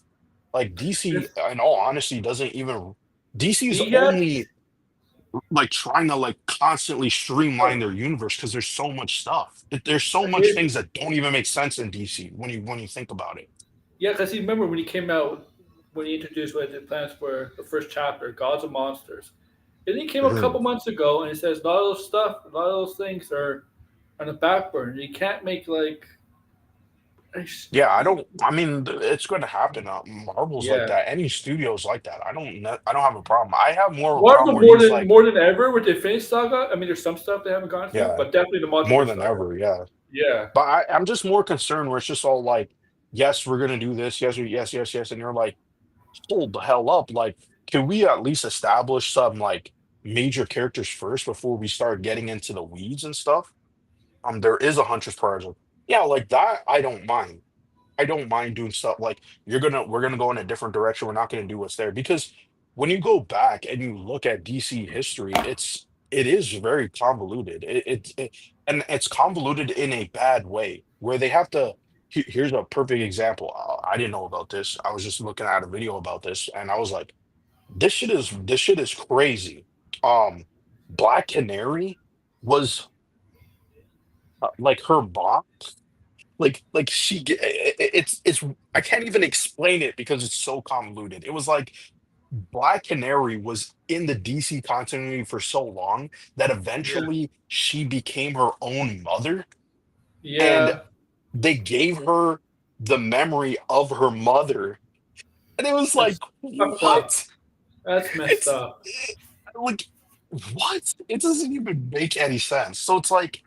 Like DC, It's, in all honesty, doesn't even. DC is he had, only like trying to like constantly streamline oh, their universe because there's so much stuff. There's so much his, things that don't even make sense in DC when you think about it. yeah, because he remember when he came out, when he introduced what the plans for the first chapter, Gods and Monsters. And he came a Mhm. couple months ago and he says a lot of those stuff, a lot of those things are on the back burner. You can't make like, Yeah, I don't. I mean, it's going to happen. Marvel's like yeah. that. Any studios like that. I don't have a problem. I have more of a problem Marvel where he's like, more than ever with the Infinity Saga. I mean, there's some stuff they haven't gone through, yeah, but definitely the more Multiverse than Saga. ever. Yeah, Yeah, but I'm just more concerned where it's just all like, yes, we're gonna do this. Yes, yes, yes, yes, and you're like, hold the hell up. Like, can we at least establish some like major characters first before we start getting into the weeds and stuff? There is a Huntress project. Yeah, like that, I don't mind. I don't mind doing stuff like, we're gonna go in a different direction. We're not gonna do what's there, because when you go back and you look at DC history, it is very convoluted. And it's convoluted in a bad way where they have to. Here's a perfect example. I didn't know about this. I was just looking at a video about this, and I was like, this shit is crazy. Um, Black Canary was like her mom, like it's I can't even explain it because it's so convoluted. It was like Black Canary was in the DC continuity for so long that yeah, eventually she became her own mother, and yeah. they gave her the memory of her mother, and it was like, That's fucked what? up. That's messed It's up. like, what? It doesn't even make any sense. So it's like,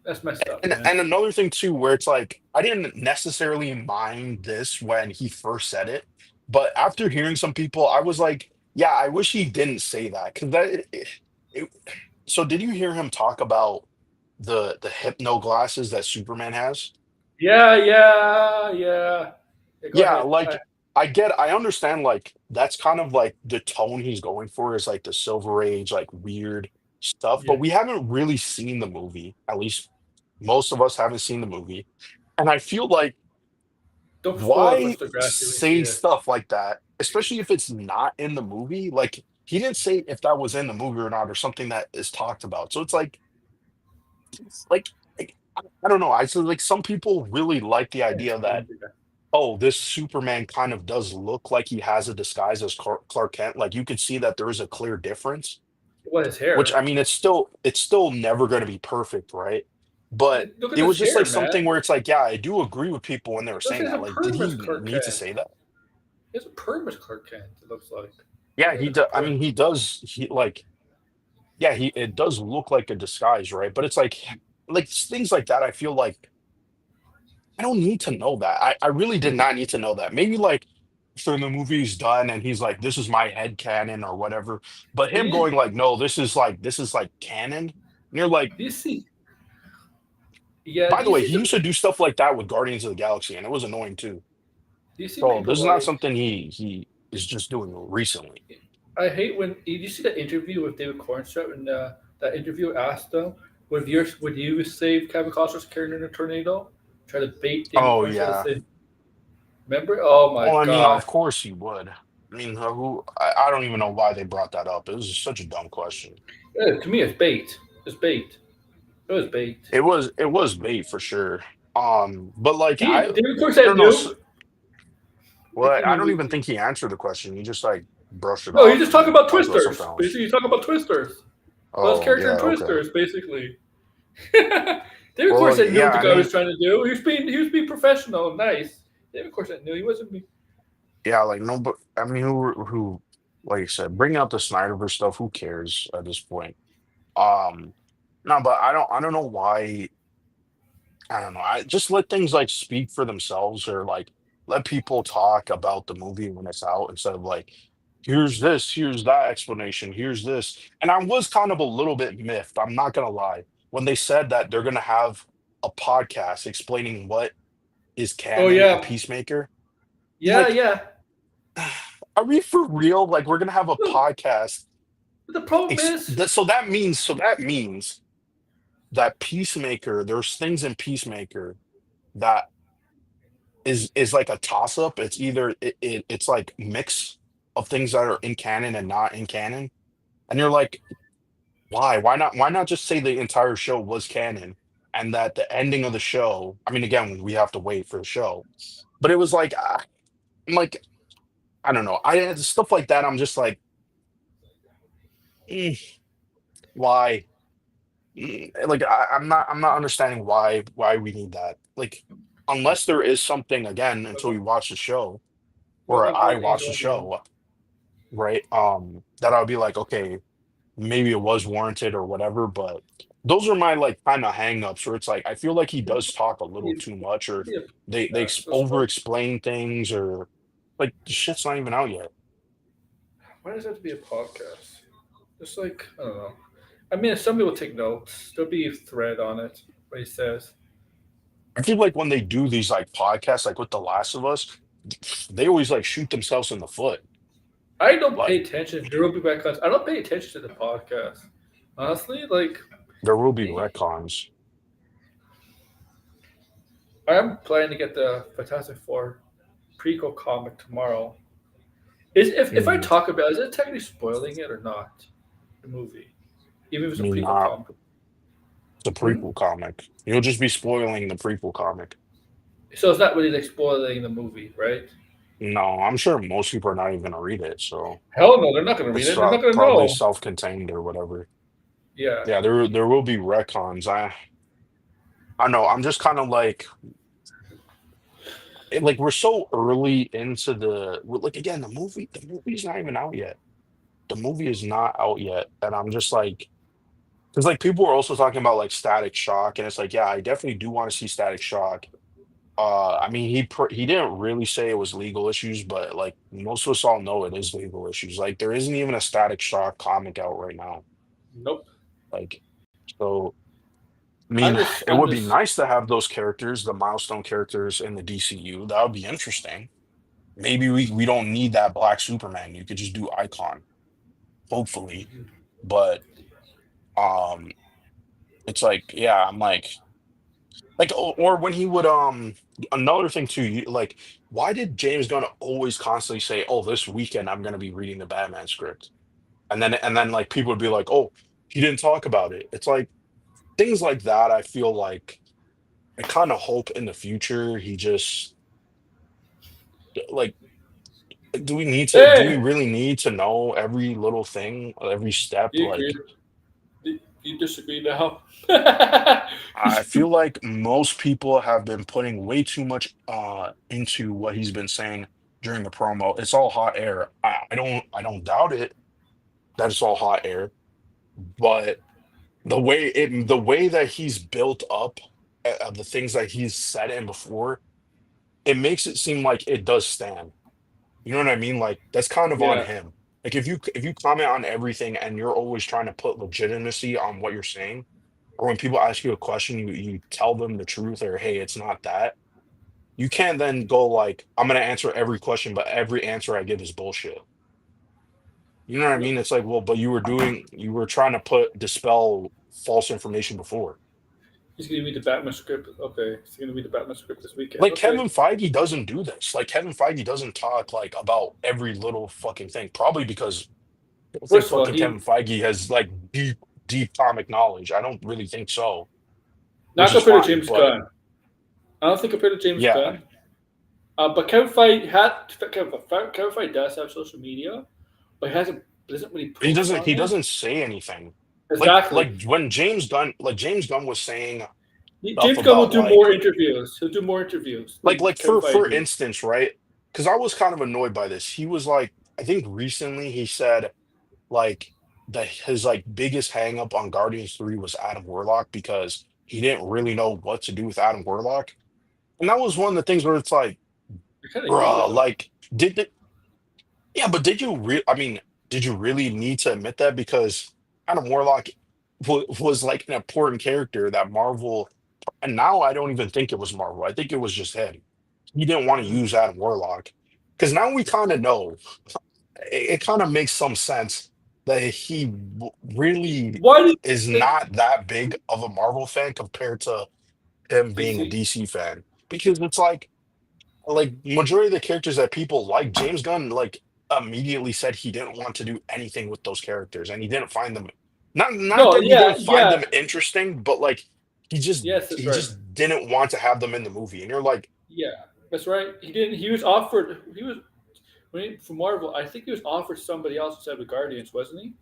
That's messed up, and man. and another thing too, where it's like, I didn't necessarily mind this when he first said it, but after hearing some people, I was like, yeah, I wish he didn't say that, because it- so did you hear him talk about the hypno glasses that Superman has? Yeah, yeah, yeah. Yeah, go Yeah, ahead. Go like ahead. I understand like that's kind of like the tone he's going for is like the Silver Age, like weird stuff, but Yeah. we haven't really seen the movie. At least most of us haven't seen the movie. And I feel like Don't spoil it for why Mr. Grassy when you see say it. stuff like that, especially if it's not in the movie? Like he didn't say if that was in the movie or not, or something that is talked about. So like, I don't know. I feel like some people really like the Yeah, idea that oh, this Superman kind of does look like he has a disguise as Clark Kent. Like you could see that there is a clear difference. what his Which hair? I mean, it's still never going to be perfect, right? But Look at it his was just like hair, man. something where it's like, yeah, I do agree with people when they were Look, saying he has a that. Like, did perm as he Clark need to Kent. say that? He has a perm as Clark Kent. It looks like. Yeah, He has he like a does. I perm. mean, he does. He like, yeah, he it does look like a disguise, right? But it's like things like that. I feel like I don't need to know that. I really did not need to know that. Maybe like after the movie's done and he's like, this is my head canon or whatever. But him Did going like, no, this is like canon. And you're like, you see? Yeah. by Do the you way, see he the? used to do stuff like that with Guardians of the Galaxy, and it was annoying too. Do you see So people this is not like? something he is just doing recently. I hate when did you see that interview with David Cornstark and that interview asked him, would you save Kevin Costner's character in a tornado? Try to bait David Oh Cornstark to yeah. say, remember? Oh my Well, I mean, god. of course he would. I mean, I don't even know why they brought that up. It was such a dumb question. To me it's bait. It's bait. It was bait. It was bait for sure. But like I David I Cornstark don't know. knew. Well, I I mean, don't even think he answered the question. He just like brushed it no, he's off just talking and about talked about something Twisters. else. Basically, he's talking about Twisters. About his Oh character yeah, in okay. Twisters, basically. David Well, Cornstark knew yeah. what the I guy mean, was trying to do. He was being professional and nice. David Cornstark knew he wasn't being. yeah. Like no, but I mean, like I said, bring out the Snyderverse stuff. Who cares at this point? Um, no, but I don't know why. I don't know. I just let things like speak for themselves, or like let people talk about the movie when it's out instead of like, here's this, here's that explanation, here's this. And I was kind of a little bit miffed. I'm not gonna lie when they said that they're gonna have a podcast explaining what is Oh canon in yeah, Peacemaker. I'm yeah, like, yeah. are we for real? Like, we're gonna have a No, podcast. but the problem is, So that means that Peacemaker, there's things in Peacemaker that is like a toss up. It's either it's like mix of things that are in canon and not in canon. And you're like, why? Why not just say the entire show was canon and that the ending of the show, I mean, again, we have to wait for the show. But it was like I'm like, I don't know. I stuff like that, I'm just like, "Mm, why? Like I'm not understanding why we need that. Like unless there is something again until we watch the show well, or I he's watch the going to. show, right? That I'll be like, okay, maybe it was warranted or whatever, but those are my like kind of hangups where it's like I feel like he does talk a little too much, or Yeah, they that's over right. explain things, or like the shit's not even out yet. Why does it have to be a podcast? Just like I don't know. I mean, some people take notes. There'll be a thread on it. What he says. I feel like when they do these like podcasts, like with The Last of Us, they always like shoot themselves in the foot. I don't pay Like attention. There will be backcuts. I don't pay attention to the podcast. Honestly, like there will be retcons. I'm planning to get the Fantastic Four prequel comic tomorrow. If I Mm, talk about it, is it technically spoiling it or not? The movie, even if I it's a mean, prequel not comic. the Hmm? prequel comic. You'll just be spoiling the prequel comic. So it's not really like spoiling the movie, right? No, I'm sure most people are not even gonna read it, so Hell no, they're not going to read it's it. They're not going to probably know. self-contained or whatever. Yeah. Yeah, there will be retcons. I know. I'm just kind of like like we're so early into like again the movie's not even out yet. The movie is not out yet, and I'm just like because like people are also talking about like Static Shock, and it's like yeah, I definitely do want to see Static Shock. I mean he didn't really say it was legal issues, but like most of us all know it is legal issues. Like there isn't even a Static Shock comic out right now. Nope. Like so. I I'm mean, just. it I'm would be just. nice to have those characters, the milestone characters in the DCU. That would be interesting. Maybe we don't need that black Superman. You could just do Icon, hopefully. But um, it's like, yeah, I'm like, or when he would another thing too, like, why did James Gunn always constantly say, "Oh, this weekend I'm gonna be reading the Batman script," and then like people would be like, "Oh, he didn't talk about it." It's like things like that. I feel like I kind of hope in the future he just like. Do we need to? Do we Hey, really need to know every little thing, every step? do you agree? Like, Do you disagree now? I feel like most people have been putting way too much into what he's been saying during the promo. It's all hot air. I don't doubt it that it's all hot air, but the way that he's built up the things that he's said in before, it makes it seem like it does stand. You know what I mean? Like that's kind of on Yeah, him. Like if you comment on everything and you're always trying to put legitimacy on what you're saying, or when people ask you a question, you tell them the truth or hey, it's not that. You can't then go like, I'm gonna answer every question, but every answer I give is bullshit. You know what I yeah. mean? It's like, well, but you were trying to dispel false information before. He's gonna read the Batman script. Okay, he's gonna read the Batman script this weekend. Like Okay, Kevin Feige doesn't do this. Like Kevin Feige doesn't talk like about every little fucking thing. Probably because I don't think first of all, fucking Kevin Feige has like deep comic knowledge. I don't really think so, which not is compared to fine. James But Gunn. I don't think compared to James yeah, Gunn. But Kevin Feige does have social media, but he hasn't doesn't really he post doesn't on he it. doesn't say anything. Exactly. Like when James Gunn was saying stuff James Gunn will about do more interviews. He'll do more interviews than like Kevin for Feige. instance, right? Because I was kind of annoyed by this. He was like, I think recently he said like that his like biggest hang up on Guardians 3 was Adam Warlock because he didn't really know what to do with Adam Warlock. And that was one of the things where it's like, I kind of agree with bruh, him. like yeah, but I mean, did you really need to admit that? Because Adam Warlock was like an important character that Marvel, and now I don't even think it was Marvel. I think it was just him. He didn't want to Mhm. use Adam Warlock because now we kind of know. It kind of makes some sense that he really Why do you is think not that big of a Marvel fan compared to him being a DC? DC fan. Because it's like majority of the characters that people like, James Gunn like immediately said he didn't want to do anything with those characters, and he didn't find them. Not No, that he yeah, didn't find yeah, them interesting, but like he just yes, that's he right. just didn't want to have them in the movie. And you're like, Yeah, that's right. He didn't. He was offered. He was for Marvel. I think he was offered somebody else instead of Guardians, wasn't he?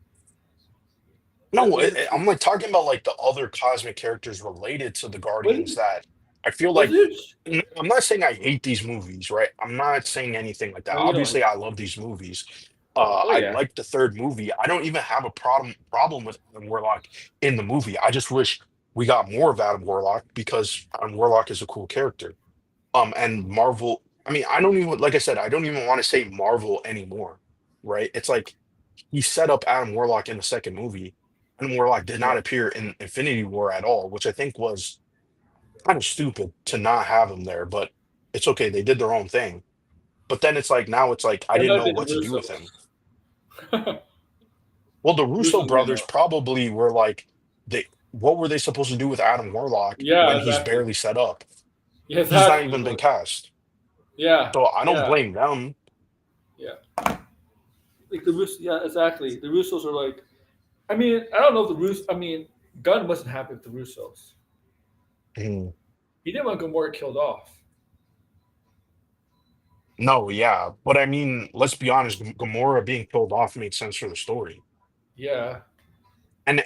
no, Wasn't I'm like talking about like the other cosmic characters related to the Guardians wasn't that I feel was like. it? I'm not saying I hate these movies, right? I'm not saying anything like that. No, you don't. Obviously, I love these movies. Oh I yeah, like the third movie. I don't even have a problem with Adam Warlock in the movie. I just wish we got more of Adam Warlock because Adam Warlock is a cool character. And Marvel, I mean, I don't even like I said, I don't even want to say Marvel anymore, right? It's like he set up Adam Warlock in the second movie. Adam Warlock did yeah. not appear in Infinity War at all, which I think was kind of stupid to not have him there, but it's okay. They did their own thing. But then it's like now it's like I That didn't might have know been the what to do with him. Russos. Well, the Russo Russos didn't know. brothers probably were like, they what were they supposed to do with Adam Warlock Yeah, when he's exactly. barely set up? Yeah, He's not exactly. even been Like, cast. yeah, So I don't yeah, blame them. yeah. Like the Russ. Yeah, exactly. The Russos are like. I mean, I don't know if the Russ. I mean, Gunn wasn't happy with the Russos. Mm. He didn't want Gamora killed off. No, yeah. But I mean, let's be honest, Gamora being killed off made sense for the story. Yeah,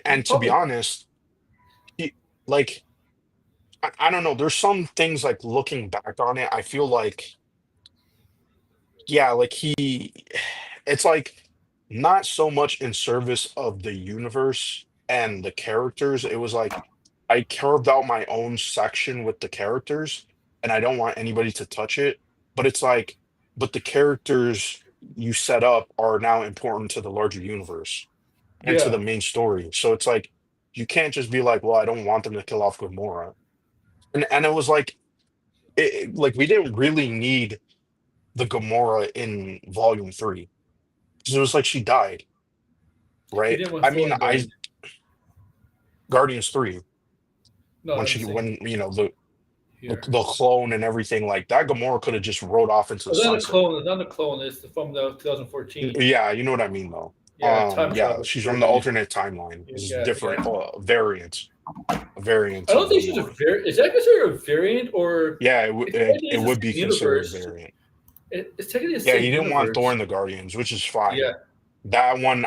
he And to be probably. honest, he, like I don't know, there's some things like looking back on it, I feel like yeah, like it's like not so much in service of the universe and the characters. It was like I carved out my own section with the characters and I don't want anybody to touch it. But it's like, but the characters you set up are now important to the larger universe and to Yeah, the main story. So it's like you can't just be like, well, I don't want them to kill off Gamora. And it was like like we didn't really need the Gamora in Volume 3. 'Cause it was like she died, He right? didn't want I Thor mean, and I Guardian. Guardians 3, No, I'm saying. when Here. the clone and everything like that, Gamora could have just rode off into the It's not a sunset. clone. It's not a clone. It's from the 2014. Yeah, you know what I mean though. Yeah, time Yeah, travel she's from the variant. alternate timeline. This is Yeah, different yeah. a variant I don't of think she's a Gamora. variant. Is that considered a variant or Yeah, it's technically it it's the would be same considered a universe? variant. It's technically the Yeah, same he didn't want Thor universe. in the Guardians, which is Yeah. fine. That one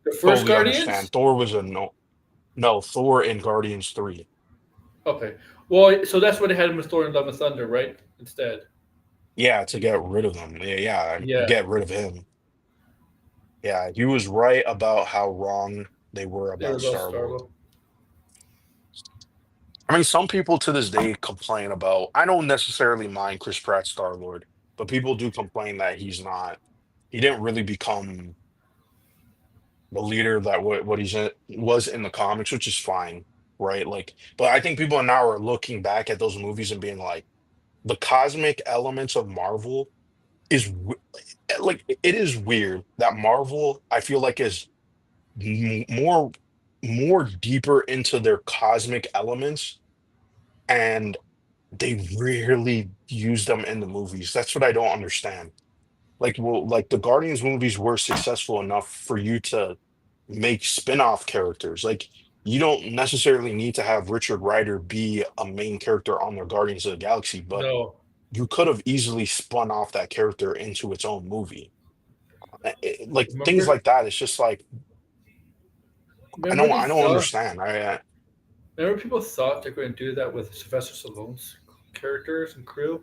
The first totally Guardians? understand. Thor was a no, Thor in Guardians 3. Okay. Well, so that's what they had him with Thor and Love and Thunder, right? Instead. Yeah, to get rid of them. Yeah, yeah, Yeah. get rid of him. Yeah, he was right about how wrong they were They were about about Star-Lord. Starlo. I mean, some people to this day complain about. I don't necessarily mind Chris Pratt's Star-Lord, but people do complain that he's not. He didn't really become the leader that what was in the comics, which is fine, right? Like, but I think people now are looking back at those movies and being like, the cosmic elements of Marvel is like it is weird that Marvel, I feel like, is more deeper into their cosmic elements, and they rarely use them in the movies. That's what I don't understand. Like, well, like the Guardians movies were successful enough for you to make spin-off characters. Like, you don't necessarily need to have Richard Rider be a main character on the Guardians of the Galaxy, but No. you could have easily spun off that character into its own movie. Like things Remember? like that. It's just like Remember they I don't thought. understand. Remember people thought they're going to do that with Sylvester Stallone's characters and crew.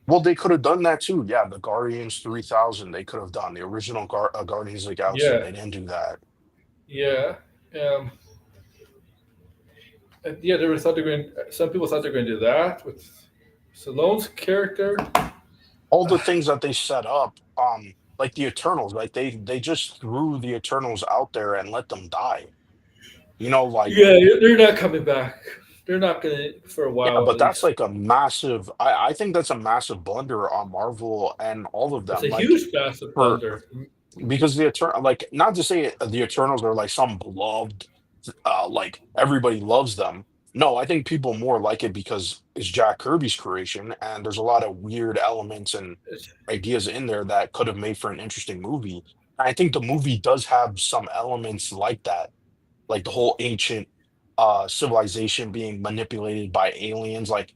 Well, they could have done that too. Yeah, the Guardians 3000, they could have done the original Guardians of the Galaxy. Yeah. They didn't do that. Yeah. Um, yeah, they were thought they're going. Some people thought they're going to do that with Stallone's character. All the things that they set up, like the Eternals, like they just threw the Eternals out there and let them die. You know, like Yeah, they're not coming back. They're not going to for a yeah, while at but that's least. like a massive. I think that's a massive blunder on Marvel and all of It's them. a Like huge massive for blunder. because the Eternal, like not to say the Eternals are like some beloved, like everybody loves them. No, I think people more like it because it's Jack Kirby's creation, and there's a lot of weird elements and It's, ideas in there that could have made for an interesting movie. I think the movie does have some elements like that, like the whole ancient civilization being manipulated by aliens, like,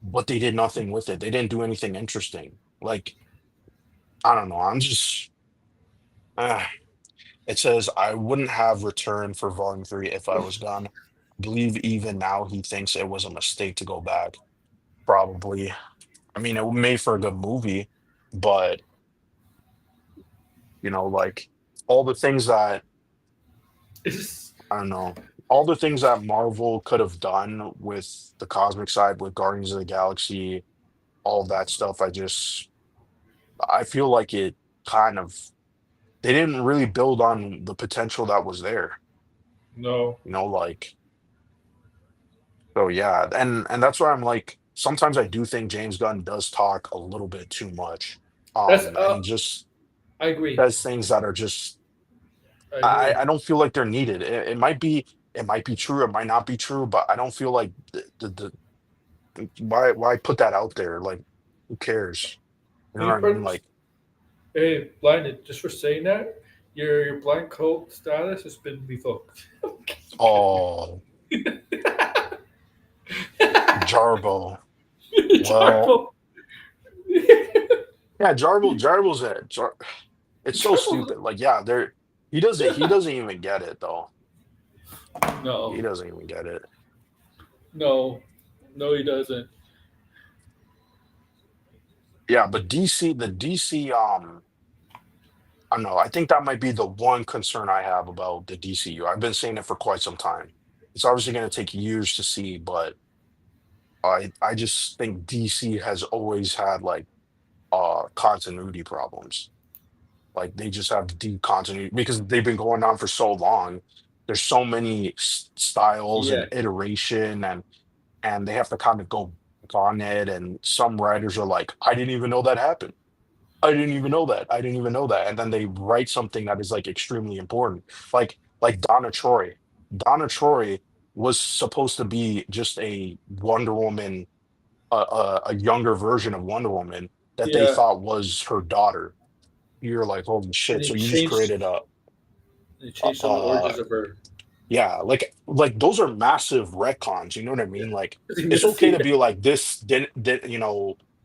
but they did nothing with it. They didn't do anything interesting. Like, I don't know. I'm just. Uh, it says, I wouldn't have returned for Volume 3 if I was gone. I believe even now he thinks it was a mistake to go back. Probably. I mean, it made for a good movie, but, like all the things that, it's I don't know, all the things that Marvel could have done with the cosmic side, with Guardians of the Galaxy, all that stuff, I feel like it kind of, they didn't really build on the potential that was there, no. like. So yeah, and that's why I'm like sometimes I do think James Gunn does talk a little bit too much. That's And he just I agree. says things that are just I agree. I don't feel like they're needed. It might be true, it might not be true, but I don't feel like why put that out there? Like who cares? You know what Hey, I mean? but Like, hey, blinded. Just for saying that, your blind code status has been revoked. oh, Jarbo. Well, Jarbo. yeah, Jarbo's it. It's so Jarbo. stupid. Like, yeah, he doesn't even get it though. No, He doesn't even get it. no, no, he doesn't. Yeah, but the DC, I don't know. I think that might be the one concern I have about the DCU. I've been saying it for quite some time. It's obviously going to take years to see, but I just think DC has always had like continuity problems. Like they just have deep continuity because they've been going on for so long. There's so many styles Yeah, and iteration, and they have to kind of go. on it, and some writers are like, I didn't even know that happened. I didn't even know that. I didn't even know that. And then they write something that is like extremely important. Like Donna Troy. Donna Troy was supposed to be just a Wonder Woman, a younger version of Wonder Woman that they Yeah, thought was her daughter. You're like, holy and shit. So you just created they changed some of the a origins of her. yeah, like those are massive retcons, you know what I Yeah, mean? Like it's it's okay to messy. be like this didn't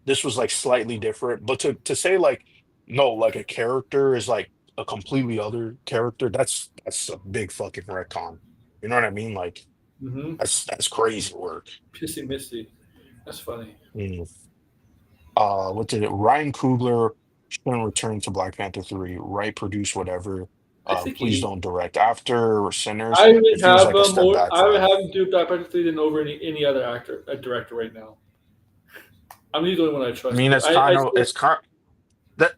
this was like slightly different, but to say like no, like a character is like a completely other character, that's a big fucking retcon. You know what I mean? Like Mm-hmm. that's crazy work. Pissy Missy. That's funny. Mm. What did it? Ryan Coogler shouldn't return to Black Panther 3, write, produce, whatever. I think Please he. don't direct. After Sinners, I it would feels have like a him. step back I for would him. have him do Black Panther 3 than over any other actor, a director right now. I'm the only one I I trust mean, there. I still it's kind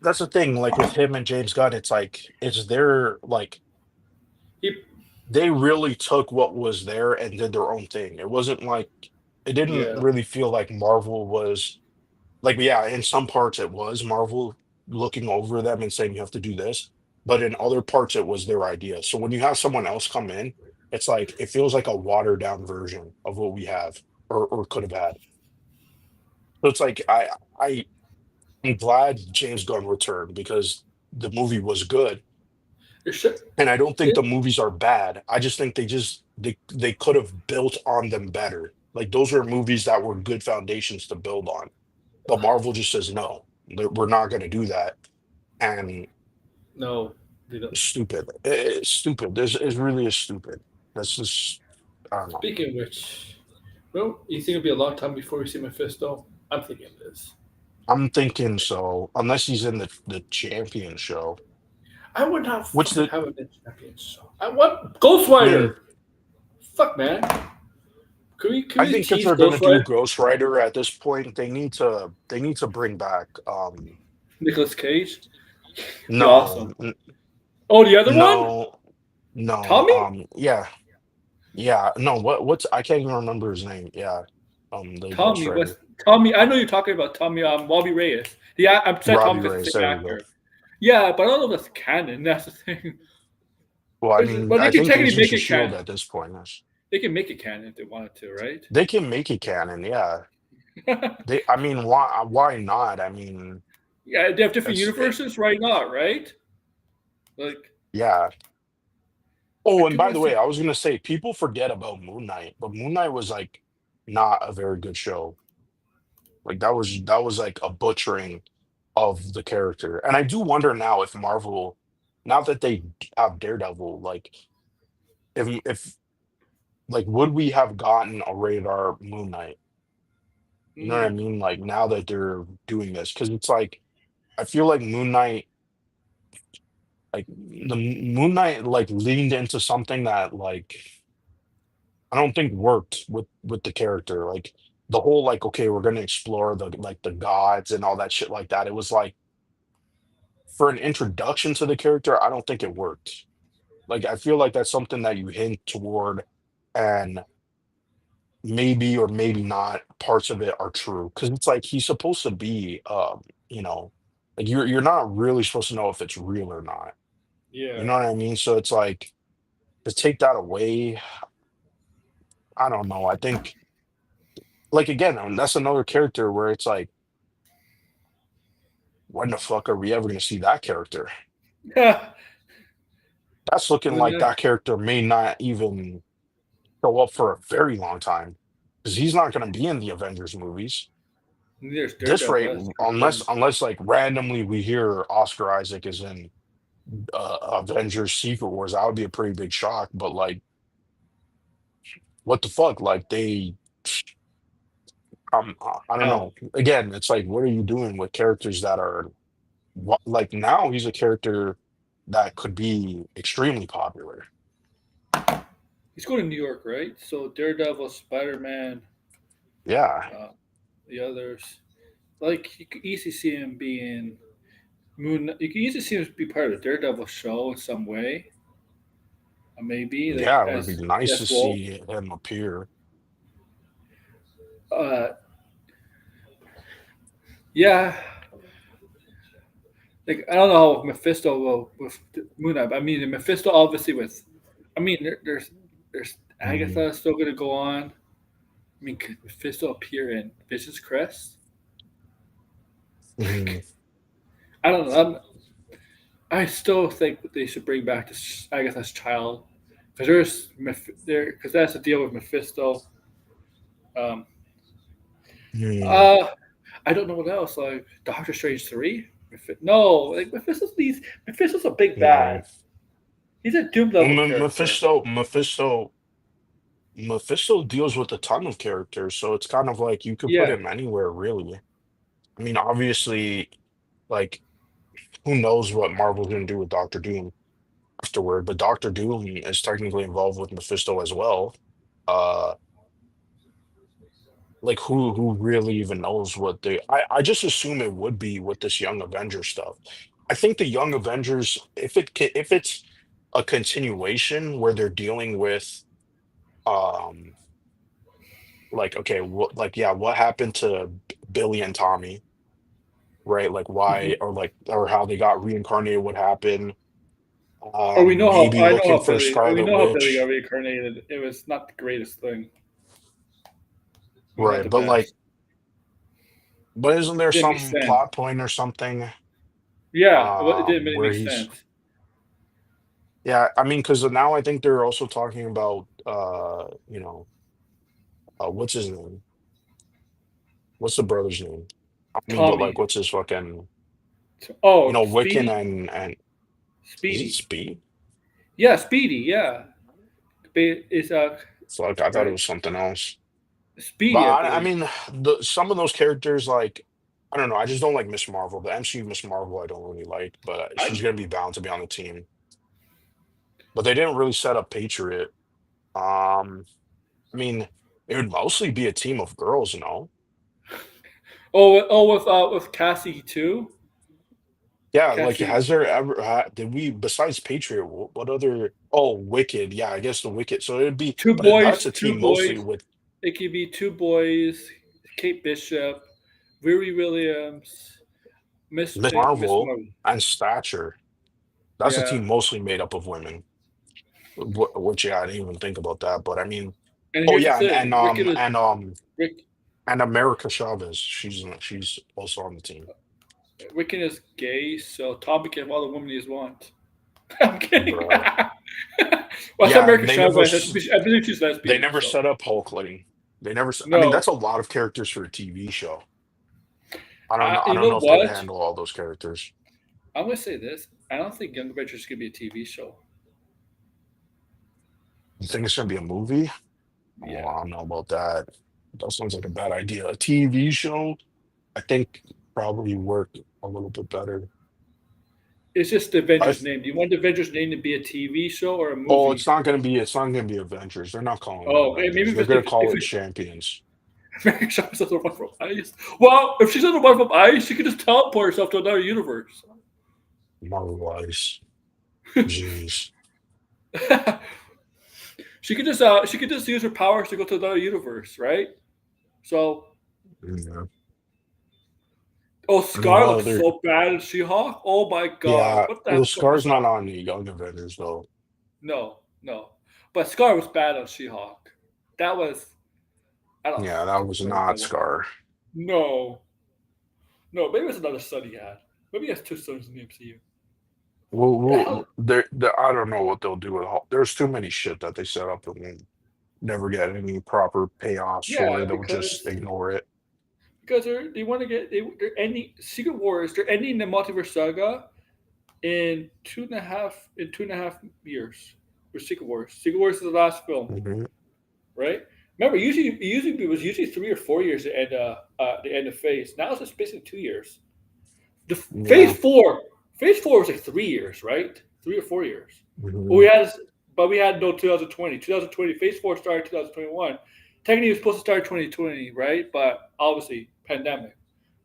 that's the thing. Like with him and James Gunn, it's like it's their like he they really took what was there and did their own thing. It wasn't like it didn't yeah. really feel like Marvel was like yeah, in some parts it was Marvel looking over them and saying you have to do this, but in other parts it was their idea. So when you have someone else come in, it's like it feels like a watered down version of what we have or could have had. So it's like I I'm glad James Gunn returned because the movie was good. It should, And I don't think it, the movies are bad. I just think they could have built on them better. Like those are movies that were good foundations to build on. But Marvel just says no, we're not going to do that. And no, they don't. it's stupid. It's stupid. It really is stupid. That's just I don't know. Speaking of which, well, you think it'll be a long time before we see Mephisto? I'm thinking it is. I'm thinking so, unless he's in the champion show, I would not which fucking the have him in champions. So I want Ghost I mean, Rider. Fuck man, can I we think if tease they're gonna Ghost do Rider? Ghost Rider at this point, they need to bring back Nicholas Cage, be no awesome. Oh, the other one, no no Tommy. yeah yeah no what's I can't even remember his name. Yeah. The Ghost Tommy was Rider. Tommy. I know you're talking about Tommy. Bobby Reyes. Yeah, I'm saying Robbie Tommy because Reyes, it's the same there you go. actor. Yeah, but I don't know if that's canon. That's the thing. Well, I mean, But they I can think technically Agents make of it Shield canon. at this point is They can make it canon if they wanted to, right? they can make it canon, yeah. They I mean why not? I mean Yeah, they have different that's it, universes. Why not? Right? Like yeah. I Oh, and could by really the see. way, I was gonna say people forget about Moon Knight, but Moon Knight was like not a very good show. Like that was like a butchering of the character. And I do wonder now if Marvel, now that they have Daredevil, like if like would we have gotten a rated R Moon Knight? You know what I Mm, mean? Like now that they're doing this, because it's like I feel like Moon Knight, like Moon Knight, like leaned into something that like I don't think worked with the character. Like the whole like okay, we're gonna explore the like the gods and all that shit like that. It was like for an introduction to the character, I don't think it worked. Like I feel like that's something that you hint toward, and maybe or maybe not parts of it are true because it's like he's supposed to be, you know, like you're not really supposed to know if it's real or not. You yeah. know what I mean? So it's like to take that away, I don't know. I think like again, that's another character where it's like, when the fuck are we ever gonna see that character? Yeah. That's looking Moon like Knight. that character may not even show up for a very long time because he's not going to be in the Avengers movies. There's This Daredevil. rate, That's different things. unless like randomly we hear Oscar Isaac is in Avengers Secret Wars, that would be a pretty big shock. But like, what the fuck? Like they, I don't Oh, know. Again, it's like, what are you doing with characters that are like now? He's a character that could be extremely popular. he's going to New York, right? So Daredevil, Spider Man, Yeah, uh, the others. Like you could easily see him being Moon. You can easily see him be part of the Daredevil show in some way. Maybe like yeah, it would be nice to as Wolf. see him appear. Uh, Yeah, like I don't know how Mephisto will with Moon Knight. But I mean, Mephisto obviously with. I mean, there's Mhm. Agatha still going to go on. I mean, could Mephisto appear in Vision's Crest? Mhm. I don't know. I still think they should bring back this Agatha's child because there because that's the deal with Mephisto. Um, Mhm. uh, I don't know what else like Doctor Strange 3. No, like Mephisto's a big No. bad. He's a Doom Well, level character. Mephisto deals with a ton of characters, so it's kind of like you could put Yeah, him anywhere, really. I mean, obviously, like who knows what Marvel's gonna do with Doctor Doom afterward, but Doctor Doom is technically involved with Mephisto as well. Uh, like who really even knows what they I just assume it would be with this Young Avengers stuff. I think the Young Avengers, if it's a continuation where they're dealing with um like okay, what like yeah, what happened to Billy and Tommy, right? Like why hmm or how they got reincarnated, what happened? or we know Maybe how I know looking how for We Scarlet know how Billy got Witch, reincarnated. It was not the greatest thing. It was not right? the But best. but isn't there Didn't make some sense. plot point or something Yeah, it didn't really where make he's sense. yeah, I mean, because now I think they're also talking about what's his name? What's the brother's name? I mean, but like Tommy. what's his fucking Oh, Wiccan Speedy. and is it Speedy. Speed? Yeah, Speedy. Yeah, is It's like I thought it right. was something else. But Speedy, I I believe. mean, the some of those characters, like I don't know, I just don't like Miss Marvel. The MCU Miss Marvel, I don't really like, but she's I gonna be bound to be on the team. But they didn't really set up Patriot. I mean, it would mostly be a team of girls, you know. with Cassie too. Yeah, like Cassie, has there ever did we besides Patriot, what other Wicked, yeah, I guess the Wicked. So it'd be two but boys, that's a two team mostly boys. with It could be two boys. Kate Bishop, Riri Williams, Miss Miss Marvel Marvel. and Stature. That's a Yeah, team mostly made up of women. Which yeah, I didn't even think about that. But I mean, and oh here's the yeah, thing: Wicked is Rick. and America Chavez. She's also on the team. Wiccan is gay, so Tommy can have all the women he wants. I'm kidding. Bruh. well, I said Yeah, American and Chavez. I believe she's they lesbian. never So set up Hulkling. I mean, no, that's a lot of characters for a TV show. I don't know. I you don't know know if they could what? handle all those characters. I'm gonna say this. I don't think Young Avengers could be a TV show. You think it's gonna be a movie? Oh, Yeah, I don't know about that. That sounds like a bad idea. A TV show, I think probably work a little bit better. it's just the I Avengers th- name. Do you want the Avengers name to be a TV show or a oh, movie? it's not gonna be Avengers. They're not calling it Oh, maybe Avengers. They're if gonna if call it it, Champions. American Chavez is the one from Ice. Well, if she's on the one from Ice, she could just teleport herself to another universe. Marvel Ice. Jeez. she could just use her powers to go to another universe, right? So, Yeah. oh, I mean, Scar what looks other? so bad in She-Hulk. Oh my god, Yeah. what the Well, hell was Scar's that? not on the Young Avengers though. No, no, but Scar was bad on She-Hulk. That was I don't Yeah, that was think not that was Scar. no, no. Maybe it's another son he had. Maybe he has two sons in the MCU. The hell? I don't know what they'll do with Hulk. There's too many shit that they set up and won't never get any proper payoffs for Yeah, it. They'll just ignore it. because they want to they're ending Secret Wars. They're ending the multiverse saga in 2.5 years. For Secret Wars. Secret Wars is the last film, Hmm. right? Remember, usually it was usually 3 or 4 years the end of Phase. Now it's just basically 2 years. The Yeah. Phase four was like 3 years, right? 3 or 4 years. But Hmm. we had we had no 2020. 2020 Phase four started 2021. Technically, it was supposed to start 2020, right? But obviously, pandemic.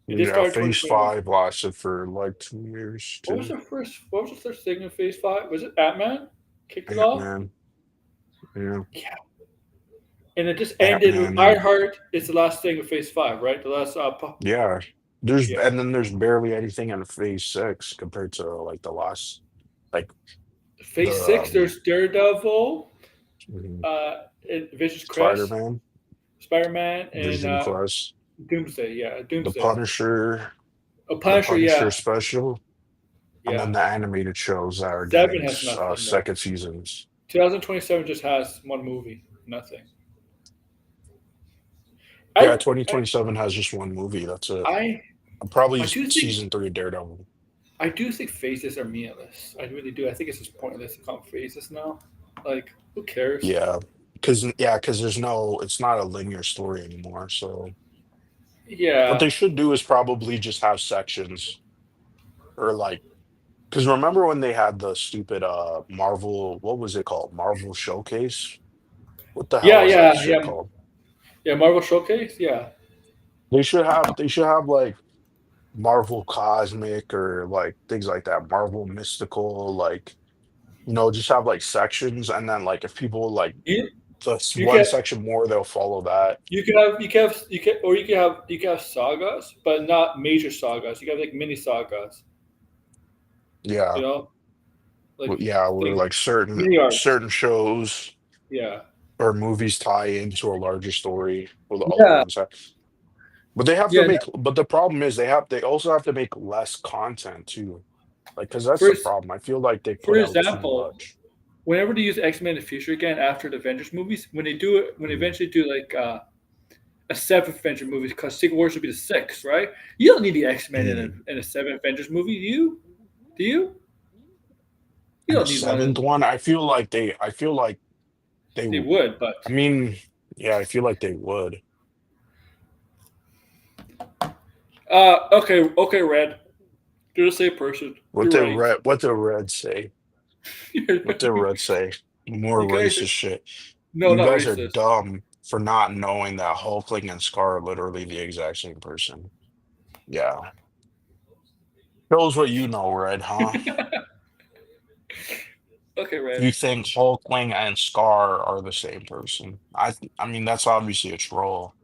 It did Yeah, start Phase 2021. 5 lasted for like 2 years What was too. the first? What was the first thing in Phase five? Was it Ant Man? Kicked it off. Ant-Man. Yeah. Yeah, and it just ended with Ant-Man and Ironheart. Is the last thing of Phase five, right? The last yeah. Yeah. and then there's barely anything in Phase 6 compared to like the last, like the Phase six, there's Daredevil, mhm, Vicious Chris, Spider-Man, Spider Man, and Vision Quest, Doomsday. Yeah, the Doomsday. Punisher, A the Punisher. Punisher Yeah, special, and yeah. then the animated shows that are Seven getting has nothing though. second seasons. 2027 just has one movie. Nothing. Yeah, I, I, 2027 has just one movie. That's it. I, Probably I do think season 3 of Daredevil. phases are meaningless. I really do. I think it's just pointless to call them phases now. Like, who cares? Yeah, because there's no, it's not a linear story anymore. So what Yeah, they should do is probably just have sections, or like, because remember when they had the stupid Marvel, what was it called? Marvel Showcase? What the hell yeah, was that yeah, shit yeah, called? yeah. Marvel Showcase. Yeah. They should have like Marvel Cosmic or like things like that, Marvel Mystical, like, just have like sections, and then like if people like You just you one can section more, they'll follow that. you can have sagas, but not major sagas. You can have like mini sagas. Yeah. You know, like Yeah, where things like certain mini arcs. certain shows Yeah. or movies tie into a larger story or the other Yeah. ones have. But they have to Yeah. make, but the problem is they also have to make less content too. Like, because that's For the problem. I feel like they for put out too example, much. whenever they use X Men in the future again after the Avengers movies, when they do it, when they Mhm. eventually do like a seventh Avengers movie, because Secret Wars would be the sixth, right? You don't need the X Men in Mhm. a seventh Avengers movie, do you? Do you? You And the don't need one. seventh one, I feel like they, They would, but I mean, yeah, I feel like they would. okay, okay, Red. You're the same person. What You're did right. Red say? What did Red say? More You guys are racist shit. no, You not guys are racist. dumb for not knowing that Hulkling and Scar are literally the exact same person. Yeah. Shows what you know, Red, huh? Okay, Red. You think Hulkling and Scar are the same person. I mean, that's obviously a troll.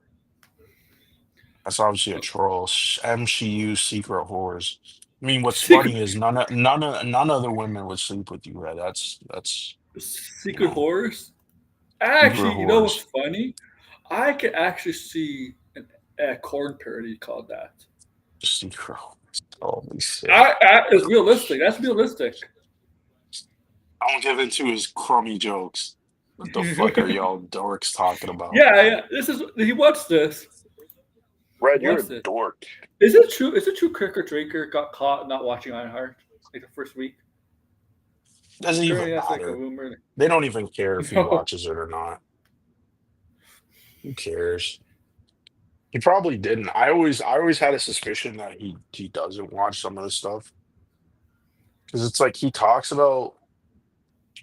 That's obviously a troll. MCU secret whores. I mean, what's Secret funny is none of the women would sleep with you, Red. That's you secret know, horrors. secret Actually, you know what's whores. funny? I could actually see a corn parody called that. Secret whores. Holy shit. It's realistic. That's realistic. Don't give into his crummy jokes. What the fuck are y'all dorks talking about? Yeah. This is he wants this. Red, you're What's a this? dork. Is it true? Is it true? Cricker Drinker got caught not watching Ironheart like the first week. Doesn't even Apparently, that's like a matter. rumor. They don't even care if he No. watches it or not. Who cares? He probably didn't. I always had a suspicion that he doesn't watch some of this stuff because it's like he talks about.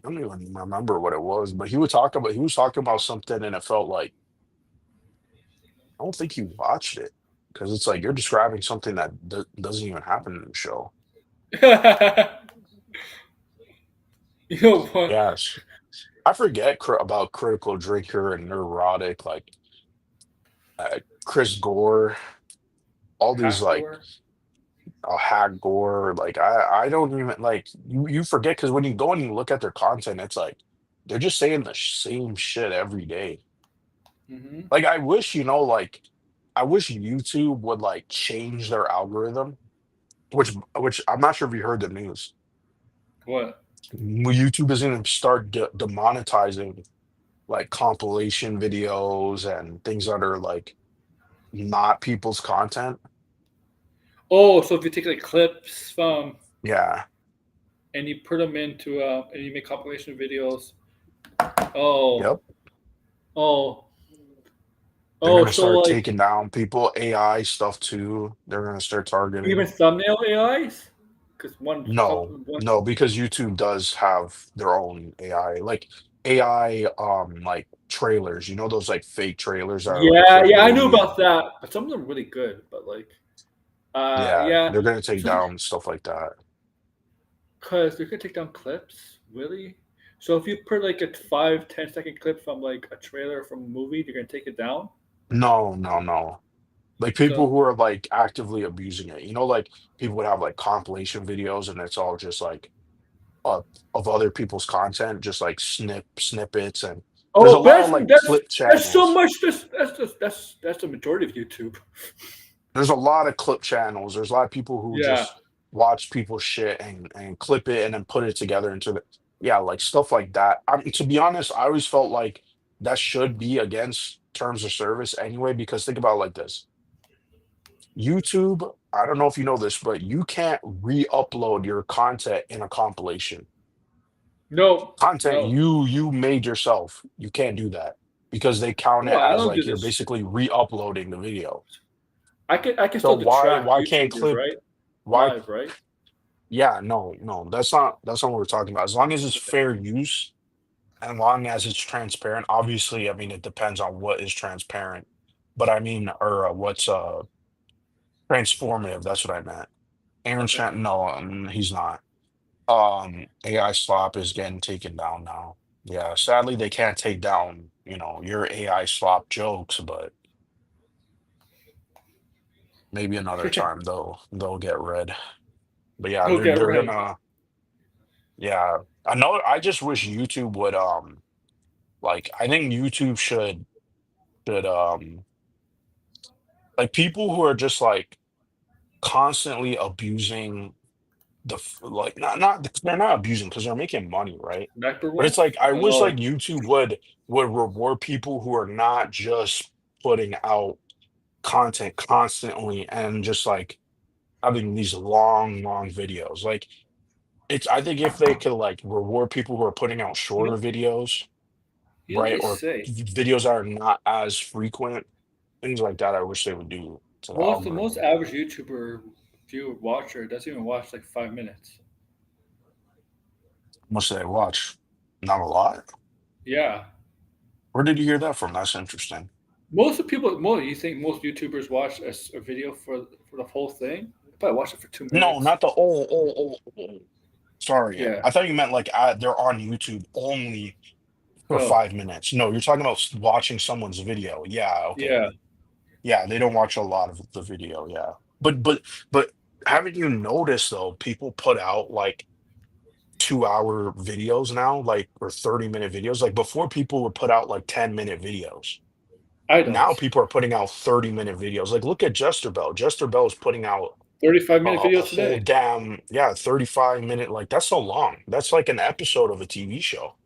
I don't even remember what it was, but he was talking about something, and it felt like I don't think he watched it because it's like you're describing something that doesn't even happen in the show. You know what? Yes, I forget about Critical Drinker and Neurotic, like Chris Gore, all these like Hackgore. Hack Gore. Like I don't even like you forget because when you go and you look at their content, it's like they're just saying the same shit every day. Hmm. Like like I wish YouTube would like change their algorithm, which I'm not sure if you heard the news. What? YouTube is going to start demonetizing like compilation videos and things that are like not people's content. Oh, so if you take like clips from Yeah. and you put them into and you make compilation videos. Oh, Yep. oh, They're oh. gonna So start like taking down people, AI stuff too. They're gonna start even targeting. thumbnail AIs, because No, one. no, because YouTube does have their own AI, like AI, like trailers. You know those like fake trailers that are like Yeah, yeah, I knew clickbaity about and that, but some of them are really good. But like, yeah, yeah, they're gonna take so down stuff like that. because they're gonna take down clips, really. So if you put like a 5, 10 second clip from like a trailer from a movie, they're gonna take it down. No, no, no. Like people So who are like actively abusing it. You know, like people would have like compilation videos and it's all just like uh, of other people's content, just like snippets, and there's a oh, lot of like clip that's so channels. much. That's the majority of YouTube. There's a lot of clip channels. There's a lot of people who Yeah. just watch people's shit and clip it and then put it together into the yeah, like stuff like that. I mean, to be honest, I always felt like that should be against terms of service anyway, because think about it like this. YouTube, I don't know if you know this, but you can't re-upload your content in a compilation. No, Content no. you made yourself. You can't do that because they count it Well, I as don't do like you're this. basically re-uploading the video. I can So still track why can't YouTubers, clip right? why Live, right? yeah, no, that's not what we're talking about. As long as it's fair use and long as it's transparent, obviously, I mean it depends on what is transparent. But I mean or what's transformative, that's what I meant. Aaron Okay. Chan, no, he's not. AI slop is getting taken down now. Yeah, sadly they can't take down, your AI slop jokes, but maybe another time they'll get rid. But yeah, We'll they're get they're right. gonna yeah. I just wish YouTube would like I think YouTube should like people who are just like constantly abusing like not they're not abusing because they're making money, right? Backward But it's ones? like I wish like Oh, YouTube would reward people who are not just putting out content constantly and just like having these long videos. Like it's I think if they could like reward people who are putting out you shorter know, videos, you know what right? they Or say. videos that are not as frequent, things like that, I wish they would do to the Most algorithm. average YouTuber viewer watcher doesn't even watch like 5 minutes. How much do they watch? Not a lot. Yeah. Where did you hear that from? That's interesting. Most of people, more you think most YouTubers watch a video for the whole thing? They probably watch it for two No, minutes. not the oh. Sorry, Yeah. I thought you meant like they're on YouTube only for Oh, 5 minutes. No, you're talking about watching someone's video. Yeah, okay. yeah. Yeah, they don't watch a lot of the video. Yeah, but haven't you noticed though? People put out like 2 hour videos now, like or 30-minute videos. Like before, people would put out like 10-minute videos. I Now don't. people are putting out 30-minute videos. Like look at Jester Bell. Jester Bell is putting out 35-minute a video whole today. damn yeah 35-minute. Like that's so long. That's like an episode of a TV show.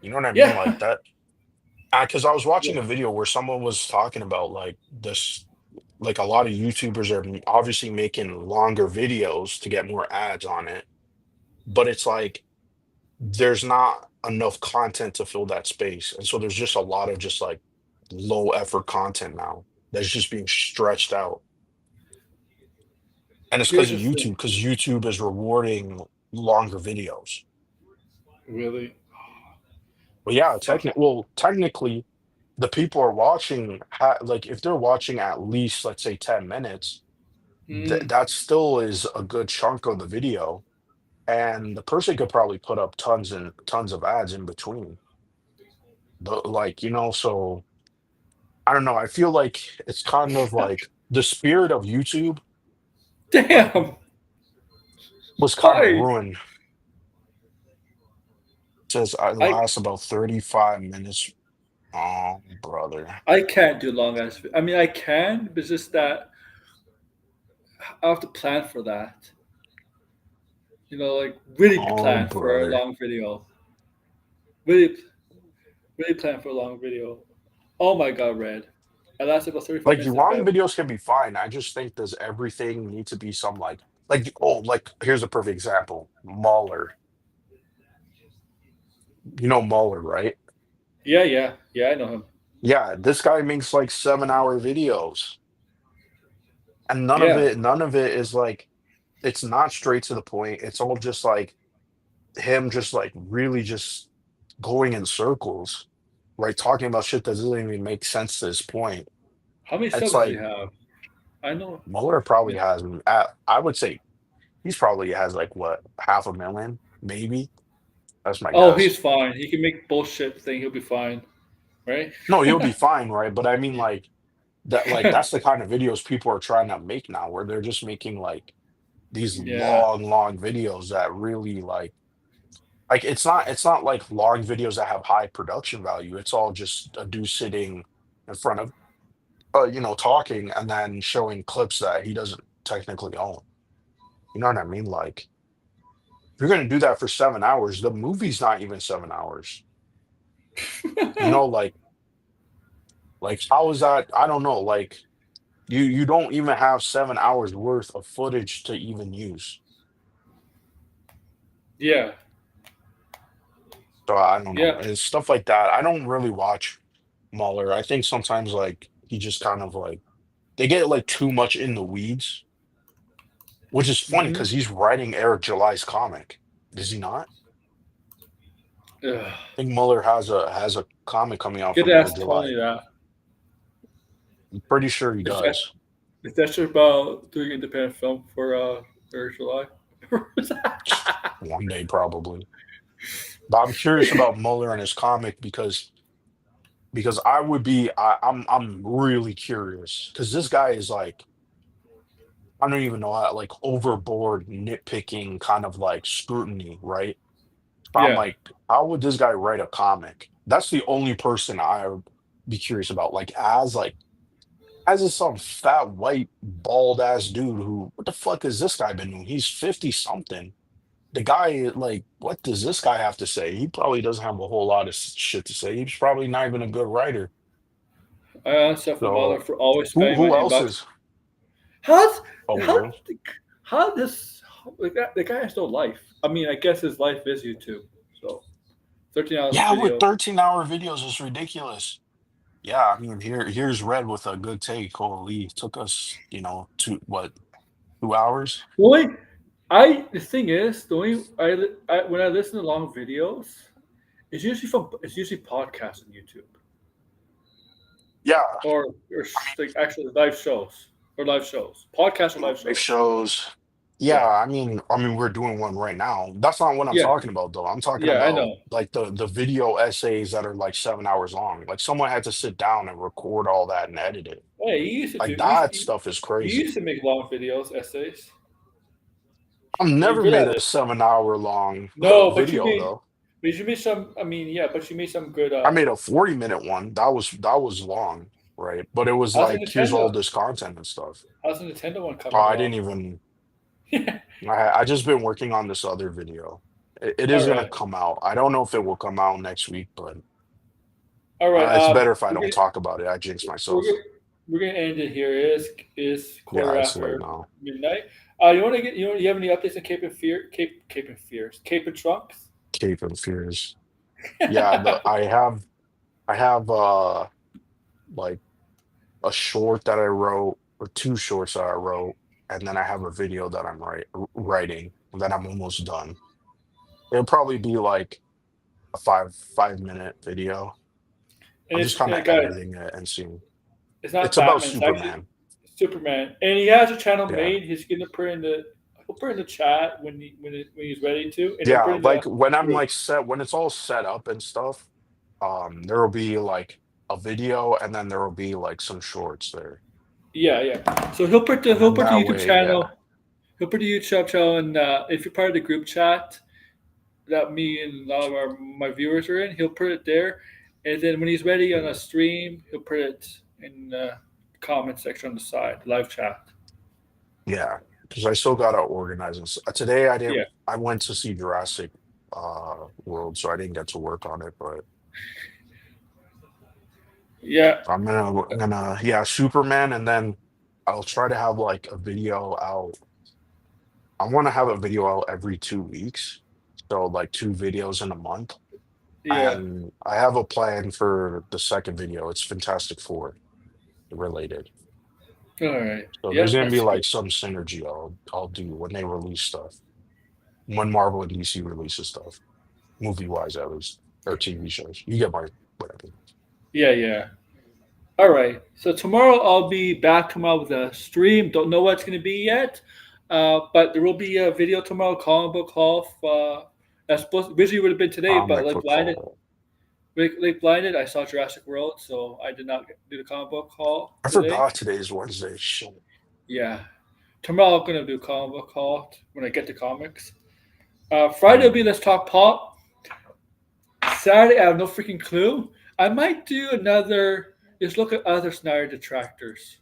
You know what I mean? Yeah. Like that. Because I was watching Yeah. a video where someone was talking about like this, like a lot of YouTubers are obviously making longer videos to get more ads on it, but it's like there's not enough content to fill that space. And so there's just a lot of just like low effort content now that's just being stretched out. And it's because Here's of the YouTube, thing. because YouTube is rewarding longer videos. Really? But yeah, Fuck. technically, the people are watching, like if they're watching at least, let's say 10 minutes, Mm. that still is a good chunk of the video. And the person could probably put up tons and tons of ads in between. But like, so I don't know. I feel like it's kind of like the spirit of YouTube, like Damn. was kind of Why? ruined. It says I I last about 35 minutes. Oh, brother. I can't do long ass. I mean, I can, but it's just that I have to plan for that. Like really Oh, plan for a brother. long video. Really, really plan for a long video. Oh my god, Red. I lasted about 35 Like minutes in long bed. videos can be fine. I just think does everything need to be some like here's a perfect example. Mahler. You know Mahler, right? Yeah, yeah, yeah. I know him. Yeah, this guy makes like 7 hour videos. And none of Yeah. it, none of it is like it's not straight to the point. It's all just like him just like really just going in circles, right? Talking about shit that doesn't even make sense to this point. How many It's subs does he like have? I know. Mueller Yeah. probably has, I would say he's probably has like what, 500,000, maybe. That's my Oh, guess. he's fine. He can make bullshit thing. He'll be fine, right? No, he'll be fine, right? But I mean, like, that like that's the kind of videos people are trying to make now, where they're just making like these Yeah. long videos that really like it's not like long videos that have high production value. It's all just a dude sitting in front of talking and then showing clips that he doesn't technically own. You know what I mean? Like if you're gonna do that for 7 hours, the movie's not even 7 hours. You know, like how is that? I don't know. Like you don't even have 7 hours worth of footage to even use. Yeah. So I don't know. Yeah. It's stuff like that. I don't really watch Mueller. I think sometimes like he just kind of like they get like too much in the weeds, which is funny Hmm. because he's writing Eric July's comic. Is he not? Ugh. I think Mueller has a comic coming out Get from to Eric ask July. Tony that. I'm pretty sure he Is that does. is that just about doing independent film for July? One day probably. But I'm curious about Mueller and his comic because I'm really curious because this guy is like I don't even know how like overboard nitpicking kind of like scrutiny, right? I'm Yeah. like, how would this guy write a comic? That's the only person I would be curious about. As is some fat white bald ass dude who what the fuck has this guy been doing? He's 50 something. The guy, like, what does this guy have to say? He probably doesn't have a whole lot of shit to say. He's probably not even a good writer. I asked Steph Mother So for always spamming my who else inbox. is How's oh how really? how this the guy has no life. I mean, I guess his life is YouTube. So 13 hours Yeah, with video. 13-hour videos is ridiculous. Yeah, I mean here's Red with a good take. Holy, took us, two what, 2 hours? The only the thing is the only I when I listen to long videos, it's usually podcasts on YouTube Yeah, or like actually live shows podcasts or live live shows. shows. Yeah, Yeah, I mean we're doing one right now. That's not what I'm yeah, talking about though. I'm talking yeah. I about know. like the video essays that are like 7 hours long. Like someone had to sit down and record all that and edit it. Hey, you used to do Like that stuff is you crazy. used to make long videos essays. I've You're never good made at a it. 7 hour long No, video though. but you made some. I mean, yeah, but you made some good. I made a 40-minute one. That was long, right? But it was How's the like here's all Nintendo? this content and stuff. How's the Nintendo one Oh, coming I didn't along? even I just been working on this other video. It All is gonna right, come out. I don't know if it will come out next week, but all right. it's better if I We're don't gonna talk about it. I jinx we're myself. gonna, we're gonna end it here. It is quarter Yeah, it's late after now. midnight. You want to get you have any updates on Cape and Fears Cape and Trunks? Cape and Fears. Yeah, I have like a short that I wrote or two shorts that I wrote, and then I have a video that I'm writing that I'm almost done. It'll probably be like a five minute video. And I'm just it's kind of guys, editing it and seeing. it's not It's about Batman. It's actually Superman. Superman, and he has a channel Yeah. made. He'll put in the chat when he's ready to, and he'll Yeah, put in the like when I'm group. like when it's all set up and stuff, there will be like a video and then there will be like some shorts there. Yeah, yeah. So And he'll then put the that YouTube way, yeah, channel. He'll put the YouTube channel, and if you're part of the group chat that me and a lot of my viewers are in, he'll put it there. And then when he's ready on a yeah, stream, he'll put it in the comment section on the side, live chat. yeah. Because I still gotta organize this. Today I Yeah, didn't. I went to see Jurassic World, so I didn't get to work on it. But yeah. I'm gonna yeah, Superman, and then I'll try to have like a video out. I want to have a video out every 2 weeks, so like two videos in a month. Yeah. And I have a plan for the second video. It's Fantastic Four related. All right. So Yeah, there's gonna be that's good. like some synergy I'll do when they release stuff. When Marvel and DC releases stuff, movie wise at least, or TV shows. You get my whatever. Yeah, yeah. All right. So tomorrow I'll be back tomorrow with a stream. Don't know what it's going to be yet, but there will be a video tomorrow. Comic book haul. That's supposed originally would have been today, but Comic like book blinded. haul. Like blinded, I saw Jurassic World, so I did not do the comic book haul I today. forgot today's Wednesday. Shit. Yeah, tomorrow I'm gonna do comic book haul when I get the comics. Friday will be Mm, Let's Talk Pop. Saturday, I have no freaking clue. I might do another. Just look at other Snyder detractors,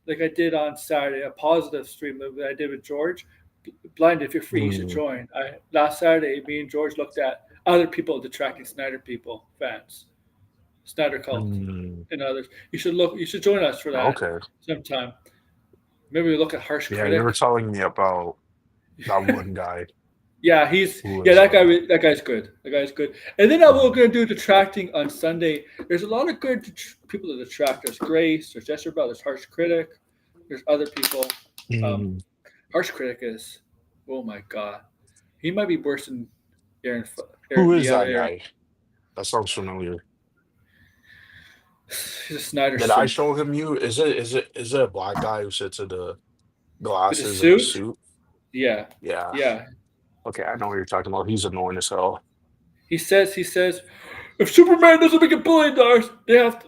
like I did on Saturday, a positive stream that I did with George. Blind, if you're free, you should mm, join. I last Saturday, me and George looked at other people detracting Snyder people, fans, Snyder cult, mm. and others. You should look. You should join us for that Okay. sometime. Maybe we look at Harsh Yeah, you were Critic. telling me about that one guy Yeah, who yeah, was that guy's good. That guy's good. And then we're mm, gonna do detracting on Sunday. There's a lot of good people that detract. There's Grace. There's Jester Bell. There's Harsh Critic. There's other people. Um, mm. Harsh Critic is, oh my god, he might be worse than Who The is other that Aaron. guy? That sounds familiar. He's a Snyder Did I simp. show him you? Is it a black guy who sits in the With a glasses and a suit. suit? Yeah, Yeah. yeah. Okay, I know what you're talking about. He's annoying as hell. He says, if Superman doesn't make $1 billion, they have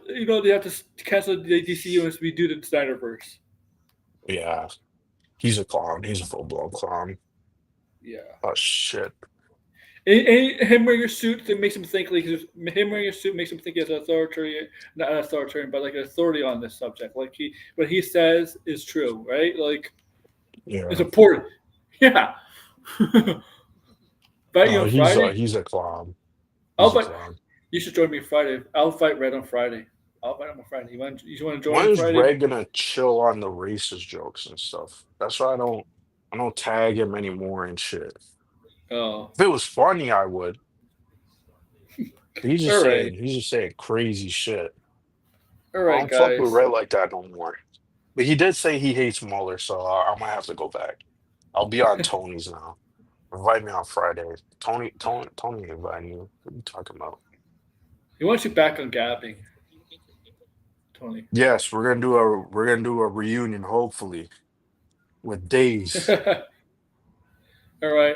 to cancel the DCU and we do the Snyderverse. Yeah. He's a clown. He's a full-blown clown. Yeah. Oh shit. And him wearing a suit that makes him think like him wearing a suit makes him think he has an authoritarian, not an authoritarian, but like an authority on this subject. Like what he says is true, right? Like it's Yeah. important. Yeah. Fight you No, on he's a Friday. he's a clown. I'll He's a fight. clown. You should join me Friday. I'll fight Red on Friday. I'll fight him on Friday. You want to join When is Friday? Red gonna chill on the racist jokes and stuff? That's why I don't tag him anymore and shit. Oh, If it was funny, I would. all right, He's just saying crazy shit. all I right, don't fuck with guys. Red like that no more. But he did say he hates Mueller, so I might have to go back. I'll be on Tony's now. Invite me on Friday. Tony inviting you. What are you talking about? He wants you back on gabbing, Tony. Yes, we're gonna do a reunion, hopefully, with Days. All right.